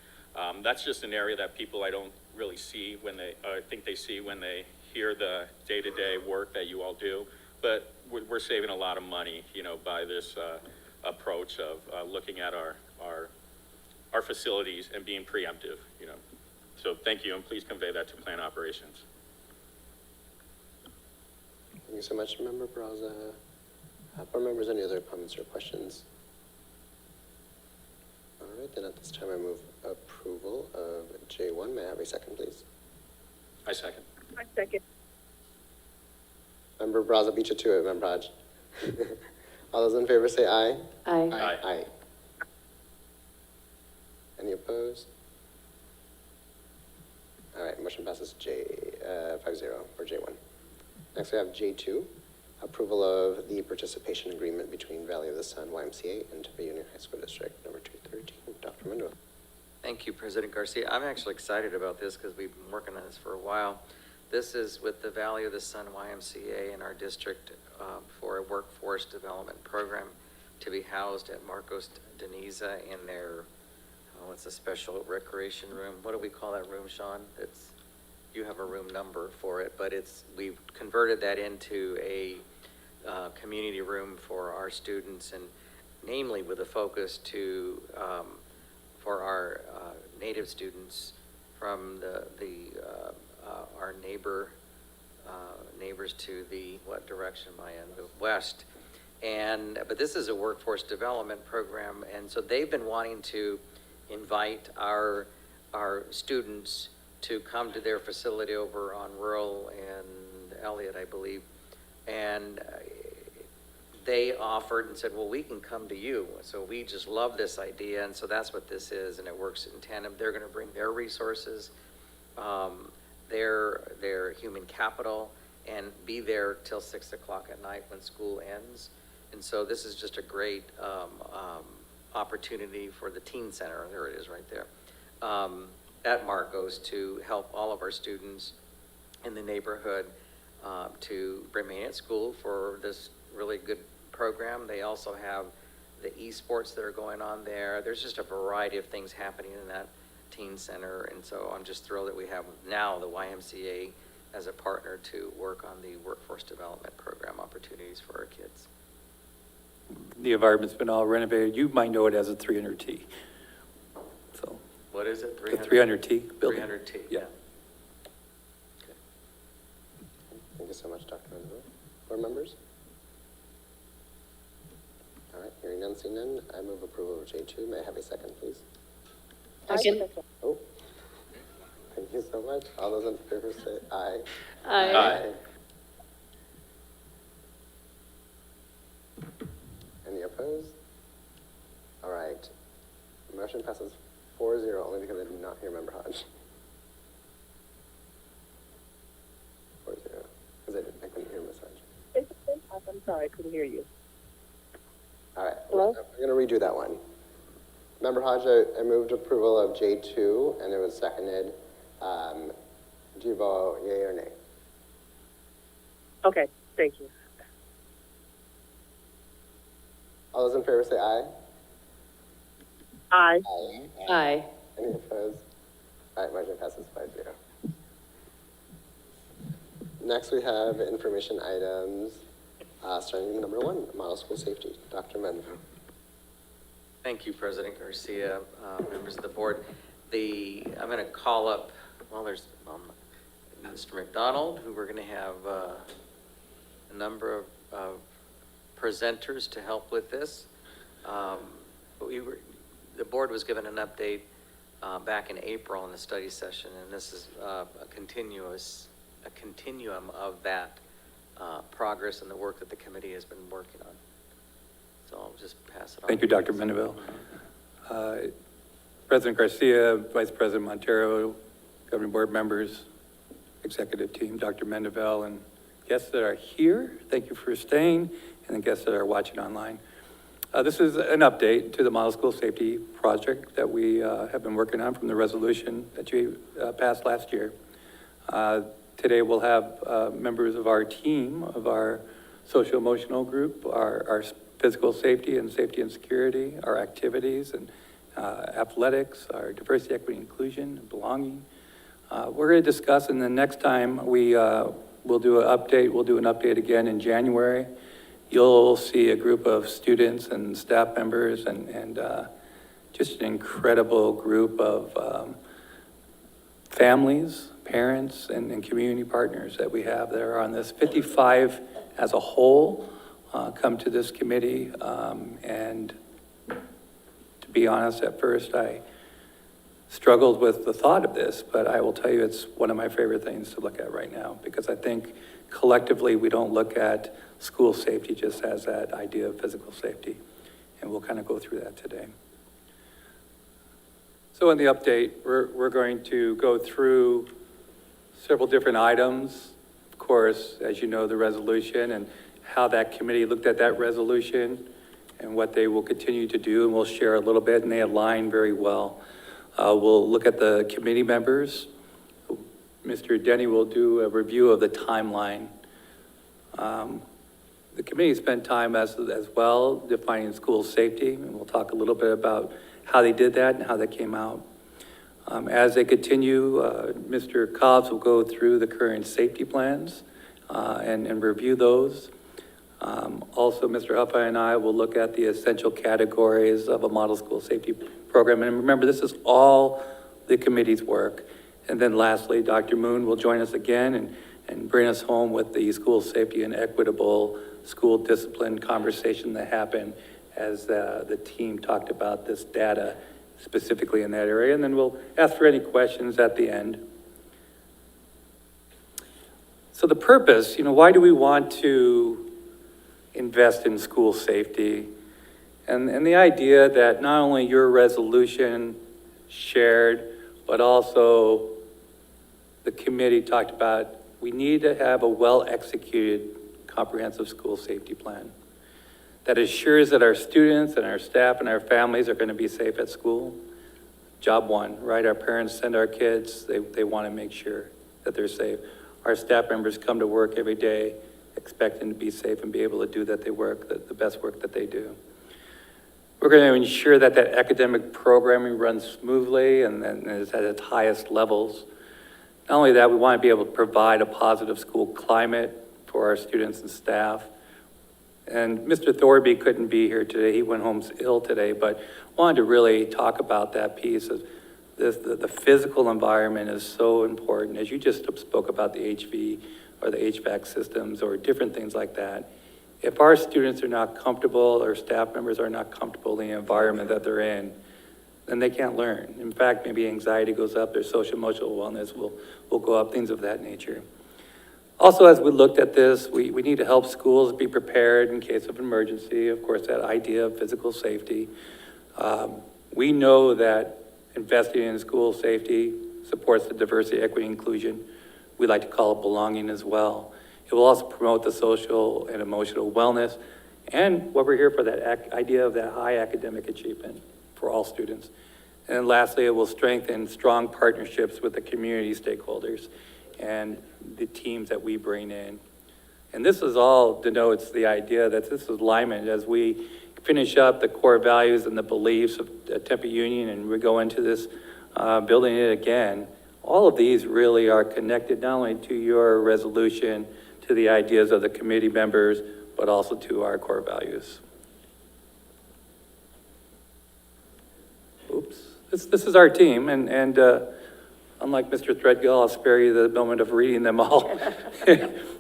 that's just an area that people I don't really see when I think they see when they hear the day-to-day work that you all do. But we're saving a lot of money, by this approach of looking at our facilities and being preemptive, So thank you, and please convey that to plant operations. Thank you so much, Member Braza. Board members, any other comments or questions? All right, then at this time I move approval of J1. May I have a second, please? I second. I second. Member Braza beat you to it, Member Hodge. All those in favor say aye. Aye. Aye. Aye. Any opposed? All right, motion passes 5-0 for J1. Next we have J2, approval of the participation agreement between Valley of the Sun YMCA and Tempe Union High School District number 213. Dr. Mendenville. Thank you, President Garcia. I'm actually excited about this because we've been working on this for a while. This is with the Valley of the Sun YMCA in our district for a workforce development program to be housed at Marcos Deniza in their, it's a special recreation room. What do we call that room, Sean? You have a room number for it, but we've converted that into a community room for our students, and namely with a focus to for our native students from our neighbors to the, what direction am I in? The west. But this is a workforce development program, and so they've been wanting to invite our students to come to their facility over on Rural and Elliott, I believe. And they offered and said, well, we can come to you. So we just love this idea. And so that's what this is. And it works in tandem. They're going to bring their resources, their human capital, and be there till 6 o'clock at night when school ends. And so this is just a great opportunity for the teen center, there it is right there, at Marcos to help all of our students in the neighborhood to remain at school for this really good program. They also have the esports that are going on there. There's just a variety of things happening in that teen center, and so I'm just thrilled that we have now the YMCA as a partner to work on the workforce development program opportunities for our kids. The environment's been all renovated. You might know it as a 300T. So What is it? the 300T building. 300T, Yeah. Thank you so much, Dr. Mendenhall. Board members? All right, hearing none, seeing none, I move approval of J2. May I have a second, please? Second. Oh, thank you so much. All those in favor say aye. Aye. Any opposed? All right. Motion passes 4-0, only because I did not hear Member Hodge. 4-0, because I couldn't hear Ms. Hodge. I'm sorry, I couldn't hear you. All right, Hello? we're going to redo that one. Member Hodge, I moved approval of J2, and it was seconded. Do you vote yea or nay? Okay, thank you. All those in favor say aye. Aye. Aye. Any opposed? All right, motion passes 5-0. Next, we have information items, starting with number 1, model school safety. Dr. Mendenhall. Thank you, President Garcia, members of the board. I'm going to call up, well, there's Mr. McDonald, who we're going to have a number of presenters to help with this. The board was given an update back in April in the study session, and this is a continuum of that progress and the work that the committee has been working on. So I'll just pass it on. Thank you, Dr. Mendenhall. President Garcia, Vice President Montero, governing board members, executive team, Dr. Mendenhall, and guests that are here, thank you for staying, and the guests that are watching online. This is an update to the Model School Safety Project that we have been working on from the resolution that you passed last year. Today we'll have members of our team, of our social-emotional group, our physical safety and security, our activities and athletics, our diversity, equity, inclusion, and belonging. We're going to discuss, and the next time we'll do an update, we'll do an update again in January. You'll see a group of students and staff members and just an incredible group of families, parents, and community partners that we have that are on this. 55 as a whole come to this committee, and to be honest, at first I struggled with the thought of this, but I will tell you it's one of my favorite things to look at right now, because I think collectively we don't look at school safety just as that idea of physical safety, and we'll kind of go through that today. So in the update, we're going to go through several different items. Of course, as you know, the resolution and how that committee looked at that resolution and what they will continue to do, and we'll share a little bit, and they align very well. We'll look at the committee members. Mr. Denny will do a review of the timeline. The committee spent time as well defining school safety, and we'll talk a little bit about how they did that and how that came out. As they continue, Mr. Cobbs will go through the current safety plans and review those. Also, Mr. Huffa and I will look at the essential categories of a model school safety program. And remember, this is all the committee's work. And then lastly, Dr. Moon will join us again and bring us home with the school safety and equitable school discipline conversation that happened as the team talked about this data specifically in that area. And then we'll ask for any questions at the end. So the purpose, why do we want to invest in school safety? And the idea that not only your resolution shared, but also the committee talked about, we need to have a well-executed comprehensive school safety plan. that assures that our students and our staff and our families are going to be safe at school. Job one, right? Our parents send our kids, they want to make sure that they're safe. Our staff members come to work every day expecting to be safe and be able to do the best work that they do. We're going to ensure that that academic programming runs smoothly and is at its highest levels. Not only that, we want to be able to provide a positive school climate for our students and staff. And Mr. Thorby couldn't be here today. He went home ill today, but wanted to really talk about that piece of this. The physical environment is so important. As you just spoke about the HV or the HVAC systems or different things like that. If our students are not comfortable or staff members are not comfortable in the environment that they're in, then they can't learn. In fact, maybe anxiety goes up, their social emotional wellness will go up, things of that nature. Also, as we looked at this, we need to help schools be prepared in case of emergency. Of course, that idea of physical safety. We know that investing in school safety supports the diversity, equity, inclusion. We like to call it belonging as well. It will also promote the social and emotional wellness and what we're here for, that idea of that high academic achievement for all students. And then lastly, it will strengthen strong partnerships with the community stakeholders and the teams that we bring in. And this is all denotes the idea that this is alignment as we finish up the core values and the beliefs of Tempe Union and we go into this building it again. All of these really are connected not only to your resolution, to the ideas of the committee members, but also to our core values. Oops, this is our team, and unlike Mr. Threadgill, I'll spare you the moment of reading them all.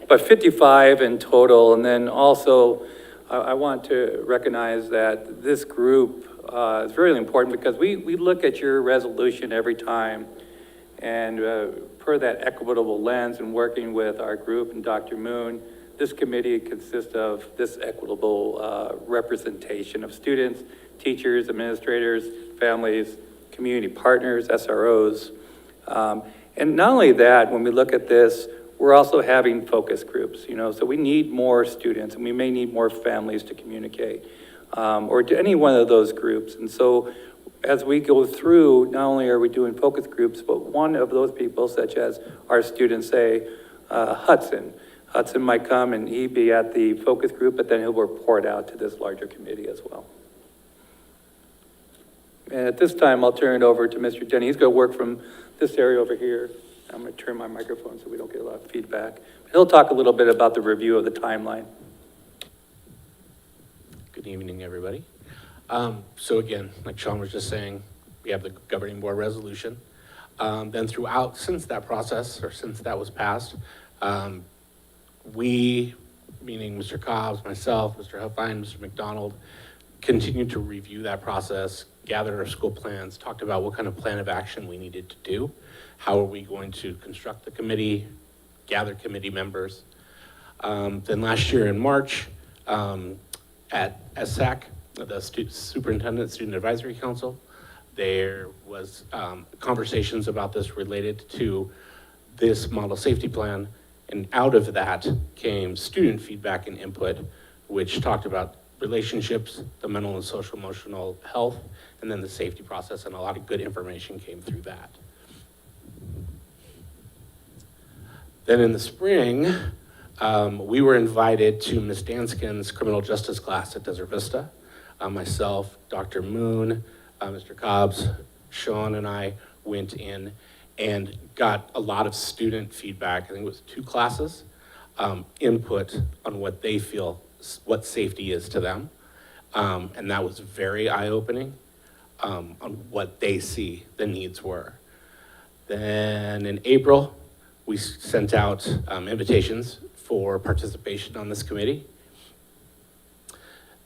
But 55 in total, and then also I want to recognize that this group is really important because we look at your resolution every time, and per that equitable lens and working with our group and Dr. Moon, this committee consists of this equitable representation of students, teachers, administrators, families, community partners, SROs. And not only that, when we look at this, we're also having focus groups, so we need more students and we may need more families to communicate or to any one of those groups. And so as we go through, not only are we doing focus groups, but one of those people, such as our students, say, Hudson might come and he'd be at the focus group, but then he'll report out to this larger committee as well. And at this time, I'll turn it over to Mr. Denny. He's going to work from this area over here. I'm going to turn my microphone so we don't get a lot of feedback. He'll talk a little bit about the review of the timeline. Good evening, everybody. So again, like Sean was just saying, we have the governing board resolution. Then throughout, since that process, or since that was passed, we, meaning Mr. Cobbs, myself, Mr. Huffine, Mr. McDonald, continued to review that process, gathered our school plans, talked about what kind of plan of action we needed to do, how are we going to construct the committee, gather committee members. Then last year in March, at SAC, the Superintendent Student Advisory Council, there was conversations about this related to this model safety plan, and out of that came student feedback and input, which talked about relationships, the mental and social emotional health, and then the safety process, and a lot of good information came through that. Then in the spring, we were invited to Ms. Danskin's criminal justice class at Desert Vista. Myself, Dr. Moon, Mr. Cobbs, Sean, and I went in and got a lot of student feedback. I think it was 2 classes, input on what they feel, what safety is to them. And that was very eye-opening on what they see the needs were. Then in April, we sent out invitations for participation on this committee.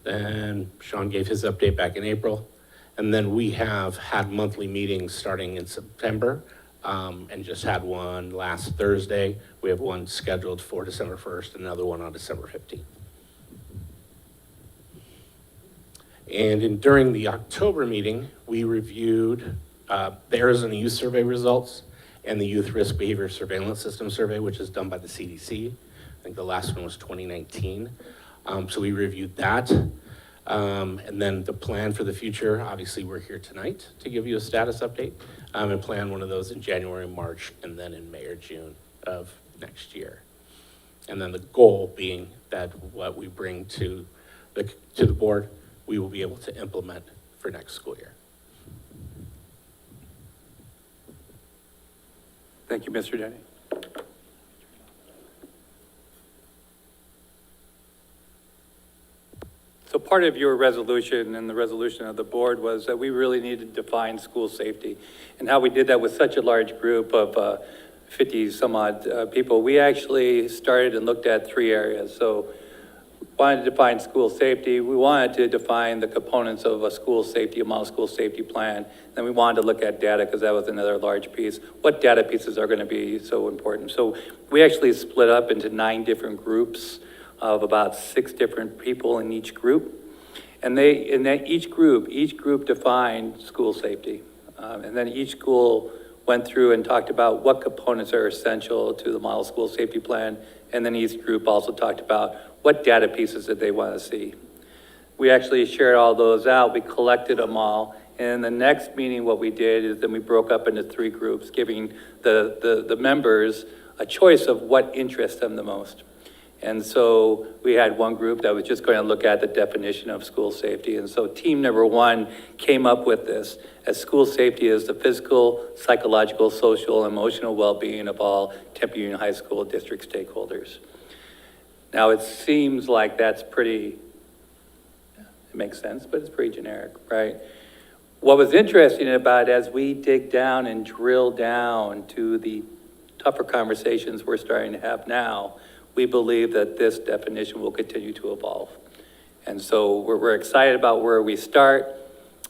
Then Sean gave his update back in April. And then we have had monthly meetings starting in September and just had one last Thursday. We have one scheduled for December 1st, another one on December 15th. And during the October meeting, we reviewed the Arizona Youth Survey results and the Youth Risk Behavior Surveillance System Survey, which is done by the CDC. I think the last one was 2019. So we reviewed that. And then the plan for the future, obviously, we're here tonight to give you a status update, and plan one of those in January, March, and then in May or June of next year. And then the goal being that what we bring to the board, we will be able to implement for next school year. Thank you, Mr. Denny. So part of your resolution and the resolution of the board was that we really needed to define school safety. And how we did that with such a large group of 50 some odd people, we actually started and looked at 3 areas. So we wanted to define school safety. We wanted to define the components of a school safety, a model school safety plan. Then we wanted to look at data because that was another large piece. What data pieces are going to be so important? So we actually split up into 9 different groups of about 6 different people in each group. And each group defined school safety. And then each school went through and talked about what components are essential to the model school safety plan. And then each group also talked about what data pieces that they want to see. We actually shared all those out. We collected them all. And in the next meeting, what we did is then we broke up into 3 groups, giving the members a choice of what interests them the most. And so we had one group that was just going to look at the definition of school safety. And so team number 1 came up with this, as school safety is the physical, psychological, social, and emotional well-being of all Tempe Union High School district stakeholders. Now it seems like that's pretty, it makes sense, but it's pretty generic, right? What was interesting about it, as we dig down and drill down to the tougher conversations we're starting to have now, we believe that this definition will continue to evolve. And so we're excited about where we start,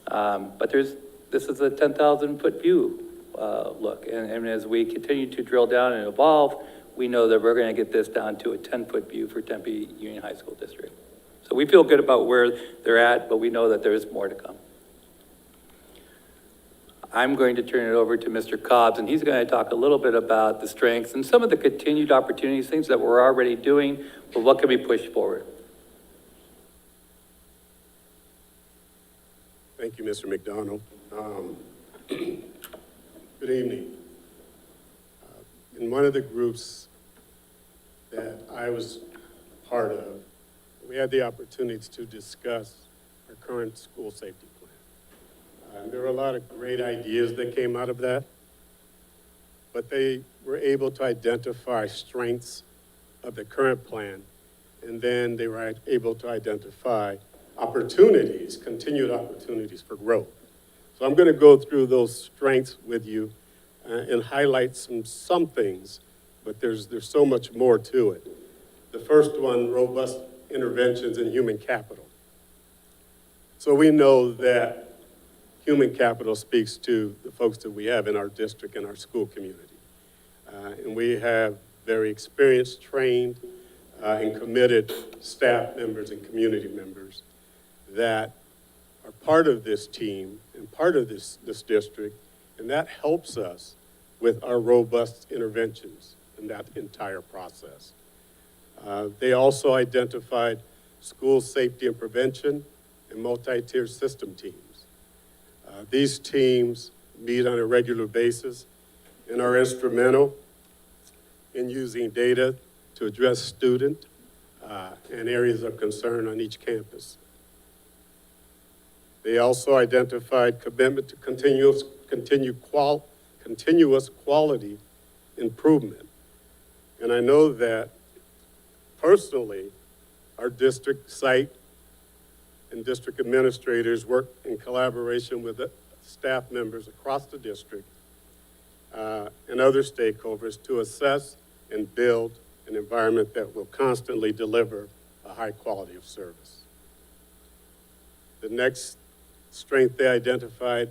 but this is a 10,000 foot view look. And as we continue to drill down and evolve, we know that we're gonna get this down to a 10-foot view for Tempe Union High School District. So we feel good about where they're at, but we know that there's more to come. I'm going to turn it over to Mr. Cobbs, and he's going to talk a little bit about the strengths and some of the continued opportunities, things that we're already doing, but what can be pushed forward. Thank you, Mr. McDonald. Good evening. In one of the groups that I was part of, we had the opportunity to discuss our current school safety plan. There were a lot of great ideas that came out of that, but they were able to identify strengths of the current plan, and then they were able to identify opportunities, continued opportunities for growth. So I'm going to go through those strengths with you and highlight some things, but there's so much more to it. The first one, robust interventions in human capital. So we know that human capital speaks to the folks that we have in our district and our school community. And we have very experienced, trained, and committed staff members and community members that are part of this team and part of this district, and that helps us with our robust interventions in that entire process. They also identified school safety and prevention and multi-tier system teams. These teams meet on a regular basis and are instrumental in using data to address student and areas of concern on each campus. They also identified commitment to continuous quality improvement. And I know that personally, our district site and district administrators work in collaboration with the staff members across the district and other stakeholders to assess and build an environment that will constantly deliver a high quality of service. The next strength they identified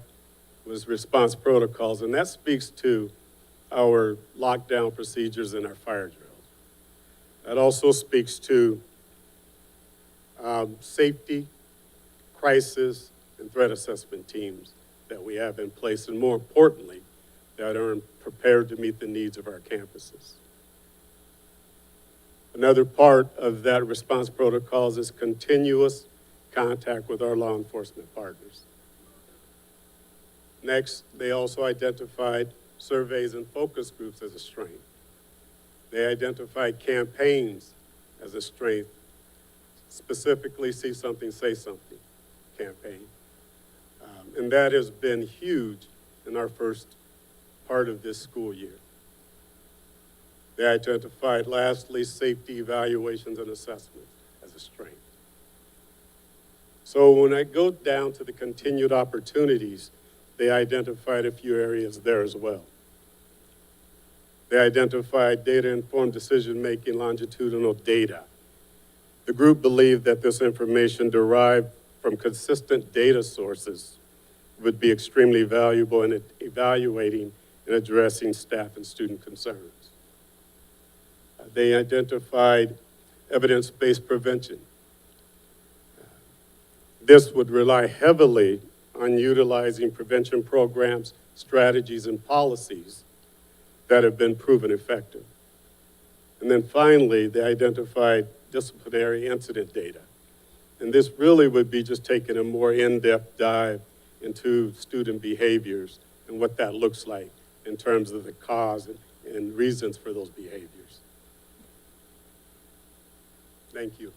was response protocols, and that speaks to our lockdown procedures and our fire drills. That also speaks to safety, crisis, and threat assessment teams that we have in place, and more importantly, that are prepared to meet the needs of our campuses. Another part of that response protocols is continuous contact with our law enforcement partners. Next, they also identified surveys and focus groups as a strength. They identified campaigns as a strength, specifically See Something, Say Something campaign. And that has been huge in our first part of this school year. They identified, lastly, safety evaluations and assessments as a strength. So when I go down to the continued opportunities, they identified a few areas there as well. They identified data-informed decision-making, longitudinal data. The group believed that this information derived from consistent data sources would be extremely valuable in evaluating and addressing staff and student concerns. They identified evidence-based prevention. This would rely heavily on utilizing prevention programs, strategies, and policies that have been proven effective. And then finally, they identified disciplinary incident data. And this really would be just taking a more in-depth dive into student behaviors and what that looks like in terms of the cause and reasons for those behaviors. Thank you.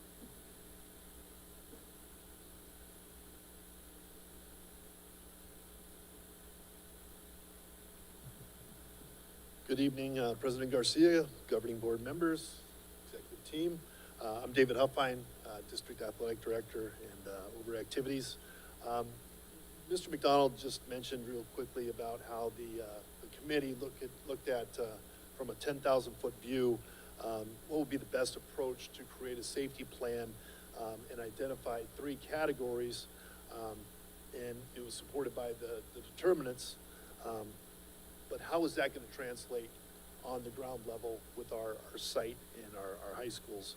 Good evening, President Garcia, governing board members, executive team. I'm David Huffine, District Athletic Director and over activities. Mr. McDonald just mentioned real quickly about how the committee looked at from a 10,000-foot view, what would be the best approach to create a safety plan and identified 3 categories, and it was supported by the determinants. But how is that going to translate on the ground level with our site and our high schools?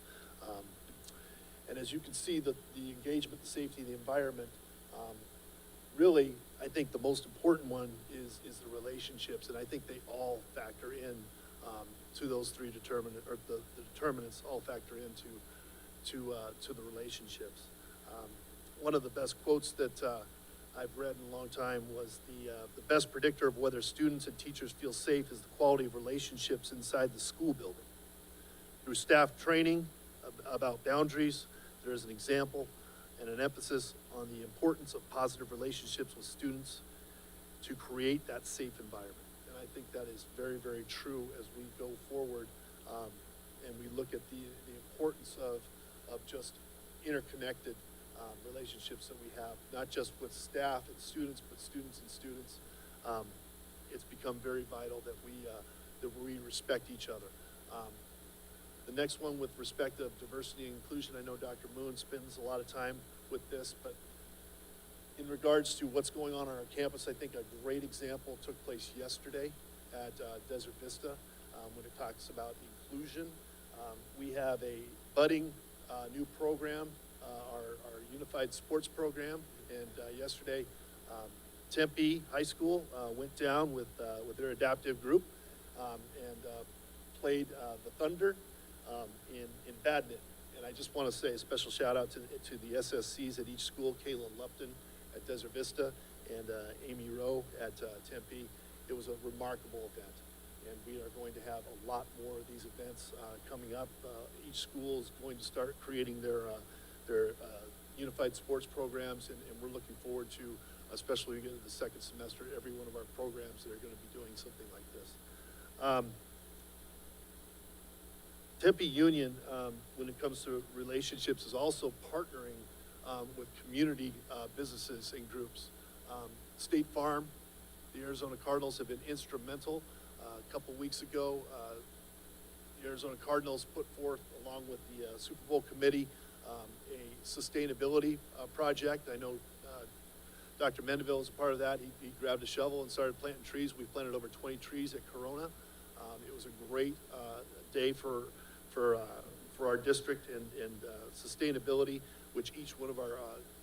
And as you can see, the engagement, the safety, the environment, really, I think the most important one is the relationships, and I think they all factor in to those 3 determinants, or the determinants all factor into to the relationships. One of the best quotes that I've read in a long time was the best predictor of whether students and teachers feel safe is the quality of relationships inside the school building. Through staff training about boundaries, there is an example and an emphasis on the importance of positive relationships with students to create that safe environment. And I think that is very, very true as we go forward and we look at the importance of just interconnected relationships that we have, not just with staff and students, but students and students. It's become very vital that we respect each other. The next one with respect to diversity and inclusion, I know Dr. Moon spends a lot of time with this, but in regards to what's going on our campus, I think a great example took place yesterday at Desert Vista when it talks about inclusion. We have a budding new program, our unified sports program, and yesterday Tempe High School went down with their adaptive group and played the Thunder in badminton. And I just want to say a special shout out to the SSCs at each school, Kayla Lupton at Desert Vista and Amy Rowe at Tempe. It was a remarkable event, and we are going to have a lot more of these events coming up. Each school is going to start creating their unified sports programs, and we're looking forward to, especially when we get into the second semester, every one of our programs that are going to be doing something like this. Tempe Union, when it comes to relationships, is also partnering with community businesses and groups. State Farm, the Arizona Cardinals have been instrumental. A couple weeks ago, the Arizona Cardinals put forth, along with the Super Bowl committee, a sustainability project. I know Dr. Mendeville is a part of that. He grabbed a shovel and started planting trees. We planted over 20 trees at Corona. It was a great day for our district and sustainability, which each one of our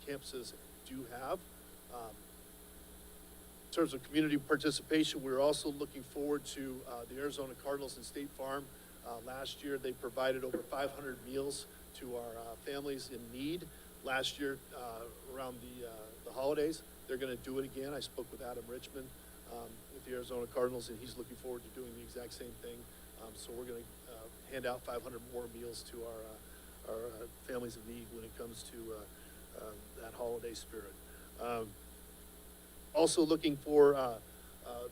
campuses do have. In terms of community participation, we're also looking forward to the Arizona Cardinals and State Farm. Last year, they provided over 500 meals to our families in need last year around the holidays. They're going to do it again. I spoke with Adam Richmond with the Arizona Cardinals, and he's looking forward to doing the exact same thing. So we're going to hand out 500 more meals to our families of need when it comes to that holiday spirit. Also looking for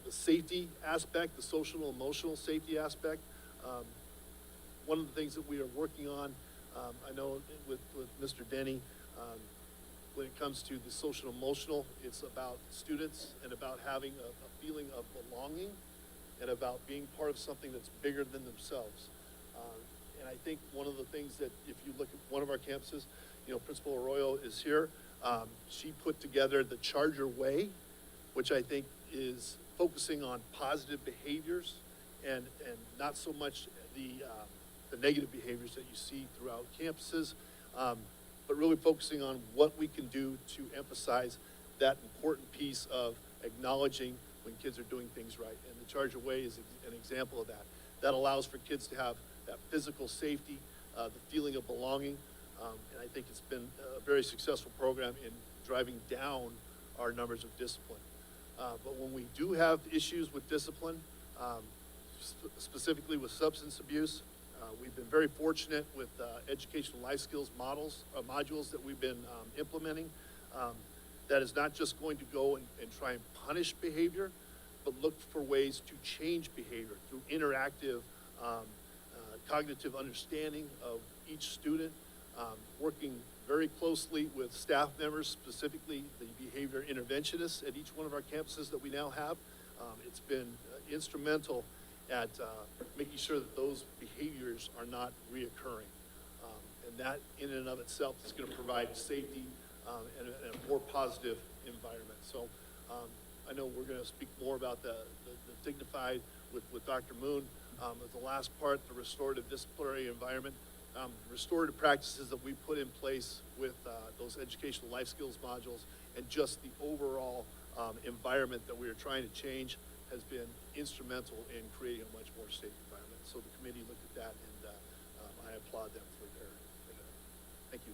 the safety aspect, the social and emotional safety aspect. One of the things that we are working on, I know with Mr. Denny, when it comes to the social and emotional, it's about students and about having a feeling of belonging and about being part of something that's bigger than themselves. And I think one of the things that, if you look at one of our campuses, you know, Principal Arroyo is here. She put together the Charger Way, which I think is focusing on positive behaviors and not so much the negative behaviors that you see throughout campuses, but really focusing on what we can do to emphasize that important piece of acknowledging when kids are doing things right. And the Charger Way is an example of that. That allows for kids to have that physical safety, the feeling of belonging, and I think it's been a very successful program in driving down our numbers of discipline. But when we do have issues with discipline, specifically with substance abuse, we've been very fortunate with educational life skills modules that we've been implementing. That is not just going to go and try and punish behavior, but look for ways to change behavior through interactive cognitive understanding of each student, working very closely with staff members, specifically the behavior interventionists at each one of our campuses that we now have. It's been instrumental at making sure that those behaviors are not reoccurring. And that in and of itself is going to provide safety and a more positive environment. So I know we're going to speak more about the dignified with Dr. Moon. The last part, the restorative disciplinary environment. Restorative practices that we put in place with those educational life skills modules and just the overall environment that we are trying to change has been instrumental in creating a much more safe environment. So the committee looked at that, and I applaud them for their thank you.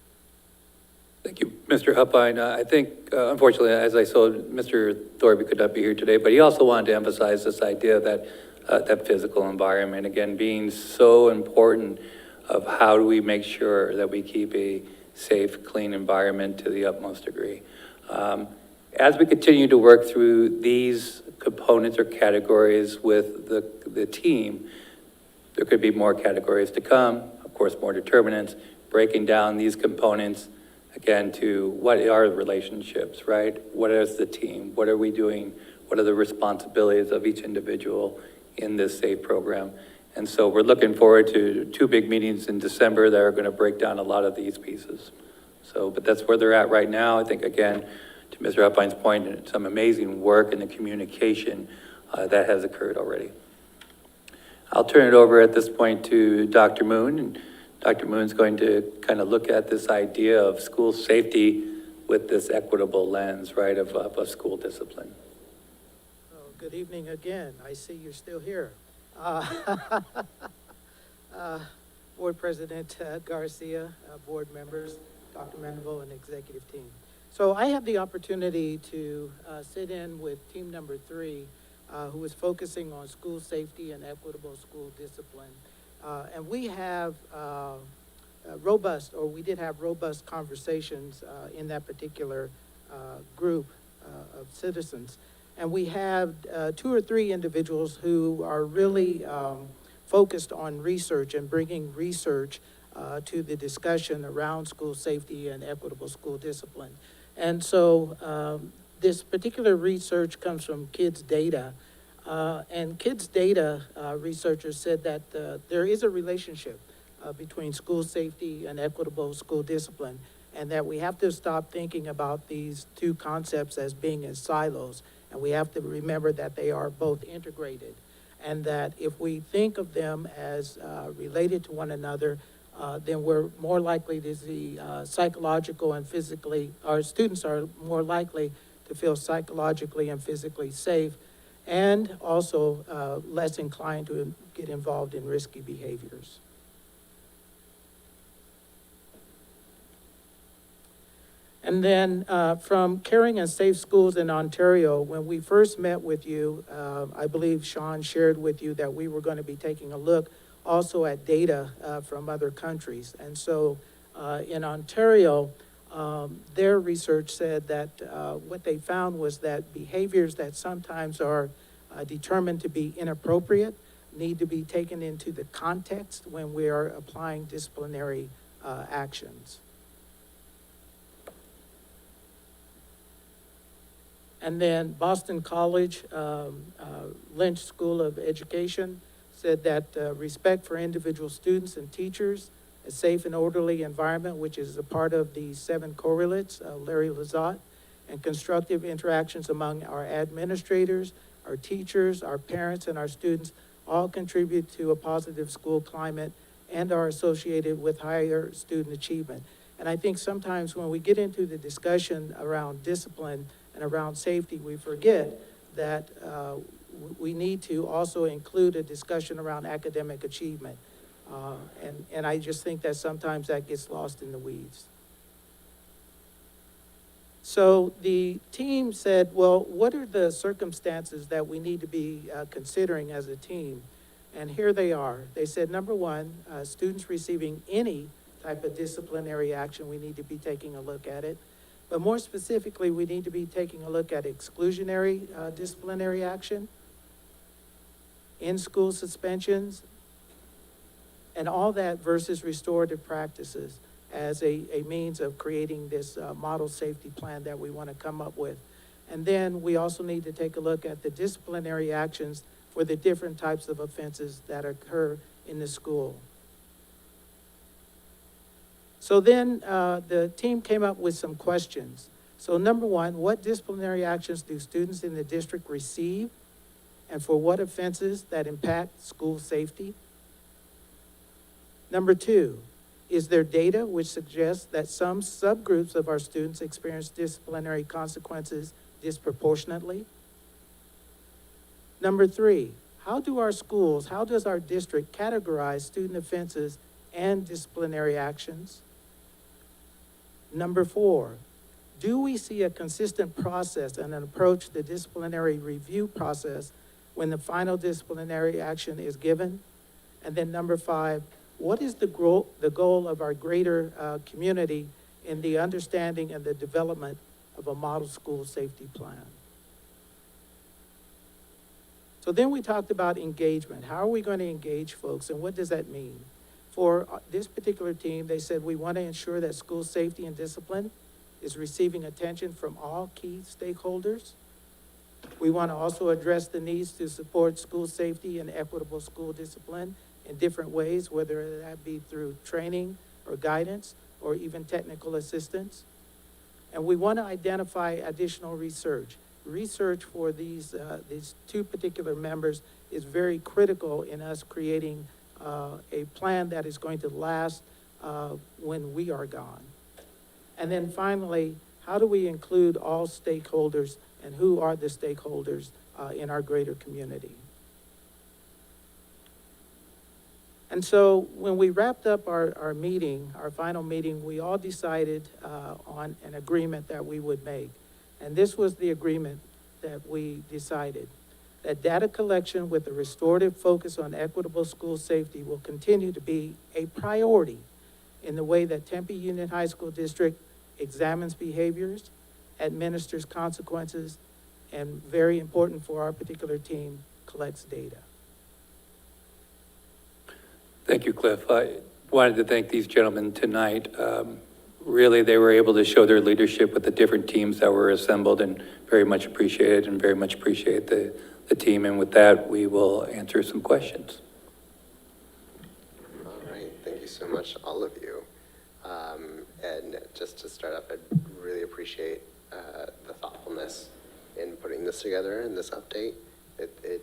Thank you, Mr. Huppine. I think, unfortunately, as I saw, Mr. Thorby could not be here today, but he also wanted to emphasize this idea that that physical environment, again, being so important of how do we make sure that we keep a safe, clean environment to the utmost degree. As we continue to work through these components or categories with the team, there could be more categories to come, of course, more determinants, breaking down these components, again, to what are the relationships, right? What is the team? What are we doing? What are the responsibilities of each individual in this SAFE program? And so we're looking forward to 2 big meetings in December that are going to break down a lot of these pieces. So, but that's where they're at right now. I think, again, to Mr. Uppine's point, some amazing work in the communication that has occurred already. I'll turn it over at this point to Dr. Moon. And Dr. Moon's going to kind of look at this idea of school safety with this equitable lens, right, of school discipline. Oh, good evening again. I see you're still here. Board President Garcia, board members, Dr. Mandeville, and executive team. So I had the opportunity to sit in with team number 3, who was focusing on school safety and equitable school discipline. And we have we did have robust conversations in that particular group of citizens. And we have 2 or 3 individuals who are really focused on research and bringing research to the discussion around school safety and equitable school discipline. And so this particular research comes from Kids Data. And Kids Data researchers said that there is a relationship between school safety and equitable school discipline, and that we have to stop thinking about these 2 concepts as being in silos. And we have to remember that they are both integrated, and that if we think of them as related to one another, then we're more likely to see psychological and physically, our students are more likely to feel psychologically and physically safe, and also less inclined to get involved in risky behaviors. And then from Caring and Safe Schools in Ontario, when we first met with you, I believe Sean shared with you that we were going to be taking a look also at data from other countries. And so in Ontario, their research said that what they found was that behaviors that sometimes are determined to be inappropriate need to be taken into the context when we are applying disciplinary actions. And then Boston College, Lynch School of Education said that respect for individual students and teachers, a safe and orderly environment, which is a part of the 7 correlates, Larry Lazat, and constructive interactions among our administrators, our teachers, our parents, and our students all contribute to a positive school climate and are associated with higher student achievement. And I think sometimes when we get into the discussion around discipline and around safety, we forget that we need to also include a discussion around academic achievement. And I just think that sometimes that gets lost in the weeds. So the team said, well, what are the circumstances that we need to be considering as a team? And here they are. They said, number one, students receiving any type of disciplinary action, we need to be taking a look at it. But more specifically, we need to be taking a look at exclusionary disciplinary action, in-school suspensions, and all that versus restorative practices as a means of creating this model safety plan that we want to come up with. And then we also need to take a look at the disciplinary actions for the different types of offenses that occur in the school. So then the team came up with some questions. So number one, what disciplinary actions do students in the district receive, and for what offenses that impact school safety? Number two, is there data which suggests that some subgroups of our students experience disciplinary consequences disproportionately? Number three, how does our district categorize student offenses and disciplinary actions? Number four, do we see a consistent process and an approach to the disciplinary review process when the final disciplinary action is given? And then number five, what is the goal of our greater community in the understanding and the development of a model school safety plan? So then we talked about engagement. How are we going to engage folks, and what does that mean? For this particular team, they said we want to ensure that school safety and discipline is receiving attention from all key stakeholders. We want to also address the needs to support school safety and equitable school discipline in different ways, whether that be through training or guidance or even technical assistance. And we want to identify additional research. Research for these two particular members is very critical in us creating a plan that is going to last when we are gone. And then finally, how do we include all stakeholders, and who are the stakeholders in our greater community? And so when we wrapped up our meeting, our final meeting, we all decided on an agreement that we would make. And this was the agreement that we decided: that data collection with a restorative focus on equitable school safety will continue to be a priority in the way that Tempe Union High School District examines behaviors, administers consequences, and very important for our particular team, collects data. Thank you, Cliff. I wanted to thank these gentlemen tonight. Really, they were able to show their leadership with the different teams that were assembled, and very much appreciate it, and very much appreciate the team. And with that, we will answer some questions. All right, thank you so much, all of you. And just to start off, I'd really appreciate the thoughtfulness in putting this together and this update. It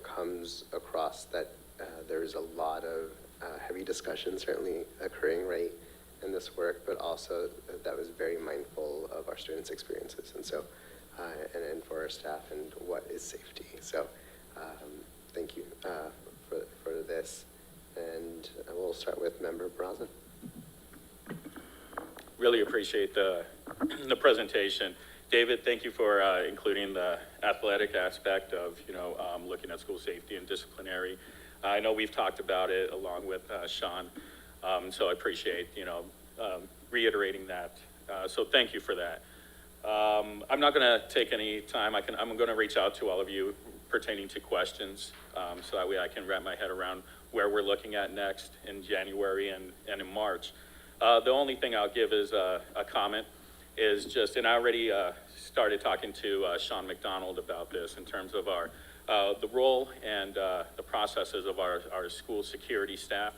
comes across that there's a lot of heavy discussion certainly occurring right in this work, but also that was very mindful of our students' experiences, and so and for our staff, and what is safety. So thank you for this, and we'll start with Member Braza. Really appreciate the the presentation. David, thank you for including the athletic aspect of, looking at school safety and disciplinary. I know we've talked about it along with Sean, so I appreciate, reiterating that. So thank you for that. I'm not going to take any time. I'm going to reach out to all of you pertaining to questions, so that way I can wrap my head around where we're looking at next in January and in March. The only thing I'll give is a comment is just, and I already started talking to Sean McDonald about this in terms of our the role and the processes of our school security staff,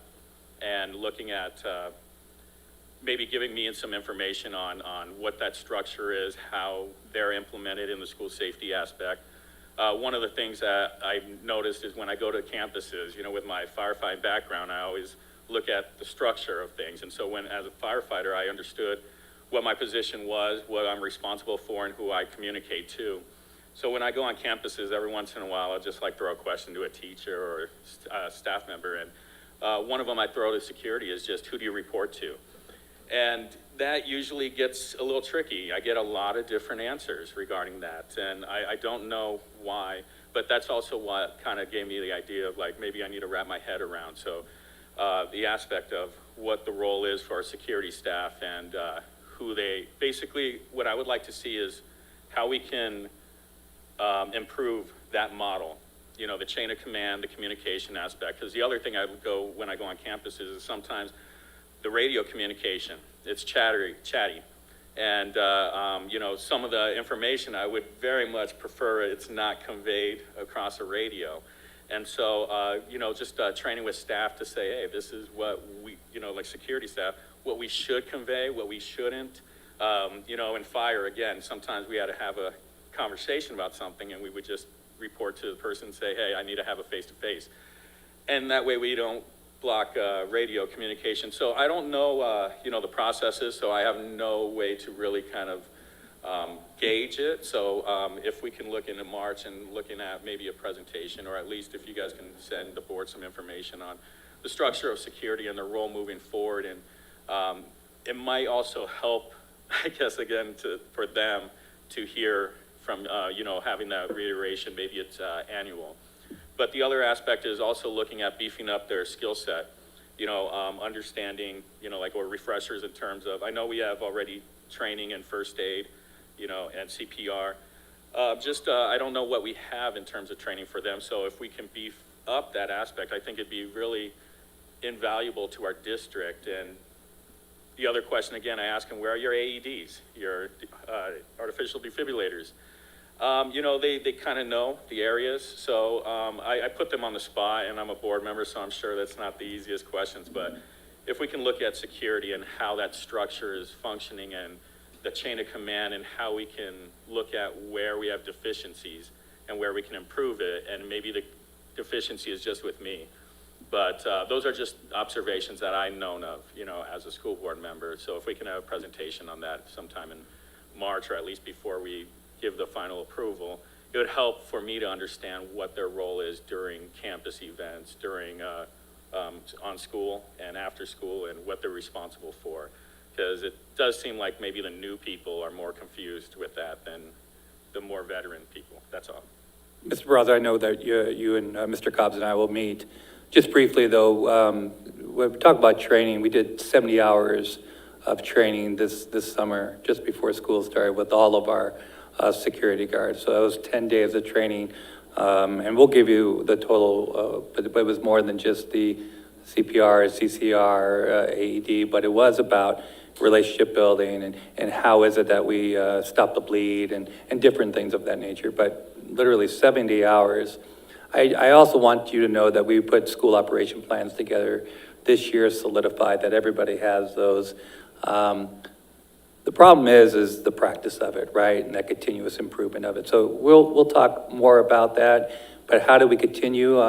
and looking at maybe giving me some information on what that structure is, how they're implemented in the school safety aspect. One of the things that I've noticed is when I go to campuses, with my firefighting background, I always look at the structure of things. And so when, as a firefighter, I understood what my position was, what I'm responsible for, and who I communicate to. So when I go on campuses, every once in a while, I'll just like throw a question to a teacher or a staff member. And one of them I throw to security is just, who do you report to? And that usually gets a little tricky. I get a lot of different answers regarding that. And I don't know why, but that's also what kind of gave me the idea of like, maybe I need to wrap my head around. So the aspect of what the role is for our security staff and who they, basically what I would like to see is how we can improve that model, the chain of command, the communication aspect. Because the other thing I would go when I go on campuses is sometimes the radio communication, it's chatty. And, some of the information I would very much prefer it's not conveyed across a radio. And so, just training with staff to say, hey, this is what we, like security staff, what we should convey, what we shouldn't. In fire, again, sometimes we had to have a conversation about something and we would just report to the person and say, hey, I need to have a face-to-face. And that way we don't block radio communication. So I don't know, the processes, so I have no way to really kind of gauge it. So if we can look into March and looking at maybe a presentation, or at least if you guys can send the board some information on the structure of security and the role moving forward. And it might also help, I guess, again, for them to hear from, having that reiteration, maybe it's annual. But the other aspect is also looking at beefing up their skill set, understanding, or refreshers in terms of, I know we have already training in first aid, and CPR. I don't know what we have in terms of training for them. So if we can beef up that aspect, I think it'd be really invaluable to our district. And the other question, again, I ask them, where are your AEDs, your artificial defibrillators? They kind of know the areas. So I put them on the spot, and I'm a board member, so I'm sure that's not the easiest questions. But if we can look at security and how that structure is functioning and the chain of command and how we can look at where we have deficiencies and where we can improve it, and maybe the deficiency is just with me. But those are just observations that I've known of, as a school board member. So if we can have a presentation on that sometime in March, or at least before we give the final approval, it would help for me to understand what their role is during campus events, during on school and after school, and what they're responsible for. Because it does seem like maybe the new people are more confused with that than the more veteran people. That's all. Mr. Braza, I know that you and Mr. Cobbs and I will meet. Just briefly, though, when we talk about training, we did 70 hours of training this summer, just before school started, with all of our security guards. So that was 10 days of training. And we'll give you the total, but it was more than just the CPR, CCR, AED, but it was about relationship building and how is it that we stop the bleed and different things of that nature. But literally 70 hours. I also want you to know that we put school operation plans together this year, solidified that everybody has those. The problem is the practice of it, right? And that continuous improvement of it. So we'll talk more about that, but how do we continue?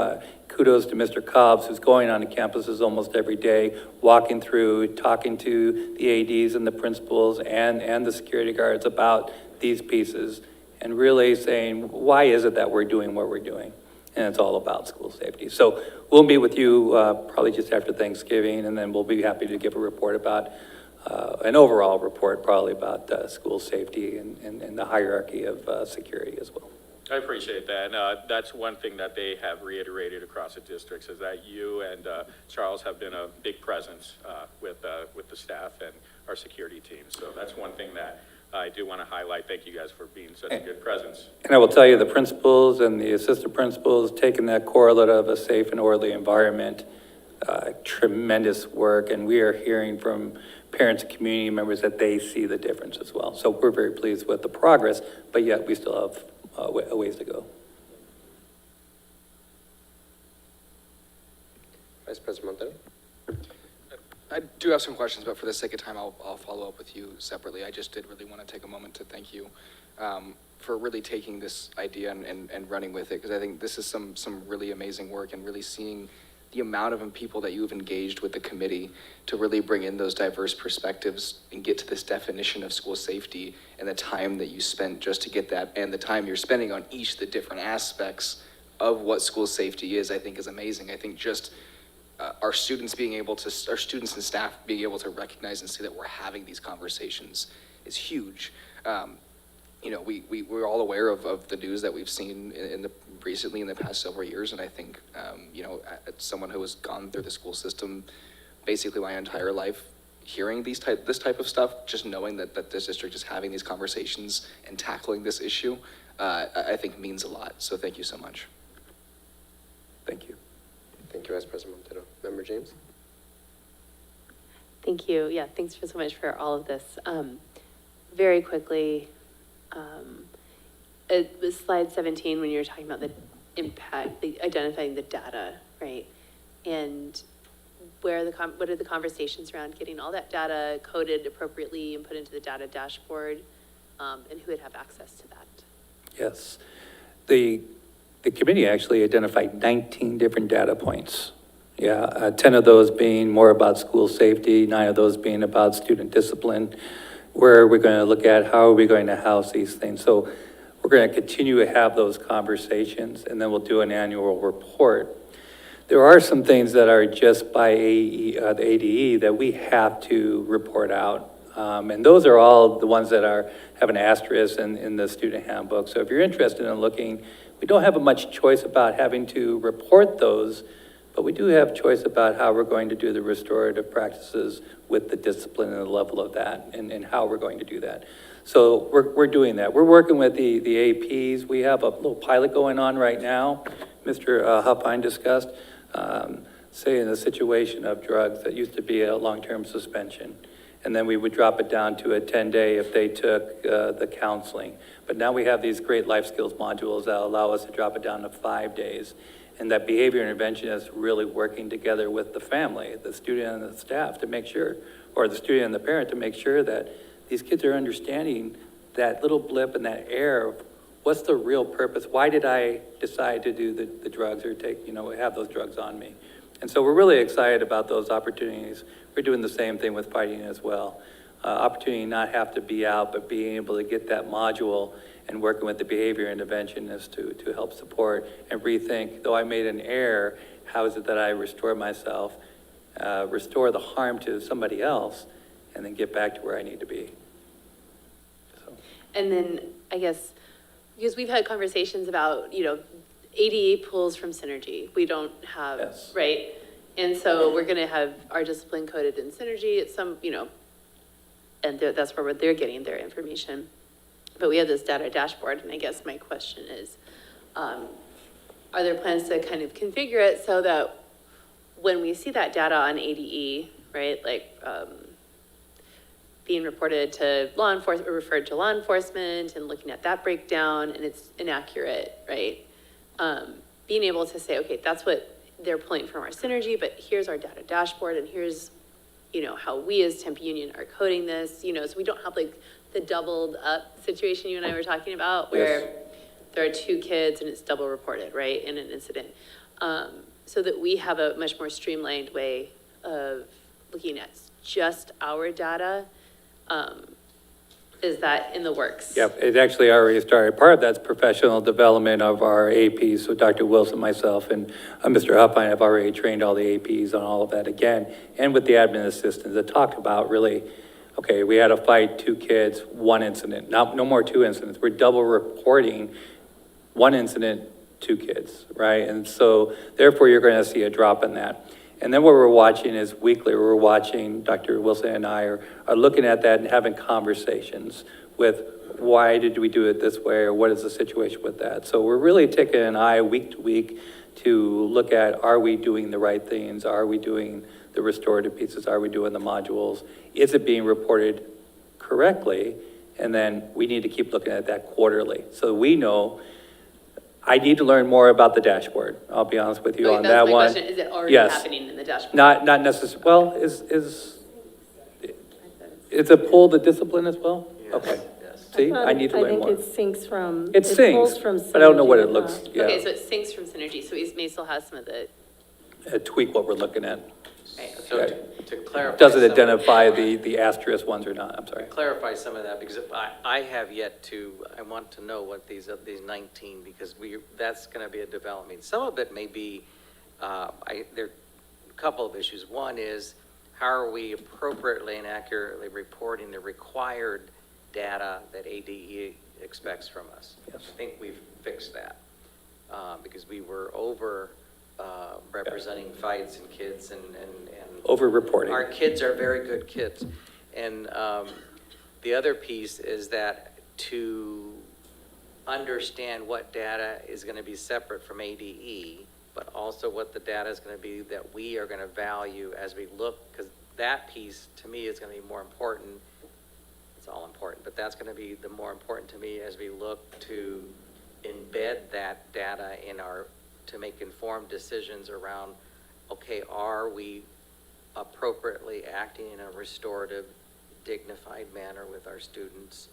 Kudos to Mr. Cobbs, who's going on to campuses almost every day, walking through, talking to the ADs and the principals and the security guards about these pieces, and really saying, why is it that we're doing what we're doing? And it's all about school safety. So we'll meet with you probably just after Thanksgiving, and then we'll be happy to give a report about an overall report probably about school safety and the hierarchy of security as well. I appreciate that. And that's one thing that they have reiterated across the districts is that you and Charles have been a big presence with the staff and our security team. So that's one thing that I do want to highlight. Thank you guys for being such a good presence. And I will tell you, the principals and the assistant principals taking that correlate of a safe and orderly environment, tremendous work. And we are hearing from parents and community members that they see the difference as well. So we're very pleased with the progress, but yet we still have a ways to go. Vice President Montero? I do have some questions, but for the sake of time, I'll follow up with you separately. I just did really want to take a moment to thank you for really taking this idea and running with it, because I think this is some really amazing work and really seeing the amount of people that you've engaged with the committee to really bring in those diverse perspectives and get to this definition of school safety, and the time that you spent just to get that, and the time you're spending on each of the different aspects of what school safety is, I think is amazing. I think just our students and staff being able to recognize and see that we're having these conversations is huge. You know, we're all aware of the news that we've seen recently in the past several years, and I think, you know, as someone who has gone through the school system basically my entire life, hearing this type of stuff, just knowing that this district is having these conversations and tackling this issue, I think means a lot. So thank you so much. Thank you. Thank you, Vice President Montero. Member James? Thank you. Yeah, thanks so much for all of this. Very quickly, it was slide 17 when you were talking about the impact, identifying the data, right? And what are the conversations around getting all that data coded appropriately and put into the data dashboard, and who would have access to that? Yes. The committee actually identified 19 different data points. Yeah, 10 of those being more about school safety, 9 of those being about student discipline, where we're going to look at how are we going to house these things. So we're going to continue to have those conversations, and then we'll do an annual report. There are some things that are just by the ADE that we have to report out. And those are all the ones that have an asterisk in the student handbook. So if you're interested in looking, we don't have much choice about having to report those, but we do have choice about how we're going to do the restorative practices with the discipline and the level of that, and how we're going to do that. So we're doing that. We're working with the APs. We have a little pilot going on right now. Mr. Huffine discussed, say in a situation of drugs that used to be a long-term suspension. And then we would drop it down to a 10-day if they took the counseling. But now we have these great life skills modules that allow us to drop it down to 5 days. And that behavior intervention is really working together with the family, the student and the staff to make sure, or the student and the parent to make sure that these kids are understanding that little blip and that error of what's the real purpose? Why did I decide to do the drugs or have those drugs on me? And so we're really excited about those opportunities. We're doing the same thing with fighting as well. Opportunity not have to be out, but being able to get that module and working with the behavior interventionists to help support and rethink, though I made an error, how is it that I restore myself, restore the harm to somebody else, and then get back to where I need to be. So. And then, I guess, because we've had conversations about, ADE pulls from Synergy. We don't have, yes. Right? And so we're going to have our discipline coded in Synergy at some, and that's where they're getting their information. But we have this data dashboard, and I guess my question is, are there plans to kind of configure it so that when we see that data on ADE, right, like being reported to law enforcement, or referred to law enforcement, and looking at that breakdown, and it's inaccurate, right? Being able to say, okay, that's what they're pulling from our Synergy, but here's our data dashboard, and here's, how we as Tempe Union are coding this, so we don't have like the doubled up situation you and I were talking about, where yes. There are 2 kids and it's double reported, right, in an incident. So that we have a much more streamlined way of looking at just our data. Is that in the works? Yep, it actually already started. Part of that's professional development of our APs. So Dr. Wilson, myself, and Mr. Huffine have already trained all the APs on all of that again, and with the admin assistants that talked about really Okay, we had a fight, 2 kids, 1 incident. Now, no more 2 incidents. We're double reporting 1 incident, 2 kids, right? And so therefore, you're going to see a drop in that. And then what we're watching is weekly, we're watching, Dr. Wilson and I are looking at that and having conversations with why did we do it this way, or what is the situation with that? So we're really taking an eye week to week to look at, are we doing the right things? Are we doing the restorative pieces? Are we doing the modules? Is it being reported correctly? And then we need to keep looking at that quarterly. So we know, I need to learn more about the dashboard. I'll be honest with you Okay, on that that was my one. question. Is it already Yes. happening in the dashboard? Not necessarily, well, is it pull the discipline as well? Okay. See, I need to learn more. I think it syncs from. It pulls syncs, from but I don't know what synergy, it looks, yeah. Okay, so it syncs from synergy, so we may still have some of the, Tweak what we're looking at. right, So Okay. to clarify. Does it some- identify the asterisk ones or not? I'm sorry. Clarify some of that, because I have yet to, I want to know what these 19, because that's gonna be a development. Some of it may be, there are a couple of issues. One is, how are we appropriately and accurately reporting the required data that ADE expects from us? Yes. I think we've fixed that, because we were over, representing fights and kids and. Over-reporting. Our kids are very good kids. And the other piece is that to understand what data is going to be separate from ADE, but also what the data is going to be that we are going to value as we look, because that piece to me is going to be more important. It's all important, but that's going to be the more important to me as we look to embed that data in to make informed decisions around, okay, are we appropriately acting in a restorative, dignified manner with our students,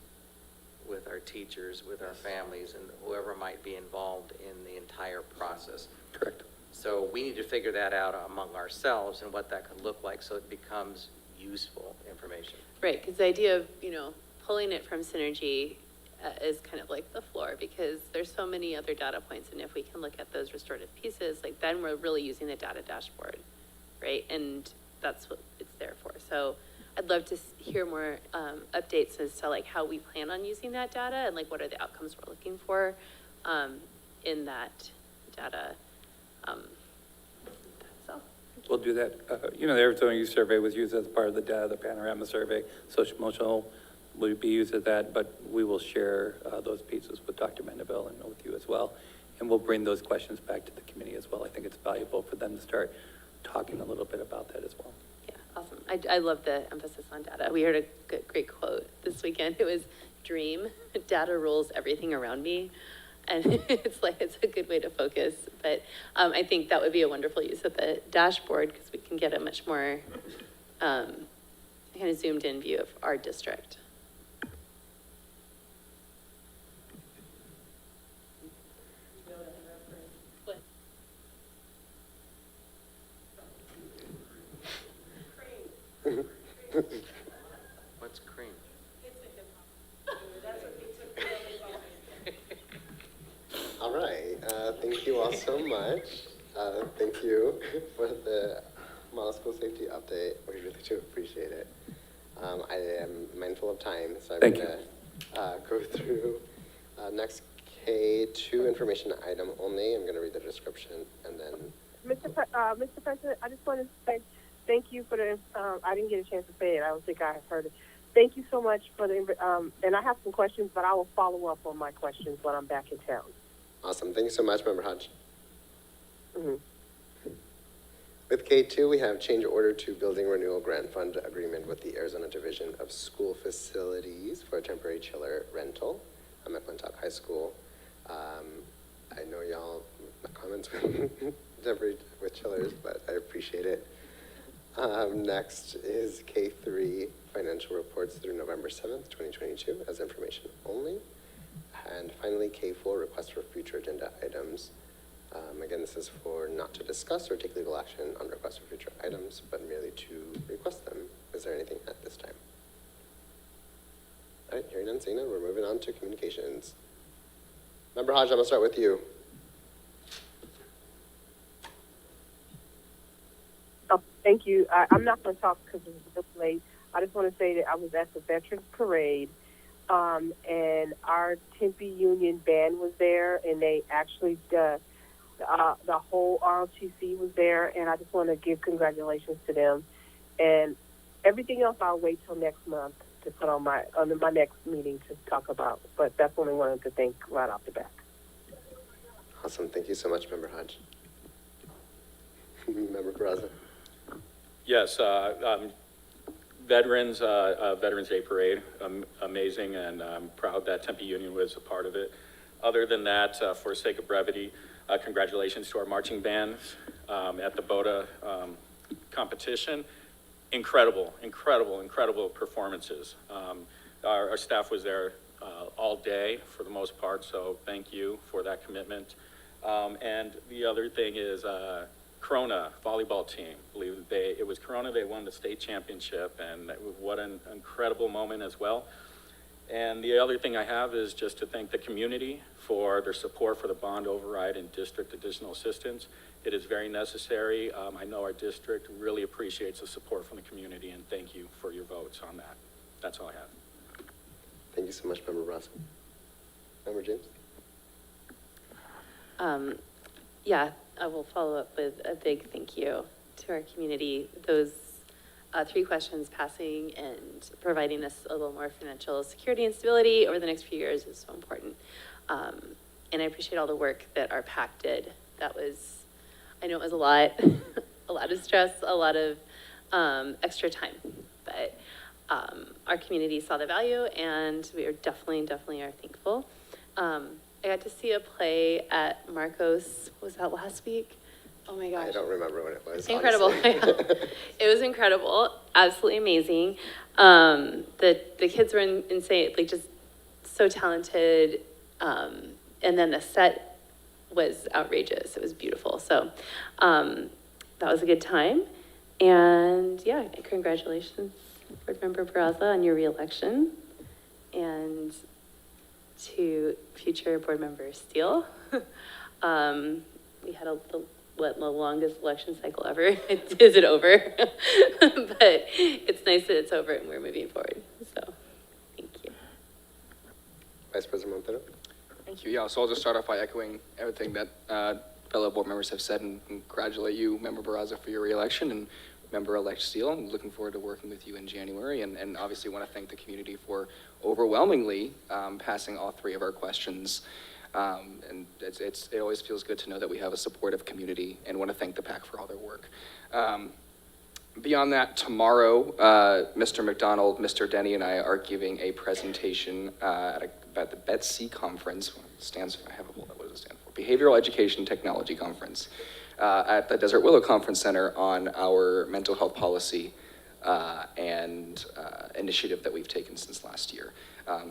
with our teachers, with our families, and whoever might be involved in the entire process. Correct. So we need to figure that out among ourselves and what that could look like so it becomes useful information. right, because the idea of, pulling it from synergy is kind of like the floor, because there's so many other data points, and if we can look at those restorative pieces, like then we're really using the data dashboard, right? And that's what it's there for. So I'd love to hear more updates as to like how we plan on using that data and like what are the outcomes we're looking for in that data. So. We'll do that. The Arizona Youth Survey was used as part of the data, the Panorama Survey. Social emotional will be used as that, but we will share those pieces with Dr. Mendeville and with you as well. And we'll bring those questions back to the committee as well. I think it's valuable for them to start talking a little bit about that as well. Yeah, awesome. I love the emphasis on data. We heard a great quote this weekend. It was, dream, data rules everything around me. And it's a good way to focus. But I think that would be a wonderful use of the dashboard because we can get a much more kind of zoomed in view of our district. What's cream? All right, thank you all so much. Thank you for the model school safety update. We really do appreciate it. I am mindful of time, so I'm Thank gonna go through next K2 information item only. I'm gonna read the description and then. Mr. President, I just wanted to say thank you for the, I didn't get a chance to say it. I don't think I heard it. Thank you so much for the, and I have some questions, but I will follow up on my questions when I'm back in town. Awesome. Thank you so much, Member Hodge. Mm-hmm. With K2, we have change order to building renewal grant fund agreement with the Arizona Division of School Facilities for a temporary chiller rental at McClintock High School. I know y'all, my comments temporary with chillers, but I appreciate it. Next is K3 financial reports through November 7th, 2022 as information only. And finally, K4 request for future agenda items. Again, this is for not to discuss or take legal action on requests for future items, but merely to request them. Is there anything at this time? All right, hearing none, seeing none, we're moving on to communications. Member Hodge, I'm gonna start with you. Oh, thank you. I'm not going to talk because it's a bit late. I just want to say that I was at the Veterans Parade, and our Tempe Union band was there, and they actually, the whole ROTC was there, and I just want to give congratulations to them. And everything else I'll wait till next month to put on my next meeting to talk about. But that's what I wanted to think right off the bat. Awesome. Thank you so much, Member Hodge. Member Peraza. Yes, Veterans Day Parade, amazing, and I'm proud that Tempe Union was a part of it. Other than that, for sake of brevity, congratulations to our marching bands at the BOTA competition. Incredible performances. Our staff was there all day for the most part, so thank you for that commitment. And the other thing is Corona volleyball team. I believe it was Corona, they won the state championship, and what an incredible moment as well. And the other thing I have is just to thank the community for their support for the bond override and district additional assistance. It is very necessary. I know our district really appreciates the support from the community, and thank you for your votes on that. That's all I have. Thank you so much, Member Ross. Member James? Yeah, I will follow up with a big thank you to our community. Those 3 questions passing and providing us a little more financial security and stability over the next few years is so important. And I appreciate all the work that our PAC did. That was, I know it was a lot, a lot of stress, a lot of extra time, but our community saw the value, and we are definitely are thankful. I got to see a play at Marcos, was that last week? Oh my gosh. I don't remember when it was. Incredible. It was incredible. Absolutely amazing. The kids were insane, like just so talented. And then the set was outrageous. It was beautiful. So that was a good time. And yeah, congratulations, Board Member Peraza, on your reelection. And to future Board Member Steele. We had the longest election cycle ever. Is it over? But it's nice that it's over and we're moving forward. So, thank you. Vice President Montero? Thank you. Yeah, so I'll just start off by echoing everything that fellow board members have said and congratulate you, Member Barraza, for your reelection, and Member-elect Steele. I'm looking forward to working with you in January, and obviously want to thank the community for overwhelmingly passing all 3 of our questions. And it always feels good to know that we have a supportive community, and want to thank the PAC for all their work. Beyond that, tomorrow, Mr. McDonald, Mr. Denny, and I are giving a presentation at the BETC conference. What does it stand for? Behavioral Education Technology Conference at the Desert Willow Conference Center on our mental health policy and initiative that we've taken since last year.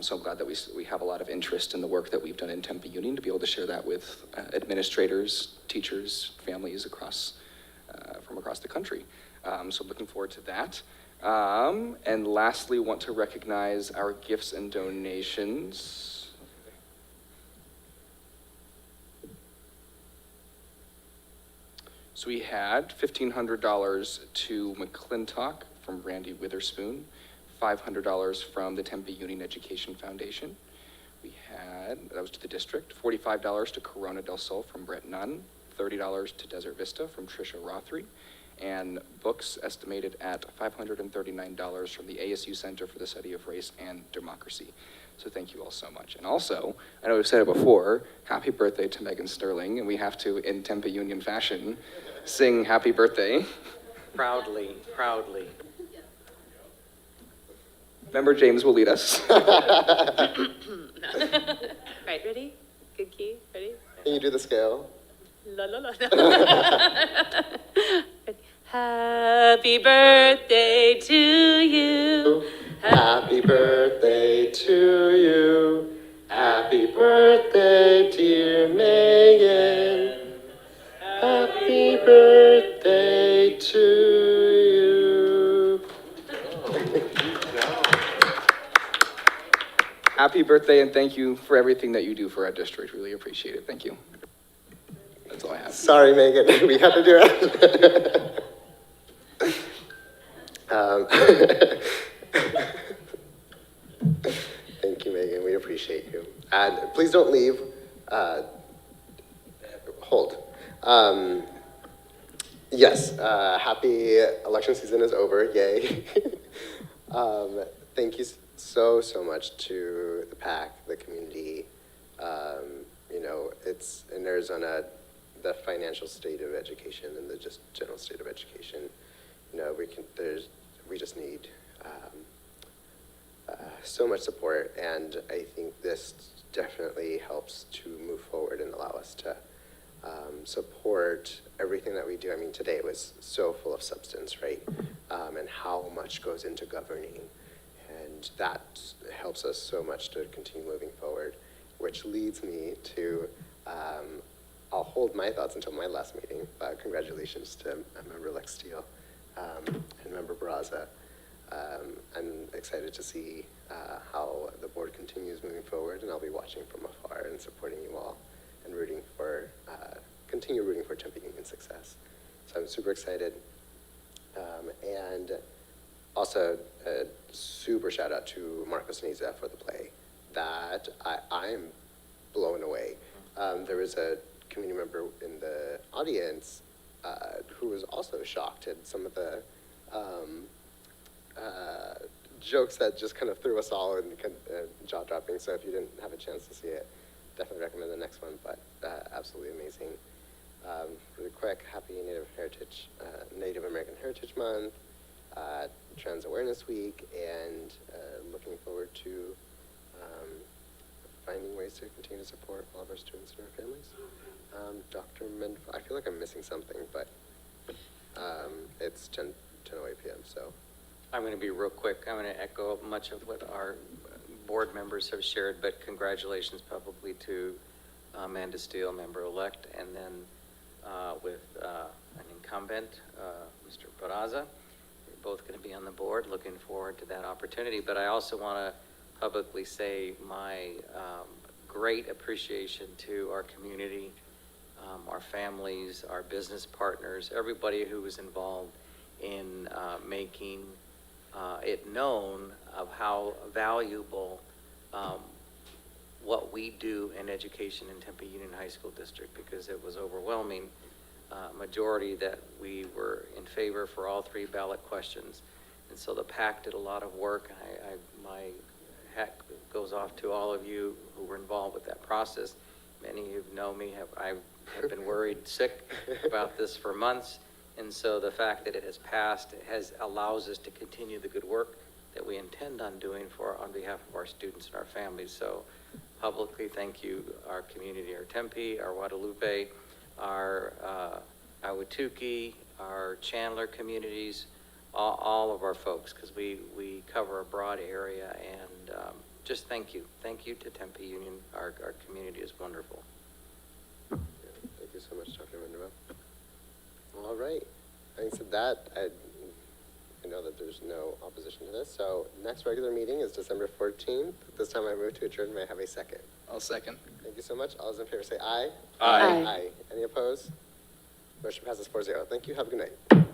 So I'm glad that we have a lot of interest in the work that we've done in Tempe Union to be able to share that with administrators, teachers, families from across the country. So looking forward to that. And lastly, want to recognize our gifts and donations. So we had $1,500 to McClintock from Randy Witherspoon, $500 from the Tempe Union Education Foundation. We had, that was to the district, $45 to Corona del Sol from Brett Nunn, $30 to Desert Vista from Tricia Rothery, and books estimated at $539 from the ASU Center for the Study of Race and Democracy. So thank you all so much. And also, I know we've said it before, happy birthday to Megan Sterling, and we have to, in Tempe Union fashion, sing happy birthday. Proudly, proudly. Member James will lead us. Right, ready? Good key, ready? Can you do the scale? La la la. Happy birthday to you. Happy birthday to you. Happy birthday, dear Megan. Happy birthday to you. Happy birthday, and thank you for everything that you do for our district. Really appreciate it. Thank you. That's all I have. Sorry, Megan, we had to do it. Thank you, Megan. We appreciate you. And please don't leave. Hold. Yes, happy election season is over. Yay. Thank you so much to the PAC, the community. You know, it's in Arizona, the financial state of education and the just general state of education. You know, we just need so much support, and I think this definitely helps to move forward and allow us to support everything that we do. I mean, today it was so full of substance, right? And how much goes into governing, and that helps us so much to continue moving forward, which leads me to, I'll hold my thoughts until my last meeting, but congratulations to Member Lex Steele and Member Barraza. I'm excited to see how the board continues moving forward, and I'll be watching from afar and supporting you all and continue rooting for Tempe Union success. So I'm super excited. And also a super shout out to Marcos Niza for the play that I'm blown away. There was a community member in the audience who was also shocked at some of the jokes that just kind of threw us all in jaw dropping. So if you didn't have a chance to see it, definitely recommend the next one, but absolutely amazing. Really quick, happy Native American Heritage Month, Trans Awareness Week, and looking forward to finding ways to continue to support all of our students and our families. Dr. Mendenhall, I feel like I'm missing something, but it's 10:08 p.m., so. I'm going to be real quick. I'm going to echo much of what our board members have shared, but congratulations publicly to Amanda Steele, member-elect, and then with an incumbent, Mr. Barraza. We're both going to be on the board. Looking forward to that opportunity. But I also want to publicly say my great appreciation to our community, our families, our business partners, everybody who was involved in making it known of how valuable what we do in education in Tempe Union High School District, because it was overwhelming majority that we were in favor for all 3 ballot questions. And so the PAC did a lot of work. My hat goes off to all of you who were involved with that process. Many of you know me, I have been worried sick about this for months. And so the fact that it has passed allows us to continue the good work that we intend on doing on behalf of our students and our families. So publicly, thank you, our community, our Tempe, our Guadalupe, our Ahwatukee, our Chandler communities, all of our folks, because we cover a broad area, and just thank you. Thank you to Tempe Union. Our community is wonderful. Yeah, thank you so much, Dr. Mendenhall. All right. Having said that, I know that there's no opposition to this. So next regular meeting is December 14th. This time I move to adjourn. May I have a second? I'll second. Thank you so much. All those in favor say aye. Aye. Aye. Any opposed? Motion passes 4-0. Thank you. Have a good night.